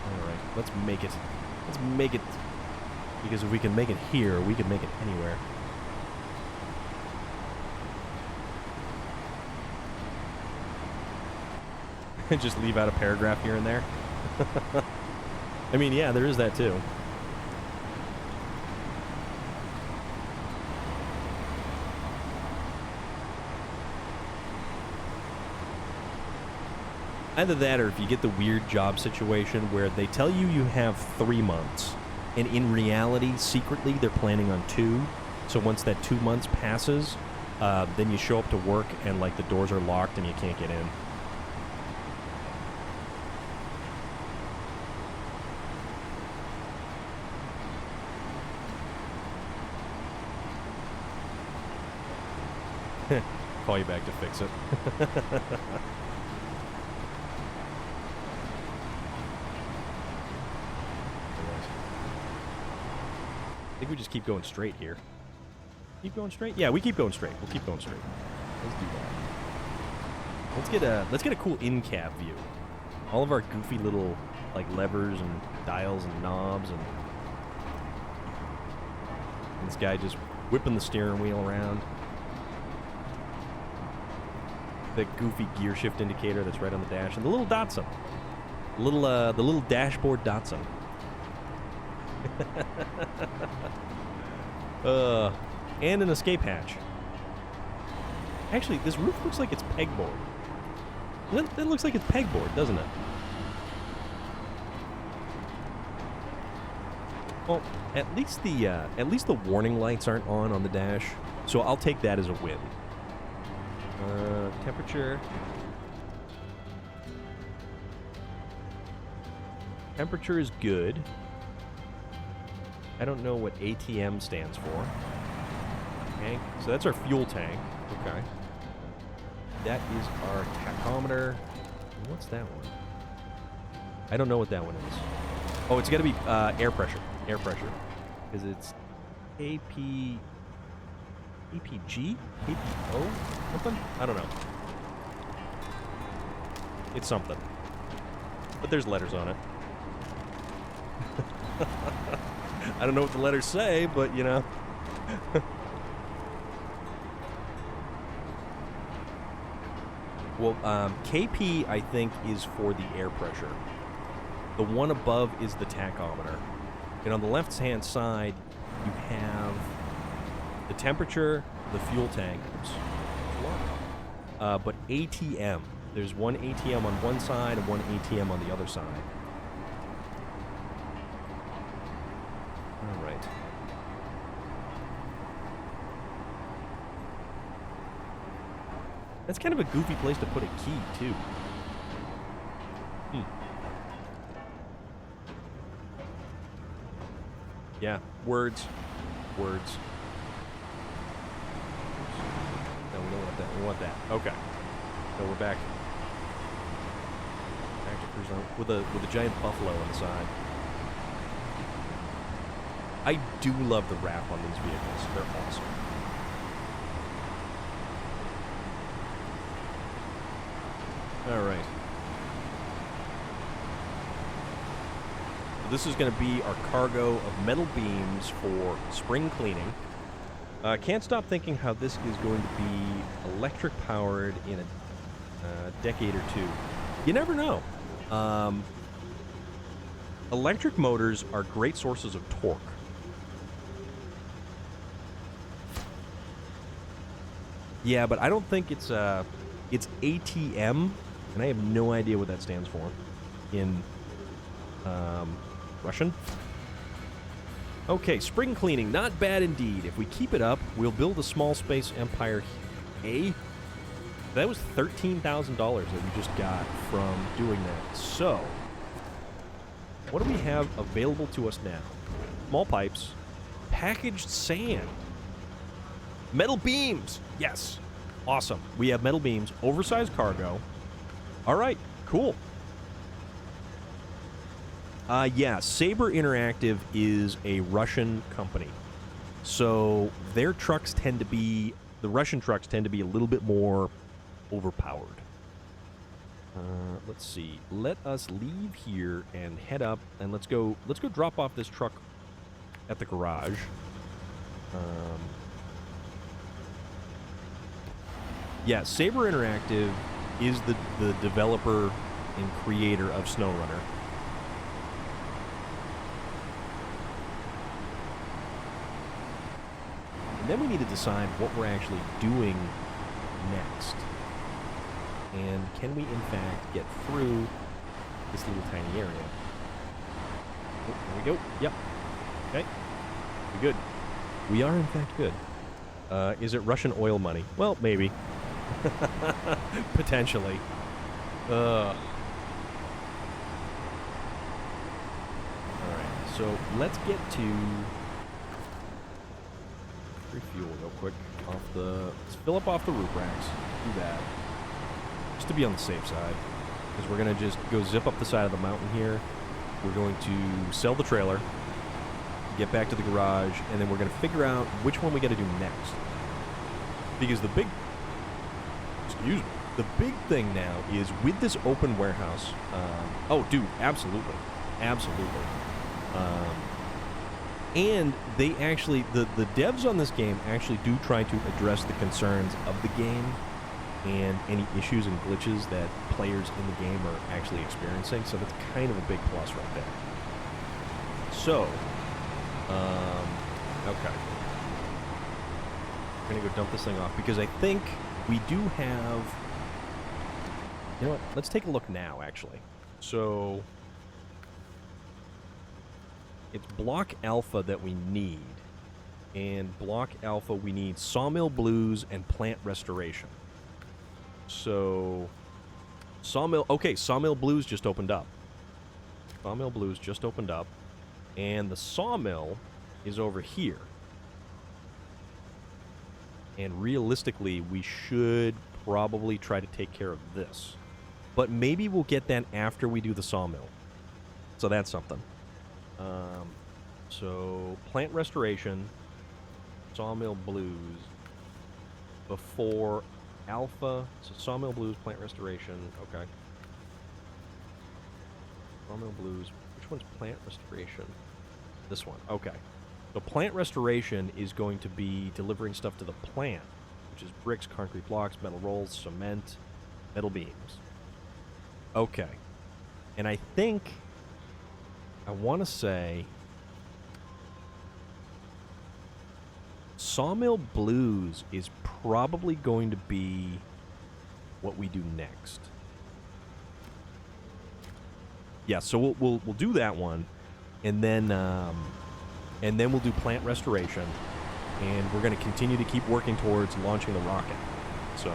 All right, let's make it. Let's make it. Because if we can make it here, we can make it anywhere. Just leave out a paragraph here and there. I mean, yeah, there is that too. Either that, or if you get the weird job situation where they tell you you have 3 months, and in reality, secretly, they're planning on 2. So once that 2 months passes, then you show up to work and like the doors are locked and you can't get in. Call you back to fix it. I think we just keep going straight here. Keep going straight? Yeah, we keep going straight. We'll keep going straight. Let's do that. Let's get a cool in-cab view. All of our goofy little like levers and dials and knobs and this guy just whipping the steering wheel around. The goofy gear shift indicator that's right on the dash, and the little Datsun, the little dashboard Datsun. And an escape hatch. Actually, this roof looks like it's pegboard. That looks like it's pegboard, doesn't it? Well, at least the warning lights aren't on the dash, so I'll take that as a win. Temperature. Temperature is good. I don't know what ATM stands for. Tank. So that's our fuel tank. Okay. That is our tachometer. What's that one? I don't know what that one is. Oh, it's got to be air pressure. Air pressure. Because it's APG? APO? Something? I don't know. It's something. But there's letters on it. I don't know what the letters say, but, you know. Well, KP, I think, is for the air pressure. The one above is the tachometer. And on the left-hand side, you have the temperature, the fuel tank. But ATM. There's one ATM on one side and one ATM on the other side. All right. That's kind of a goofy place to put a key, too. Yeah, words. Words. No, we don't want that. We want that. Okay. So we're back. Back to cruise on with a giant buffalo on the side. I do love the wrap on these vehicles. They're awesome. All right. This is going to be our cargo of metal beams for spring cleaning. Can't stop thinking how this is going to be electric powered in a decade or two. You never know. Electric motors are great sources of torque. Yeah, but I don't think it's ATM, and I have no idea what that stands for in Russian. Okay, spring cleaning, not bad indeed. If we keep it up, we'll build a small space empire. That was $13,000 that we just got from doing that. So, what do we have available to us now? Small pipes, packaged sand, metal beams. Yes, awesome. We have metal beams, oversized cargo. All right, cool. Yeah, Sabre Interactive is a Russian company. So their trucks tend to be, the Russian trucks tend to be a little bit more overpowered. Let's see. Let us leave here and head up, and let's go drop off this truck at the garage. Yeah, Sabre Interactive is the developer and creator of SnowRunner. And then we need to decide what we're actually doing next. And can we, in fact, get through this little tiny area? Oh, there we go. Yep. Okay. We're good. We are, in fact, good. Is it Russian oil money? Well, maybe. Potentially. Alright, so let's get to refuel real quick off the, let's fill up off the roof racks. Do that. Just to be on the safe side. Because we're going to just go zip up the side of the mountain here. We're going to sell the trailer, get back to the garage, and then we're going to figure out which one we got to do next. Because the big thing now is with this open warehouse. Oh, dude, absolutely. Absolutely. And they actually, the devs on this game actually do try to address the concerns of the game and any issues and glitches that players in the game are actually experiencing. So that's kind of a big plus right there. So, Okay. I'm gonna go dump this thing off because I think we do have... You know what? Let's take a look now, actually. So... It's block alpha that we need. And block alpha, we need sawmill blues and plant restoration. So... Sawmill... Okay, sawmill blues just opened up. Sawmill blues just opened up. And the sawmill is over here. And realistically, we should probably try to take care of this. But maybe we'll get that after we do the sawmill. So that's something. So plant restoration, sawmill blues, before alpha. So sawmill blues, plant restoration. Okay. Sawmill blues. Which one's plant restoration? This one. Okay. So plant restoration is going to be delivering stuff to the plant, which is bricks, concrete blocks, metal rolls, cement, metal beams. Okay. And I think, I want to say, sawmill blues is probably going to be what we do next. Yeah, so we'll do that one, and then we'll do plant restoration, and we're going to continue to keep working towards launching the rocket. So.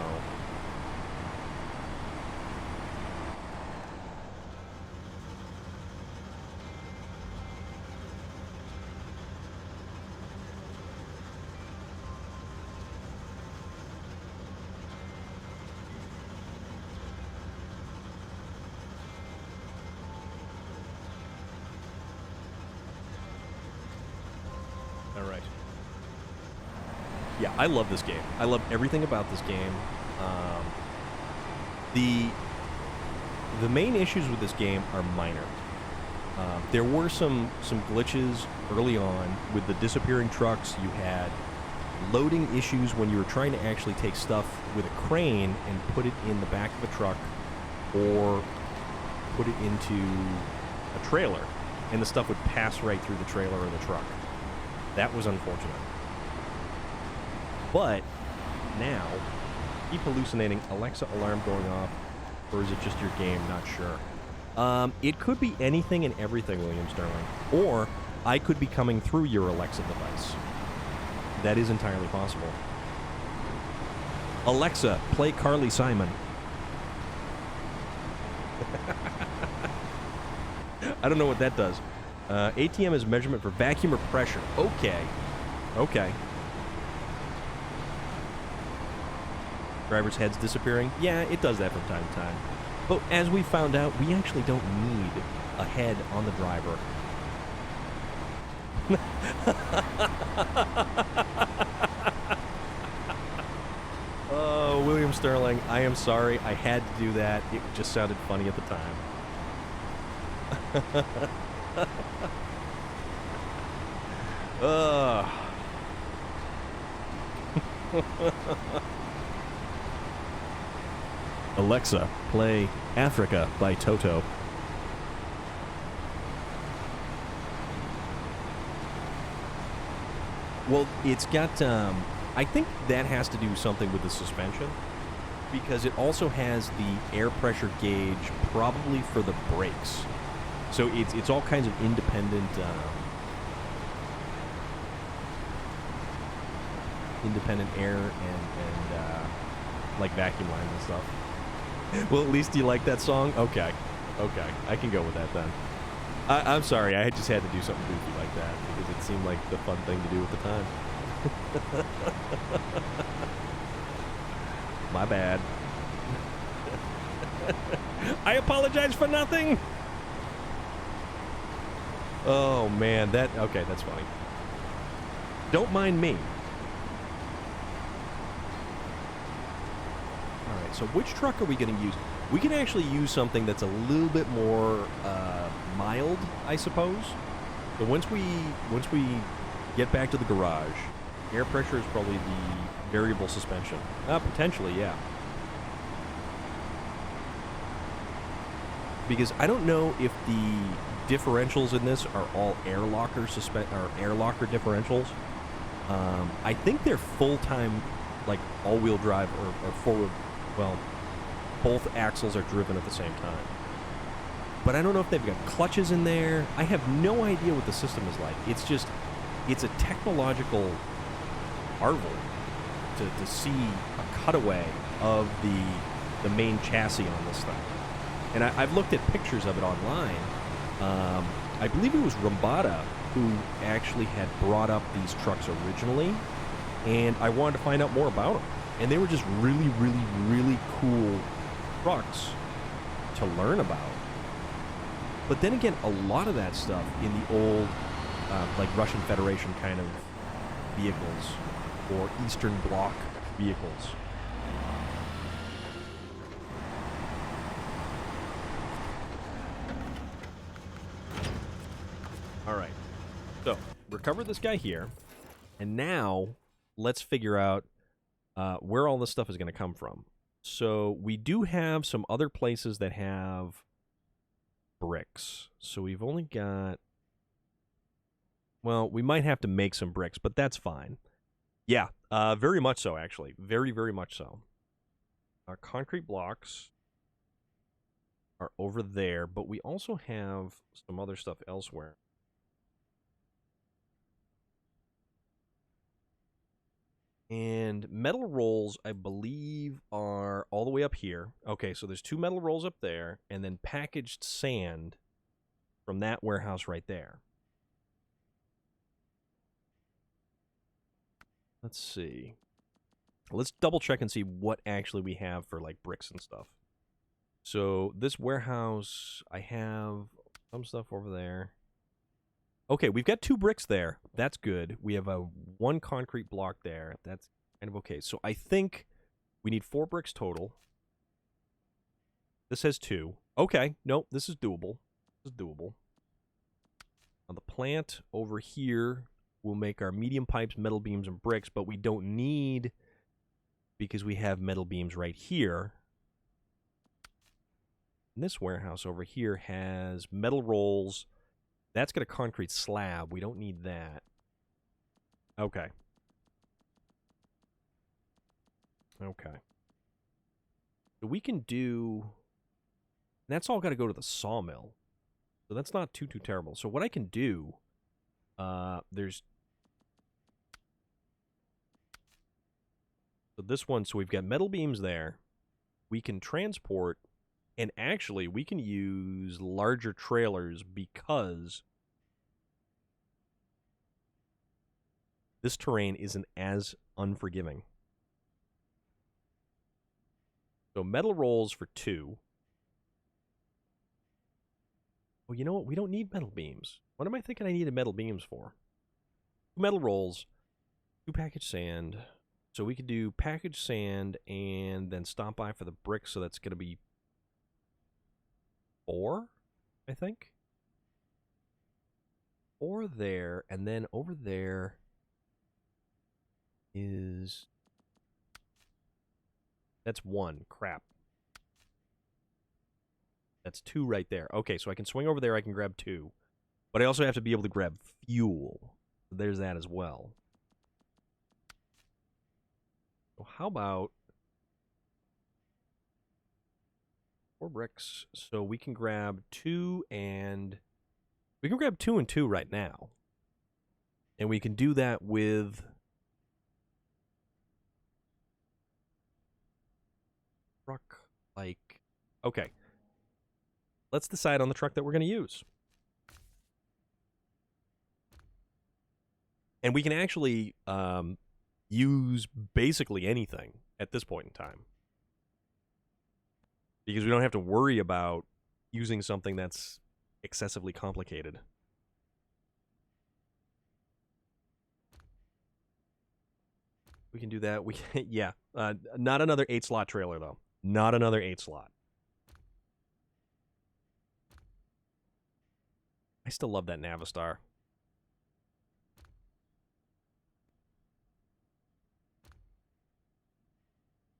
Yeah, I love this game. I love everything about this game. The main issues with this game are minor. There were some glitches early on with the disappearing trucks. You had loading issues when you were trying to actually take stuff with a crane and put it in the back of a truck or put it into a trailer, and the stuff would pass right through the trailer or the truck. That was unfortunate. But now, keep hallucinating. Alexa alarm going off, or is it just your game? Not sure. It could be anything and everything, William Sterling. Or I could be coming through your Alexa device. That is entirely possible. Alexa, play Carly Simon. I don't know what that does. ATM is measurement for vacuum or pressure. Okay. Okay. Driver's head's disappearing? Yeah, it does that from time to time. But as we found out, we actually don't need a head on the driver. Oh, William Sterling, I am sorry. I had to do that. It just sounded funny at the time. Alexa, play Africa by Toto. Well, it's got, I think that has to do something with the suspension, because it also has the air pressure gauge probably for the brakes. So it's all kinds of independent air and like vacuum lines and stuff. Well, at least you like that song? Okay. Okay. I can go with that then. I'm sorry. I just had to do something goofy like that because it seemed like the fun thing to do at the time. My bad. I apologize for nothing. Oh, man. Okay, that's funny. Don't mind me. So which truck are we going to use? We can actually use something that's a little bit more mild, I suppose. So once we get back to the garage, air pressure is probably the variable suspension. Potentially, yeah. because I don't know if the differentials in this are all air locker differentials. I think they're full-time, like all-wheel drive or forward. Well, both axles are driven at the same time. But I don't know if they've got clutches in there. I have no idea what the system is like. It's a technological marvel to see a cutaway of the main chassis on this thing. And I've looked at pictures of it online. I believe it was Rambada who actually had brought up these trucks originally, and I wanted to find out more about them. And they were just really, really, really cool trucks to learn about. But then again, a lot of that stuff in the old, like Russian Federation kind of vehicles or Eastern Bloc vehicles. All right, so recover this guy here, and now let's figure out where all this stuff is going to come from. So we do have some other places that have bricks. So we've only got... Well, we might have to make some bricks, but that's fine. Yeah, very much so, actually. Very, very much so. Our concrete blocks are over there, but we also have some other stuff elsewhere. And metal rolls, I believe, are all the way up here. Okay, so there's 2 metal rolls up there, and then packaged sand from that warehouse right there. Let's see. Let's double check and see what actually we have for, like, bricks and stuff. So this warehouse, I have some stuff over there. Okay, we've got 2 bricks there. That's good. We have 1 concrete block there. That's kind of okay. So I think we need 4 bricks total. This has 2. Okay, nope, this is doable. This is doable. Now the plant over here will make our medium pipes, metal beams, and bricks, but we don't need, because we have metal beams right here. And this warehouse over here has metal rolls. That's got a concrete slab. We don't need that. Okay. Okay. So we can do... That's all got to go to the sawmill. So that's not too terrible. So what I can do... there's... So this one, so we've got metal beams there. We can transport... And actually, we can use larger trailers because this terrain isn't as unforgiving. So metal rolls for 2. Oh, you know what? We don't need metal beams. What am I thinking I needed metal beams for? 2 metal rolls, 2 packaged sand. So we could do packaged sand and then stop by for the bricks, so that's going to be 4, I think. 4 there, and then over there is... That's 1. Crap. That's 2 right there. Okay, so I can swing over there, I can grab 2. But I also have to be able to grab fuel. So there's that as well. So how about 4 bricks? So we can grab 2 and... We can grab 2 and 2 right now. And we can do that with... Truck, like... Okay. Let's decide on the truck that we're going to use. And we can actually use basically anything at this point in time. Because we don't have to worry about using something that's excessively complicated. We can do that. We can, yeah. Not another 8-slot trailer, though. Not another 8-slot. I still love that Navistar.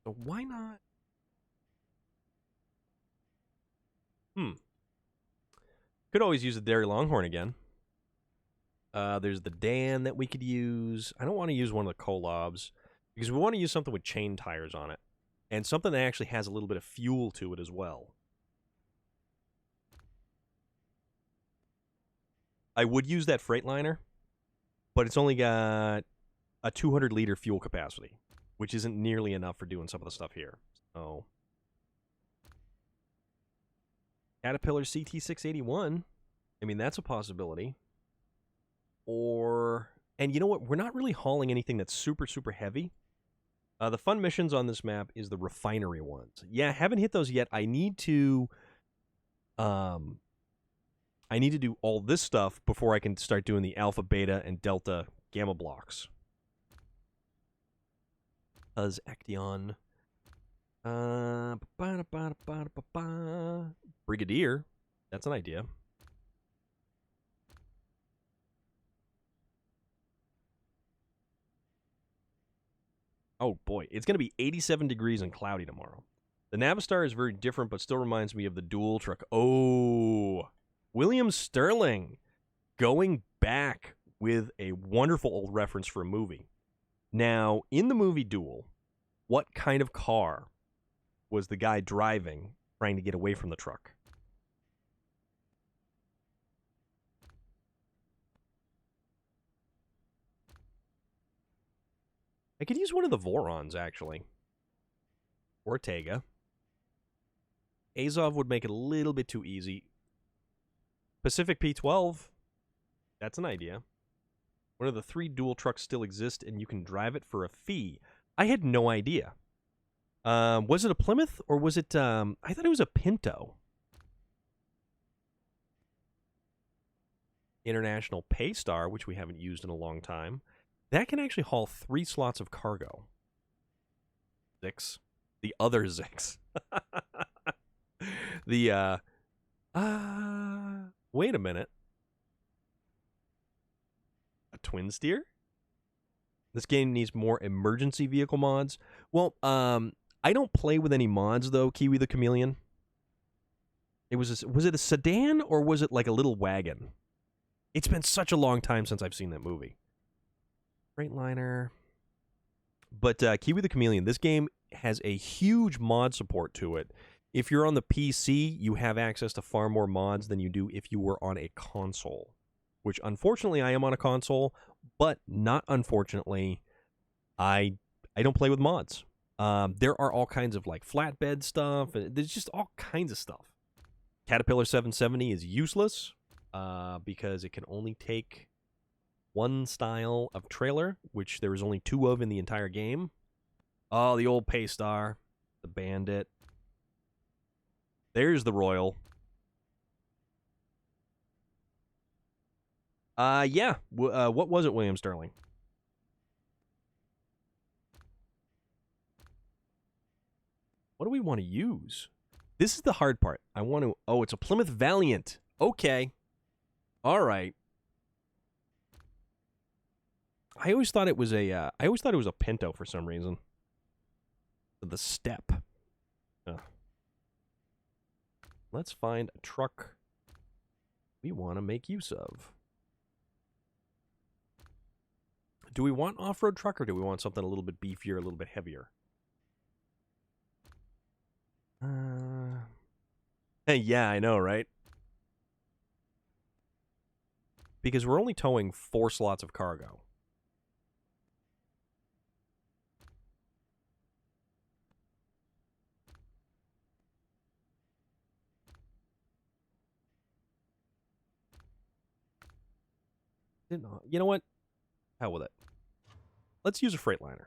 So why not? Could always use the Dairy Longhorn again. There's the Dan that we could use. I don't want to use one of the Kolobs because we want to use something with chain tires on it. And something that actually has a little bit of fuel to it as well. I would use that Freightliner, but it's only got a 200-liter fuel capacity, which isn't nearly enough for doing some of the stuff here. So, Caterpillar CT681. I mean, that's a possibility. Or, and you know what? We're not really hauling anything that's super, super heavy. The fun missions on this map is the refinery ones. Yeah, haven't hit those yet. I need to do all this stuff before I can start doing the alpha, beta, and delta gamma blocks. Acteon. Brigadier. That's an idea. Oh boy, it's going to be 87 degrees and cloudy tomorrow. The Navistar is very different, but still reminds me of the dual truck. Oh, William Sterling going back with a wonderful old reference for a movie. Now, in the movie Duel, what kind of car was the guy driving trying to get away from the truck? I could use one of the Vorons, actually. Ortega. Azov would make it a little bit too easy. Pacific P12. That's an idea. One of the 3 dual trucks still exist, and you can drive it for a fee. I had no idea. Was it a Plymouth, or was it... I thought it was a Pinto. International Paystar, which we haven't used in a long time. That can actually haul 3 slots of cargo. Zix. The other Zix. The, wait a minute. A twin steer? This game needs more emergency vehicle mods. Well, I don't play with any mods, though, Kiwi the Chameleon. Was it a sedan, or was it like a little wagon? It's been such a long time since I've seen that movie. Freightliner. But Kiwi the Chameleon, this game has a huge mod support to it. If you're on the PC, you have access to far more mods than you do if you were on a console. Which, unfortunately, I am on a console, but not unfortunately, I don't play with mods. There are all kinds of, like, flatbed stuff. There's just all kinds of stuff. Caterpillar 770 is useless because it can only take one style of trailer, which there is only 2 of in the entire game. Oh, the old Paystar, the Bandit. There's the Royal. Yeah. What was it, William Sterling? What do we want to use? This is the hard part. I want to... Oh, it's a Plymouth Valiant. Okay. All right. I always thought it was a Pinto for some reason. The Step. Let's find a truck we want to make use of. Do we want off-road truck, or do we want something a little bit beefier, a little bit heavier? Yeah, I know, right? Because we're only towing 4 slots of cargo. You know what? Hell with it. Let's use a Freightliner.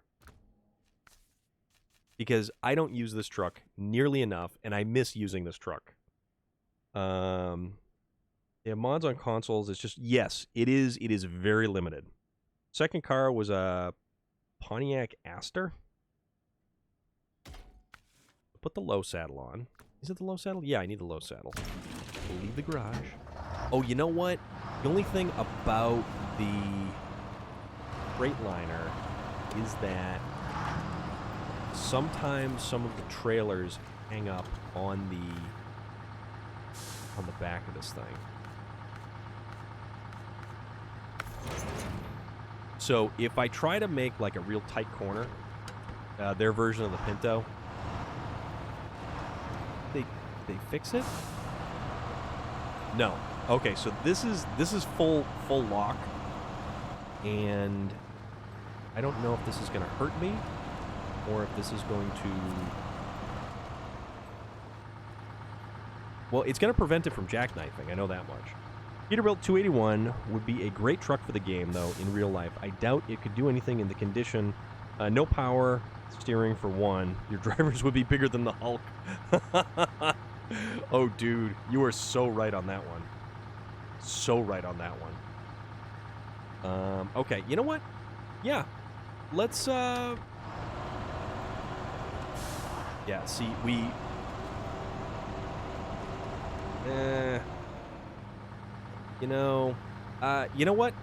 Because I don't use this truck nearly enough, and I miss using this truck. Yeah, mods on consoles, it's just... Yes, it is very limited. Second car was a Pontiac Aster. Put the low saddle on. Is it the low saddle? Yeah, I need the low saddle. We'll leave the garage. Oh, you know what? The only thing about the Freightliner is that sometimes some of the trailers hang up on the back of this thing. So if I try to make like a real tight corner, their version of the Pinto, they fix it? No. Okay, so this is full lock, and I don't know if this is going to hurt me or if this is going to... Well, it's going to prevent it from jackknifing. I know that much. Peterbilt 281 would be a great truck for the game, though, in real life. I doubt it could do anything in the condition. No power, steering for one. Your drivers would be bigger than the Hulk. Oh, dude, you are so right on that one. So right on that one. Okay, you know what? Yeah, let's, yeah, see, we... you know what?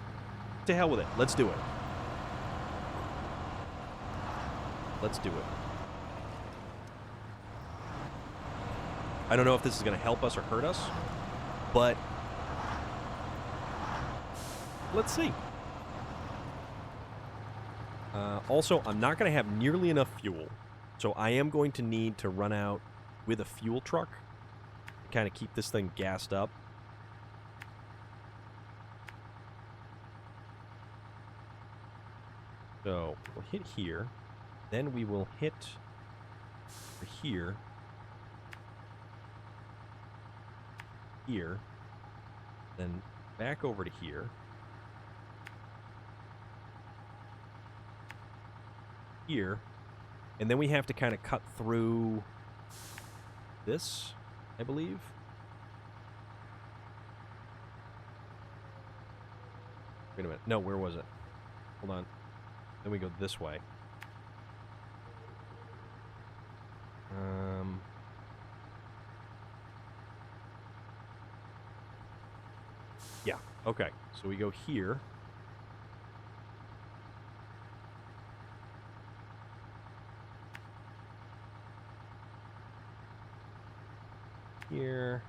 To hell with it. Let's do it. Let's do it. I don't know if this is going to help us or hurt us, but let's see. Also, I'm not going to have nearly enough fuel, so I am going to need to run out with a fuel truck to kind of keep this thing gassed up. So we'll hit here, then we will hit here, here, then back over to here, here, and then we have to kind of cut through this, I believe. Wait a minute. No, where was it? Hold on. Then we go this way. Yeah, okay. So we go here. Here.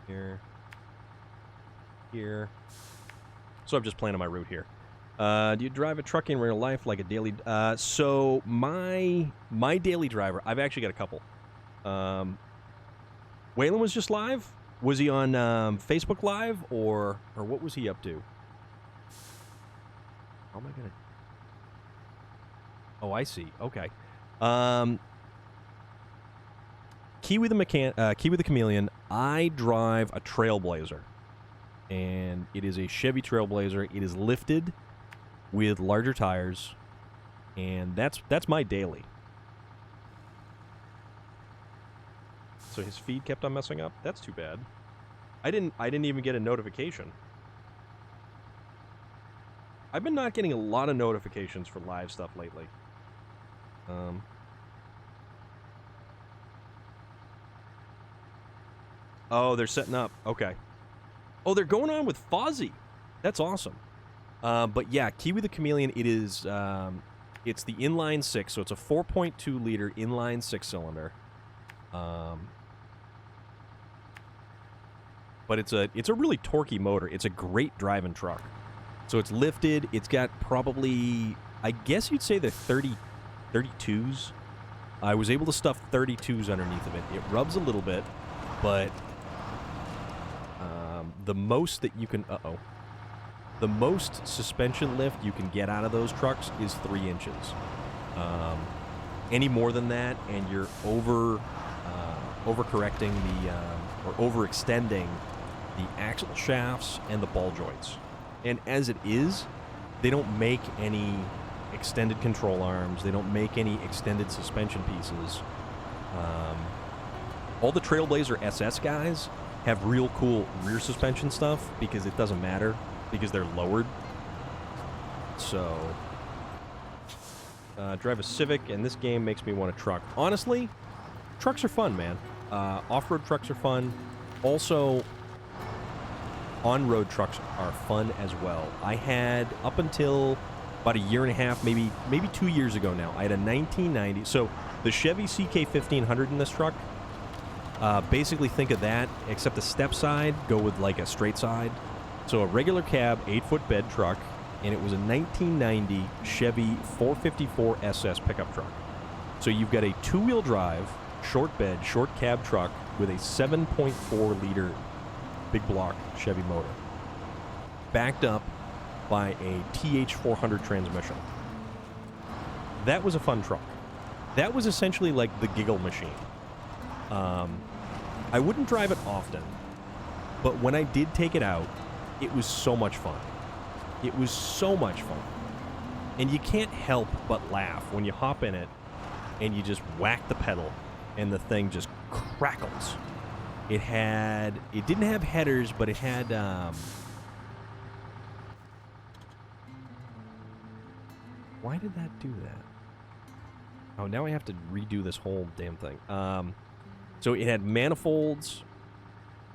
Here. Here. So I'm just planning my route here. Do you drive a truck in real life like a daily... so my daily driver, I've actually got a couple. Waylon was just live? Was he on Facebook Live, or what was he up to? How am I going to... Oh, I see. Okay. Kiwi the Chameleon, I drive a Trailblazer. And it is a Chevy Trailblazer. It is lifted with larger tires, and that's my daily. So his feed kept on messing up. That's too bad. I didn't even get a notification. I've been not getting a lot of notifications for live stuff lately. Oh, they're setting up. Okay. Oh, they're going on with Fozzie. That's awesome. But yeah, Kiwi the Chameleon, it is, it's the inline 6, so it's a 4.2 liter inline 6-cylinder. But it's a really torquey motor. It's a great driving truck. So it's lifted. It's got probably, I guess you'd say they're 32s. I was able to stuff 32s underneath of it. It rubs a little bit, but the most that you can, the most suspension lift you can get out of those trucks is 3 inches. Any more than that, and you're overcorrecting or overextending the axle shafts and the ball joints. And as it is, they don't make any extended control arms. They don't make any extended suspension pieces. All the Trailblazer SS guys have real cool rear suspension stuff because it doesn't matter, because they're lowered. So, drive a Civic, and this game makes me want a truck. Honestly, trucks are fun, man. Off-road trucks are fun. Also, on-road trucks are fun as well. I had, up until about a year and a half, maybe 2 years ago now, I had a 1990. So, the Chevy CK1500 in this truck, basically think of that, except the step side, go with like a straight side. So a regular cab, 8-foot bed truck, and it was a 1990 Chevy 454 SS pickup truck. So you've got a two-wheel drive, short bed, short cab truck with a 7.4-liter big block Chevy motor, backed up by a TH400 transmission. That was a fun truck. That was essentially like the giggle machine. I wouldn't drive it often, but when I did take it out, it was so much fun. It was so much fun. And you can't help but laugh when you hop in it and you just whack the pedal and the thing just crackles. It didn't have headers, but it had, why did that do that? Oh, now I have to redo this whole damn thing. So it had manifolds,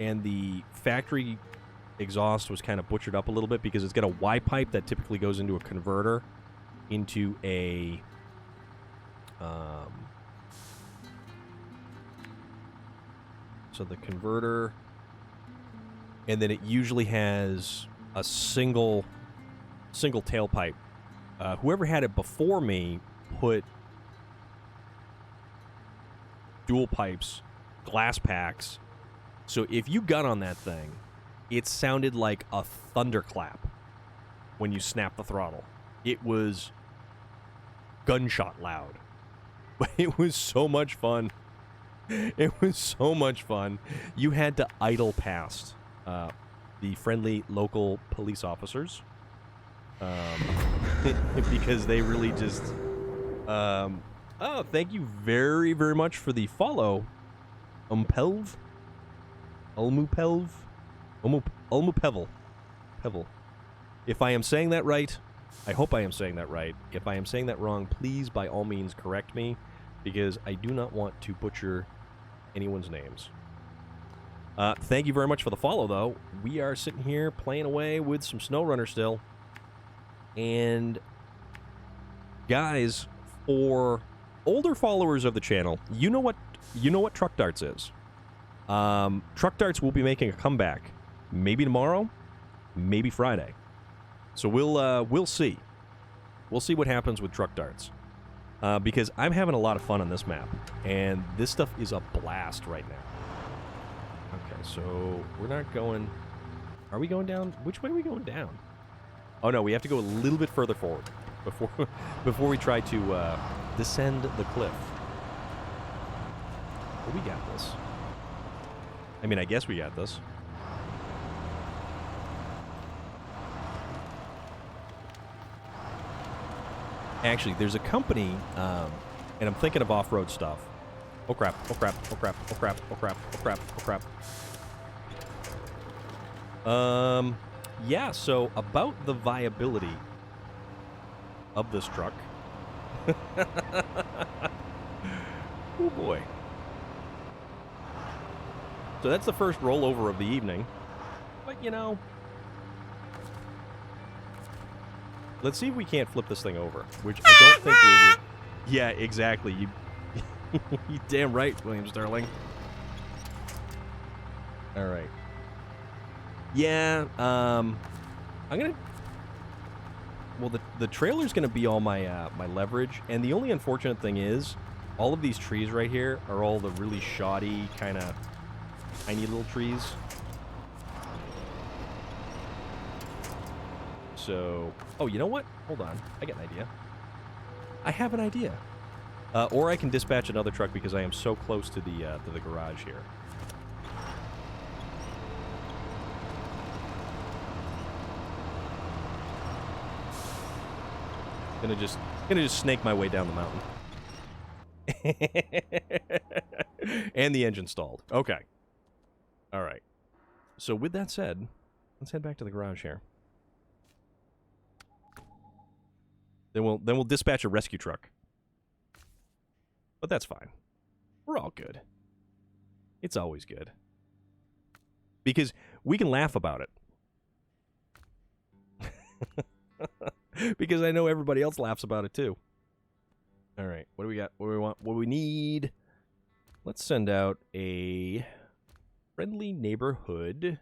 and the factory exhaust was kind of butchered up a little bit because it's got a Y pipe that typically goes into a converter into a so the converter, and then it usually has a single tailpipe. Whoever had it before me put dual pipes, glass packs, so if you got on that thing, it sounded like a thunderclap when you snap the throttle. It was gunshot loud. But it was so much fun. It was so much fun. You had to idle past the friendly local police officers because they really just... oh, thank you very, very much for the follow. Umpelv? Ulmupelv? Ulmupevel. Pevel. If I am saying that right, I hope I am saying that right. If I am saying that wrong, please, by all means, correct me, because I do not want to butcher anyone's names. Thank you very much for the follow, though. We are sitting here playing away with some SnowRunner still. And, guys, for older followers of the channel, you know what Truck Darts is. Truck Darts will be making a comeback. Maybe tomorrow, maybe Friday. So we'll see. We'll see what happens with Truck Darts. Because I'm having a lot of fun on this map, and this stuff is a blast right now. Okay, so we're not going... Are we going down? Which way are we going down? Oh no, we have to go a little bit further forward before we try to descend the cliff. Well, we got this. I mean, I guess we got this. Actually, there's a company, and I'm thinking of off-road stuff. Oh crap, oh crap, oh crap, oh crap, oh crap, oh crap, oh crap. Yeah, so about the viability of this truck. Oh boy. So that's the first rollover of the evening. But, you know, let's see if we can't flip this thing over, which I don't think we will. Yeah, exactly. You damn right, William Sterling. All right. Yeah, I'm gonna... Well, the trailer's gonna be all my my leverage, and the only unfortunate thing is, all of these trees right here are all the really shoddy, kind of tiny little trees. So, oh, you know what? Hold on, I got an idea. I have an idea. Or I can dispatch another truck because I am so close to the garage here. Gonna just snake my way down the mountain. And the engine stalled. Okay. All right. So with that said, let's head back to the garage here. Then we'll dispatch a rescue truck. But that's fine. We're all good. It's always good. Because we can laugh about it. Because I know everybody else laughs about it too. All right, what do we got? What do we want? What do we need? Let's send out a friendly neighborhood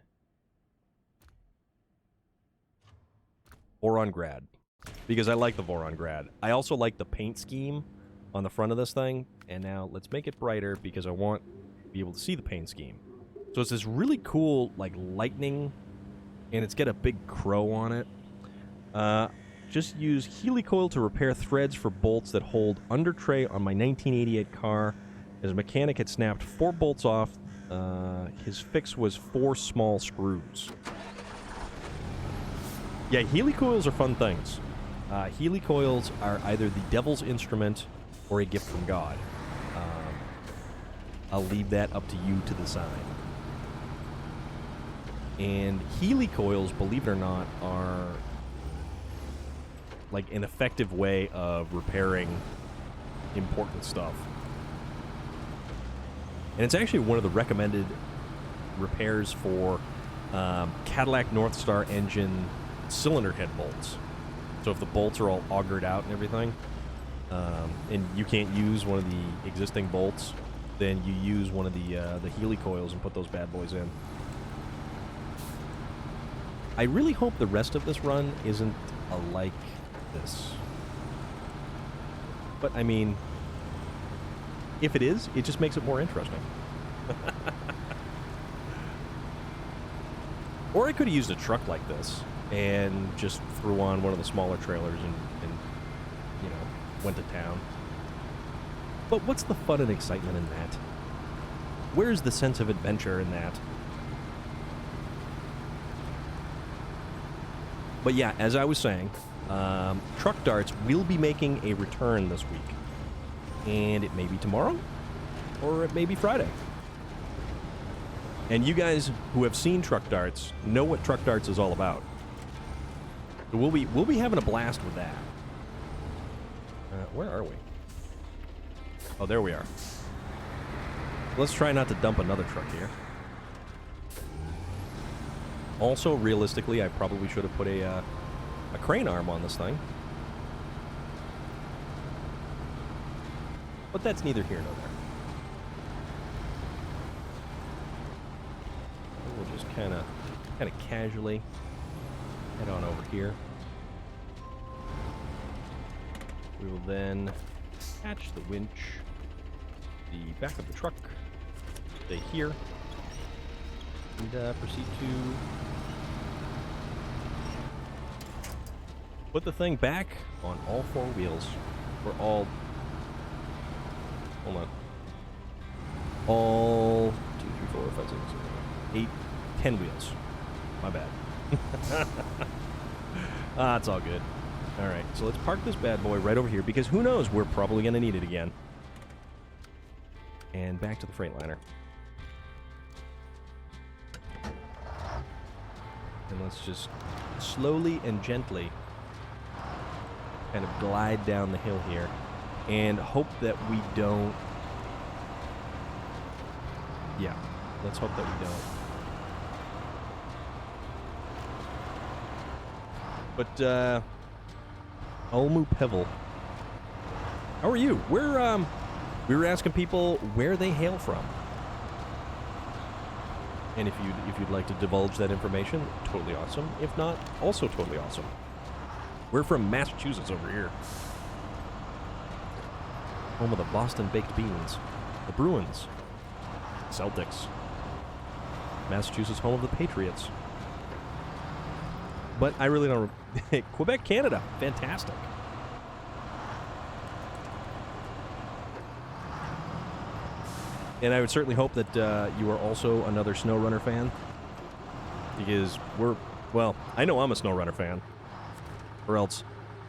Voron Grad. Because I like the Voron Grad. I also like the paint scheme on the front of this thing. And now let's make it brighter because I want to be able to see the paint scheme. So it's this really cool, like, lightning, and it's got a big crow on it. Just use helicoil to repair threads for bolts that hold under tray on my 1988 car. As a mechanic had snapped 4 bolts off. His fix was 4 small screws. Yeah, helicoils are fun things. Helicoils are either the devil's instrument or a gift from God. I'll leave that up to you to decide. And helicoils, believe it or not, are like an effective way of repairing important stuff. And it's actually one of the recommended repairs for Cadillac Northstar engine cylinder head bolts. So if the bolts are all augured out and everything, and you can't use one of the existing bolts, then you use one of the helicoils and put those bad boys in. I really hope the rest of this run isn't like this. But, I mean, if it is, it just makes it more interesting. Or I could have used a truck like this and just threw on one of the smaller trailers and you know, went to town. But what's the fun and excitement in that? Where's the sense of adventure in that? But yeah, as I was saying, Truck Darts will be making a return this week. And it may be tomorrow, or it may be Friday. And you guys who have seen Truck Darts know what Truck Darts is all about. So we'll be having a blast with that. Where are we? Oh, there we are. Let's try not to dump another truck here. Also, realistically, I probably should have put a crane arm on this thing. But that's neither here nor there. We'll just kind of casually head on over here. We will then attach the winch, the back of the truck, stay here, and proceed to put the thing back on all 4 wheels. Or all... Hold on. All 2, 3, 4, 5, 6, 7, 8, 10 wheels. My bad. It's all good. Alright, so let's park this bad boy right over here, because who knows, we're probably going to need it again. And back to the Freightliner. And let's just slowly and gently kind of glide down the hill here and hope that we don't... Yeah, let's hope that we don't. But, Olmu Pevel, how are you? We were asking people where they hail from. And if you'd like to divulge that information, totally awesome. If not, also totally awesome. We're from Massachusetts over here. Home of the Boston Baked Beans. The Bruins. Celtics. Massachusetts, home of the Patriots. But I really don't... Quebec, Canada. Fantastic. And I would certainly hope that you are also another SnowRunner fan. Because well, I know I'm a SnowRunner fan. Or else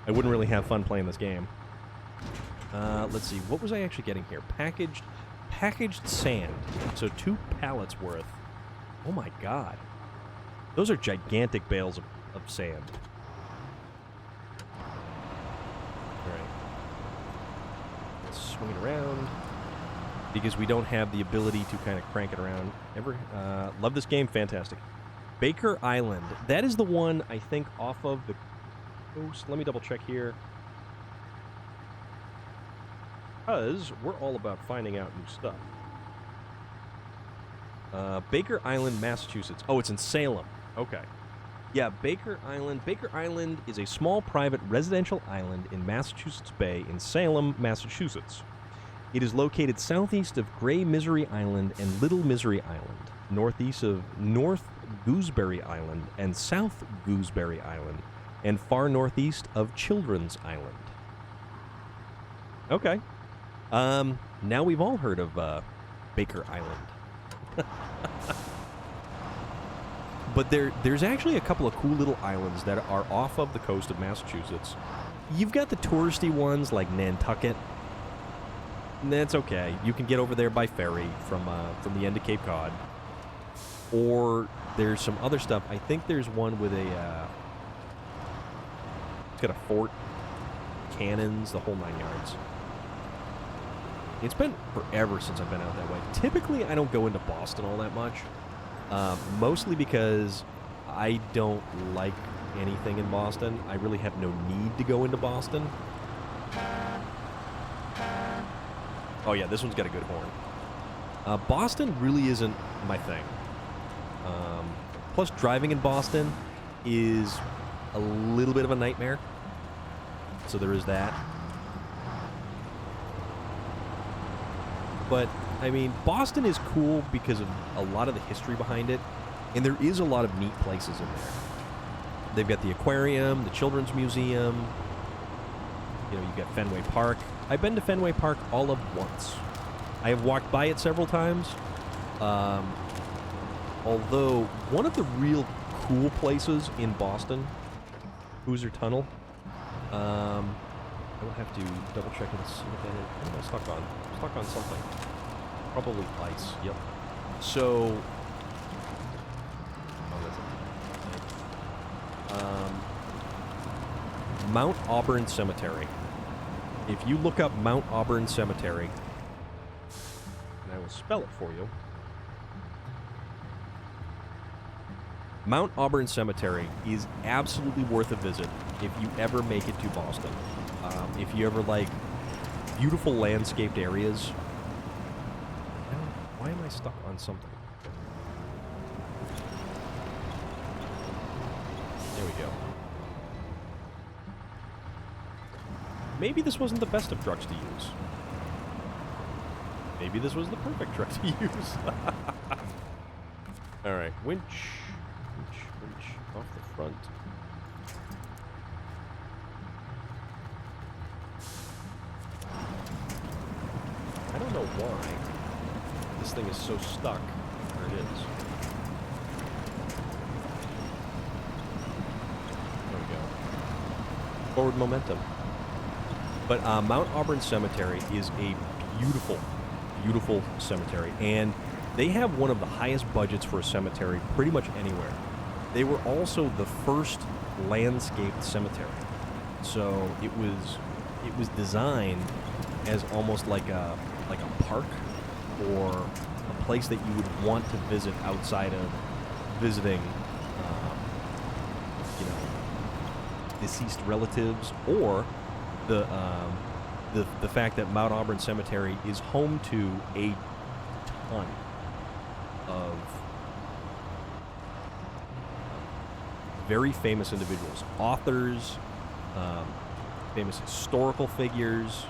I wouldn't really have fun playing this game. Let's see, what was I actually getting here? Packaged sand. So 2 pallets worth. Oh my god. Those are gigantic bales of sand. Alright. Let's swing it around. Because we don't have the ability to kind of crank it around. Love this game, fantastic. Baker Island. That is the one, I think, off of the coast. Let me double check here. Because we're all about finding out new stuff. Baker Island, Massachusetts. Oh, it's in Salem. Okay. Yeah, Baker Island. Baker Island is a small private residential island in Massachusetts Bay in Salem, Massachusetts. It is located southeast of Gray Misery Island and Little Misery Island, northeast of North Gooseberry Island and South Gooseberry Island, and far northeast of Children's Island. Okay. Now we've all heard of Baker Island. But there's actually a couple of cool little islands that are off of the coast of Massachusetts. You've got the touristy ones like Nantucket. That's okay. You can get over there by ferry from the end of Cape Cod. Or there's some other stuff. I think there's one with it's got a fort, cannons, the whole 9 yards. It's been forever since I've been out that way. Typically, I don't go into Boston all that much. Mostly because I don't like anything in Boston. I really have no need to go into Boston. Oh yeah, this one's got a good horn. Boston really isn't my thing. Plus, driving in Boston is a little bit of a nightmare. So there is that. But, I mean, Boston is cool because of a lot of the history behind it, and there is a lot of neat places in there. They've got the aquarium, the Children's Museum, you've got Fenway Park. I've been to Fenway Park all of once. I have walked by it several times, although one of the real cool places in Boston, Hoosier Tunnel, I will have to double check and see what that is. What am I stuck on? I'm stuck on something. Probably ice. Yep. So. Oh, that's it. Mount Auburn Cemetery. If you look up Mount Auburn Cemetery, and I will spell it for you. Mount Auburn Cemetery is absolutely worth a visit if you ever make it to Boston. If you ever like beautiful landscaped areas. Why am I stuck on something? There we go. Maybe this wasn't the best of trucks to use. Maybe this was the perfect truck to use. Alright, winch off the front. I don't know why this thing is so stuck. There it is. There we go. Forward momentum. But Mount Auburn Cemetery is a beautiful, beautiful cemetery. And they have one of the highest budgets for a cemetery pretty much anywhere. They were also the first landscaped cemetery. So it was designed as almost like a park or a place that you would want to visit outside of visiting deceased relatives, or the fact that Mount Auburn Cemetery is home to a ton of very famous individuals, authors, famous historical figures.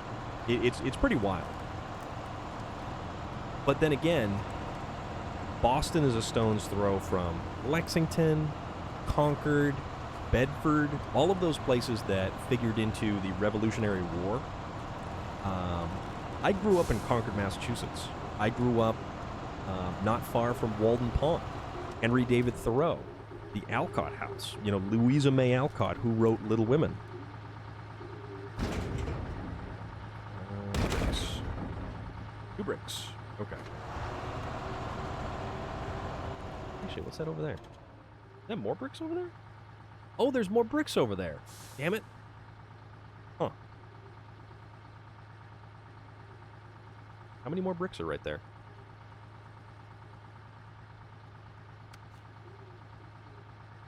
It's pretty wild. But then again, Boston is a stone's throw from Lexington, Concord, Bedford, all of those places that figured into the Revolutionary War. I grew up in Concord, Massachusetts. I grew up not far from Walden Pond. Henry David Thoreau, the Alcott House. Louisa May Alcott, who wrote Little Women. Bricks. 2 bricks. Okay. Actually, what's that over there? Is that more bricks over there? Oh, there's more bricks over there. Damn it. Huh. How many more bricks are right there?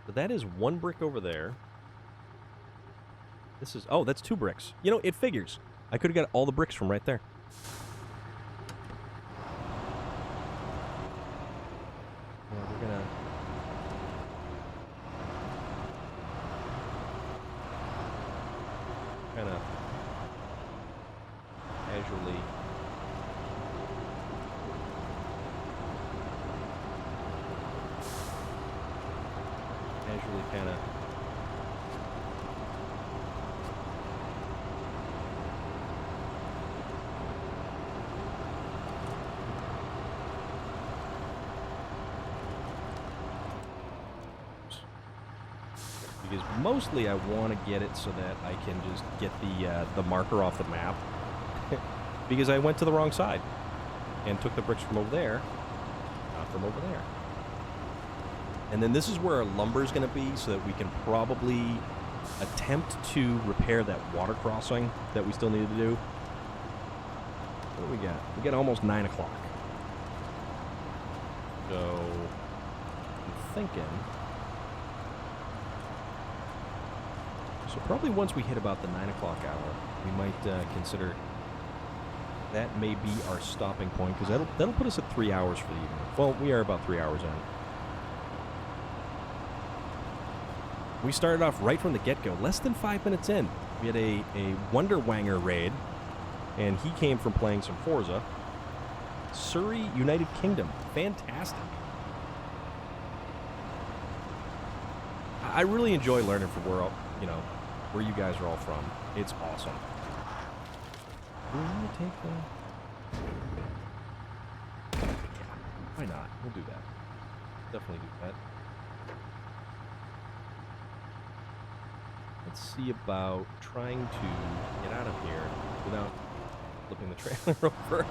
So that is 1 brick over there. This is... Oh, that's 2 bricks. It figures. I could have got all the bricks from right there. We're casually kind of... Because mostly I want to get it so that I can just get the marker off the map. Because I went to the wrong side and took the bricks from over there, not from over there. And then this is where our lumber is going to be, so that we can probably attempt to repair that water crossing that we still need to do. What do we got? We got almost 9 o'clock. So I'm thinking... So probably once we hit about the 9 o'clock hour, we might consider that may be our stopping point, because that'll put us at 3 hours for the evening. Well, we are about 3 hours in. We started off right from the get-go, less than 5 minutes in. We had a Wonder Wanger raid, and he came from playing some Forza. Surrey, United Kingdom. Fantastic. I really enjoy learning from where you guys are all from. It's awesome. Will you take the... Yeah, why not? We'll do that. Definitely do that. Let's see about trying to get out of here without flipping the trailer over.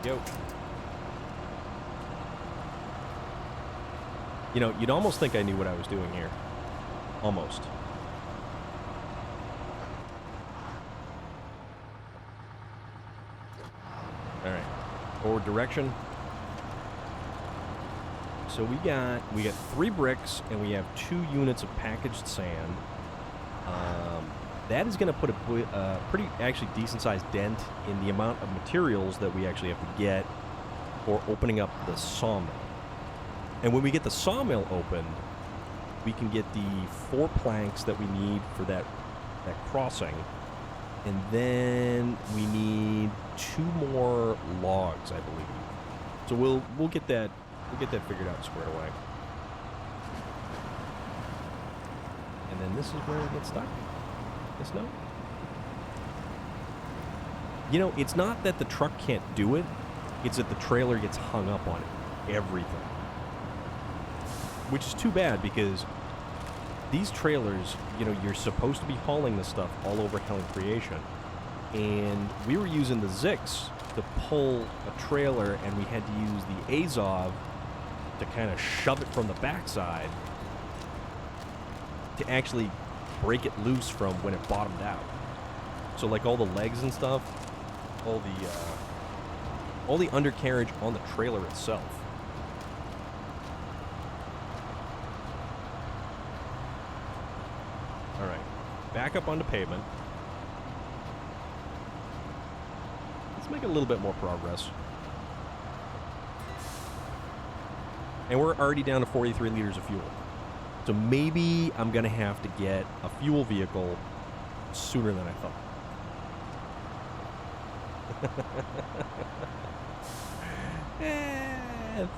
Go. You know, you'd almost think I knew what I was doing here. Almost. All right. Forward direction. So we got 3 bricks and we have 2 units of packaged sand. That is going to put a pretty actually decent-sized dent in the amount of materials that we actually have to get for opening up the sawmill. And when we get the sawmill opened, we can get the 4 planks that we need for that crossing. And then we need 2 more logs, I believe. So we'll get that figured out, squared away. And then this is where we get stuck. This note. You know, it's not that the truck can't do it, it's that the trailer gets hung up on everything. Which is too bad, because these trailers, you know, you're supposed to be hauling this stuff all over Hell and Creation. And we were using the Zix to pull a trailer, and we had to use the Azov to kind of shove it from the backside to actually break it loose from when it bottomed out. So like all the legs and stuff, all the undercarriage on the trailer itself. All right, back up onto pavement. Let's make a little bit more progress. And we're already down to 43 liters of fuel. So maybe I'm going to have to get a fuel vehicle sooner than I thought.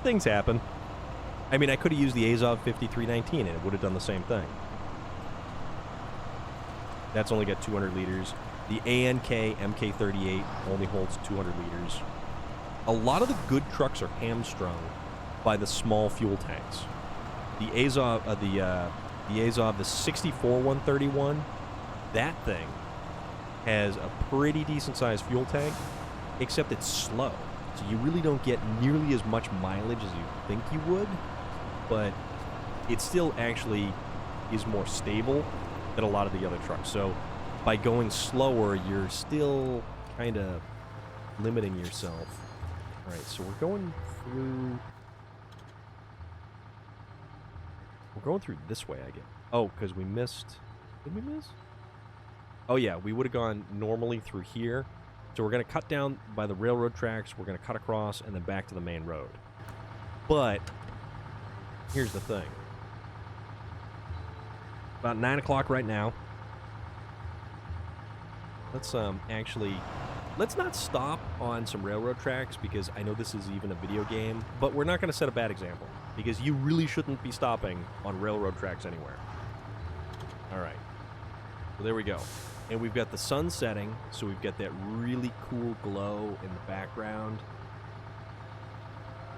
Things happen. I mean, I could have used the Azov 5319 and it would have done the same thing. That's only got 200 liters. The ANK MK38 only holds 200 liters. A lot of the good trucks are hamstrung by the small fuel tanks. The Azov, the Azov, the 64-131, that thing has a pretty decent-sized fuel tank, except it's slow. So you really don't get nearly as much mileage as you think you would, but it still actually is more stable than a lot of the other trucks. So by going slower, you're still kind of limiting yourself. All right, so we're going through... We're going through this way, I guess. Oh, because we missed... Did we miss? Oh, yeah, we would have gone normally through here. So we're going to cut down by the railroad tracks. We're going to cut across and then back to the main road. But here's the thing. About 9 o'clock right now. Let's actually, let's not stop on some railroad tracks because I know this is even a video game, but we're not going to set a bad example because you really shouldn't be stopping on railroad tracks anywhere. All right. So there we go. And we've got the sun setting, so we've got that really cool glow in the background.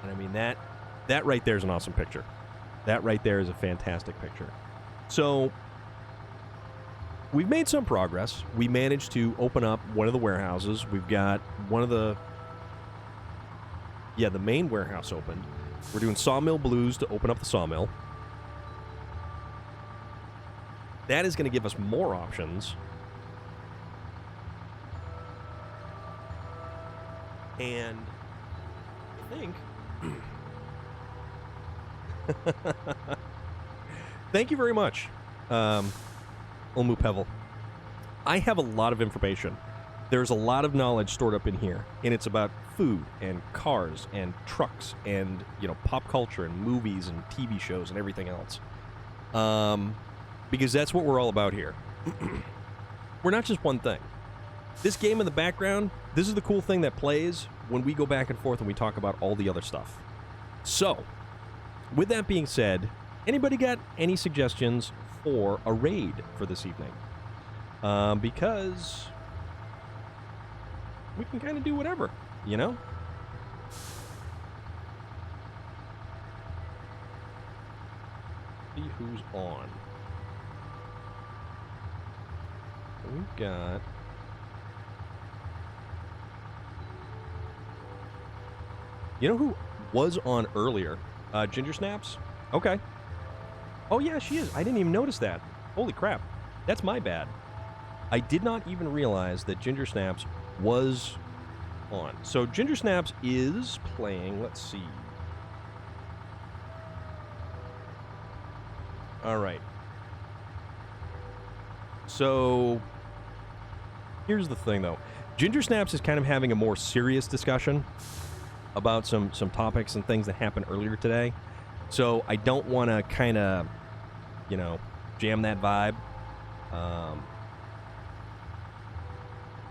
And I mean, that right there is an awesome picture. That right there is a fantastic picture. So we've made some progress. We managed to open up one of the warehouses. We've got one of the main warehouse opened. We're doing Sawmill Blues to open up the sawmill. That is going to give us more options. And I think... Thank you very much, Olmu Pevel. I have a lot of information. There's a lot of knowledge stored up in here, and it's about food and cars and trucks and, you know, pop culture and movies and TV shows and everything else. Because that's what we're all about here. We're not just one thing. This game in the background, this is the cool thing that plays when we go back and forth and we talk about all the other stuff. So, with that being said, anybody got any suggestions for a raid for this evening? Because we can kind of do whatever, you know? See who's on. We've got... You know who was on earlier? Ginger Snaps? Okay. Oh, yeah, she is. I didn't even notice that. Holy crap. That's my bad. I did not even realize that Ginger Snaps was on. So Ginger Snaps is playing, let's see. All right. So here's the thing, though. Ginger Snaps is kind of having a more serious discussion about some topics and things that happened earlier today. So I don't want to kind of, you know, jam that vibe.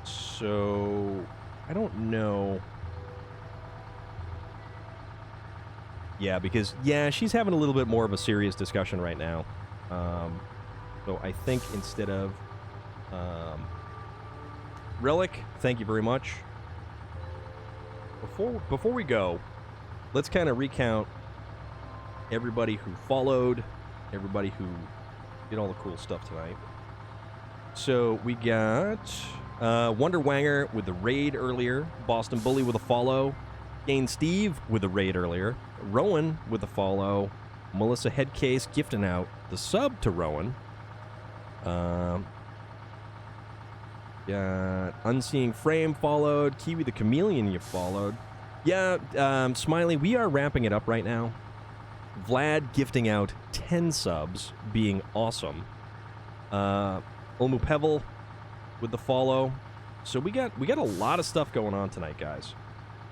So I don't know. Yeah, because, yeah, she's having a little bit more of a serious discussion right now. So I think instead of Relic, thank you very much. Before we go, let's kind of recount everybody who followed, everybody who did all the cool stuff tonight. So we got Wonder Wanger with the raid earlier, Boston Bully with a follow, Gain Steve with the raid earlier, Rowan with the follow, Melissa Headcase gifting out the sub to Rowan. Got Unseeing Frame followed. Kiwi the Chameleon you followed. Yeah, Smiley, we are wrapping it up right now. Vlad gifting out 10 subs, being awesome. Olmu Pevel with the follow. So we got a lot of stuff going on tonight, guys.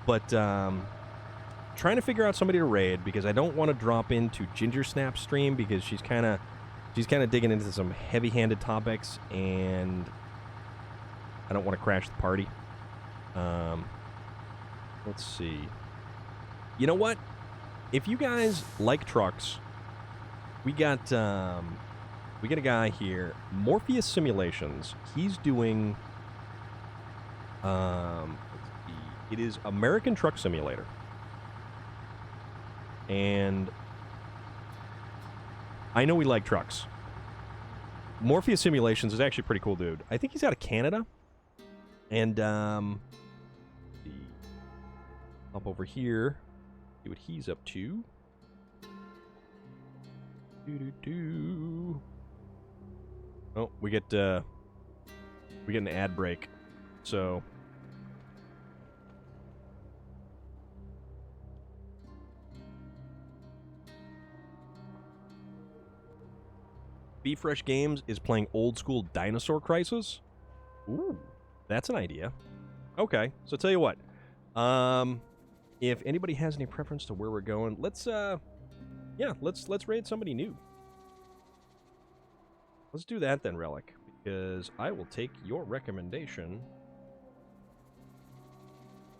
But trying to figure out somebody to raid because I don't want to drop into Ginger Snap's stream because she's kind of digging into some heavy-handed topics and I don't want to crash the party. Let's see. You know what? If you guys like trucks, we got a guy here, Morpheus Simulations. He's doing let's see. It is American Truck Simulator. And I know we like trucks. Morpheus Simulations is actually a pretty cool dude. I think he's out of Canada. And up over here, see what he's up to. Oh, we get an ad break. So Be Fresh Games is playing Old School Dinosaur Crisis. Ooh, that's an idea. Okay, so tell you what. If anybody has any preference to where we're going, let's raid somebody new. Let's do that then, Relic. because I will take your recommendation.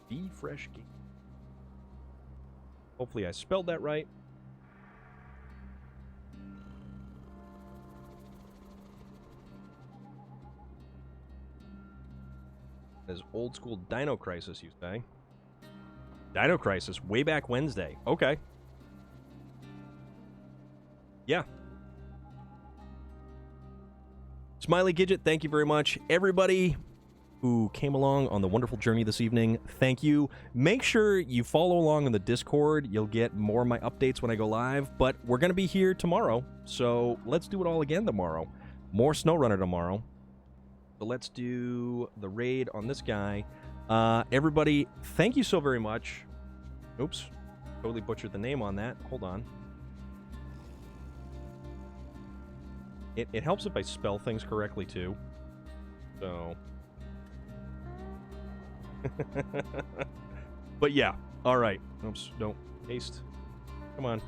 Be Fresh Game. Hopefully I spelled that right. As old school Dino Crisis, you say? Dino Crisis, way back Wednesday. Okay. Yeah. Smiley Gidget, thank you very much. Everybody who came along on the wonderful journey this evening, thank you. Make sure you follow along on the Discord. You'll get more of my updates when I go live, but we're going to be here tomorrow, so let's do it all again tomorrow. More SnowRunner tomorrow. So let's do the raid on this guy. Everybody, thank you so very much. Oops, totally butchered the name on that. Hold on. It helps if I spell things correctly, too. So... but yeah, all right. Oops, don't haste. Come on.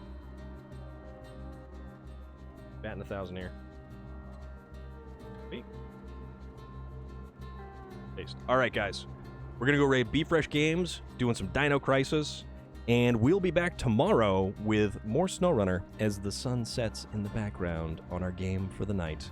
Batting 1,000 here. Wait. Haste. All right, guys. We're gonna go raid Be Fresh Games, doing some Dino Crisis, and we'll be back tomorrow with more SnowRunner as the sun sets in the background on our game for the night.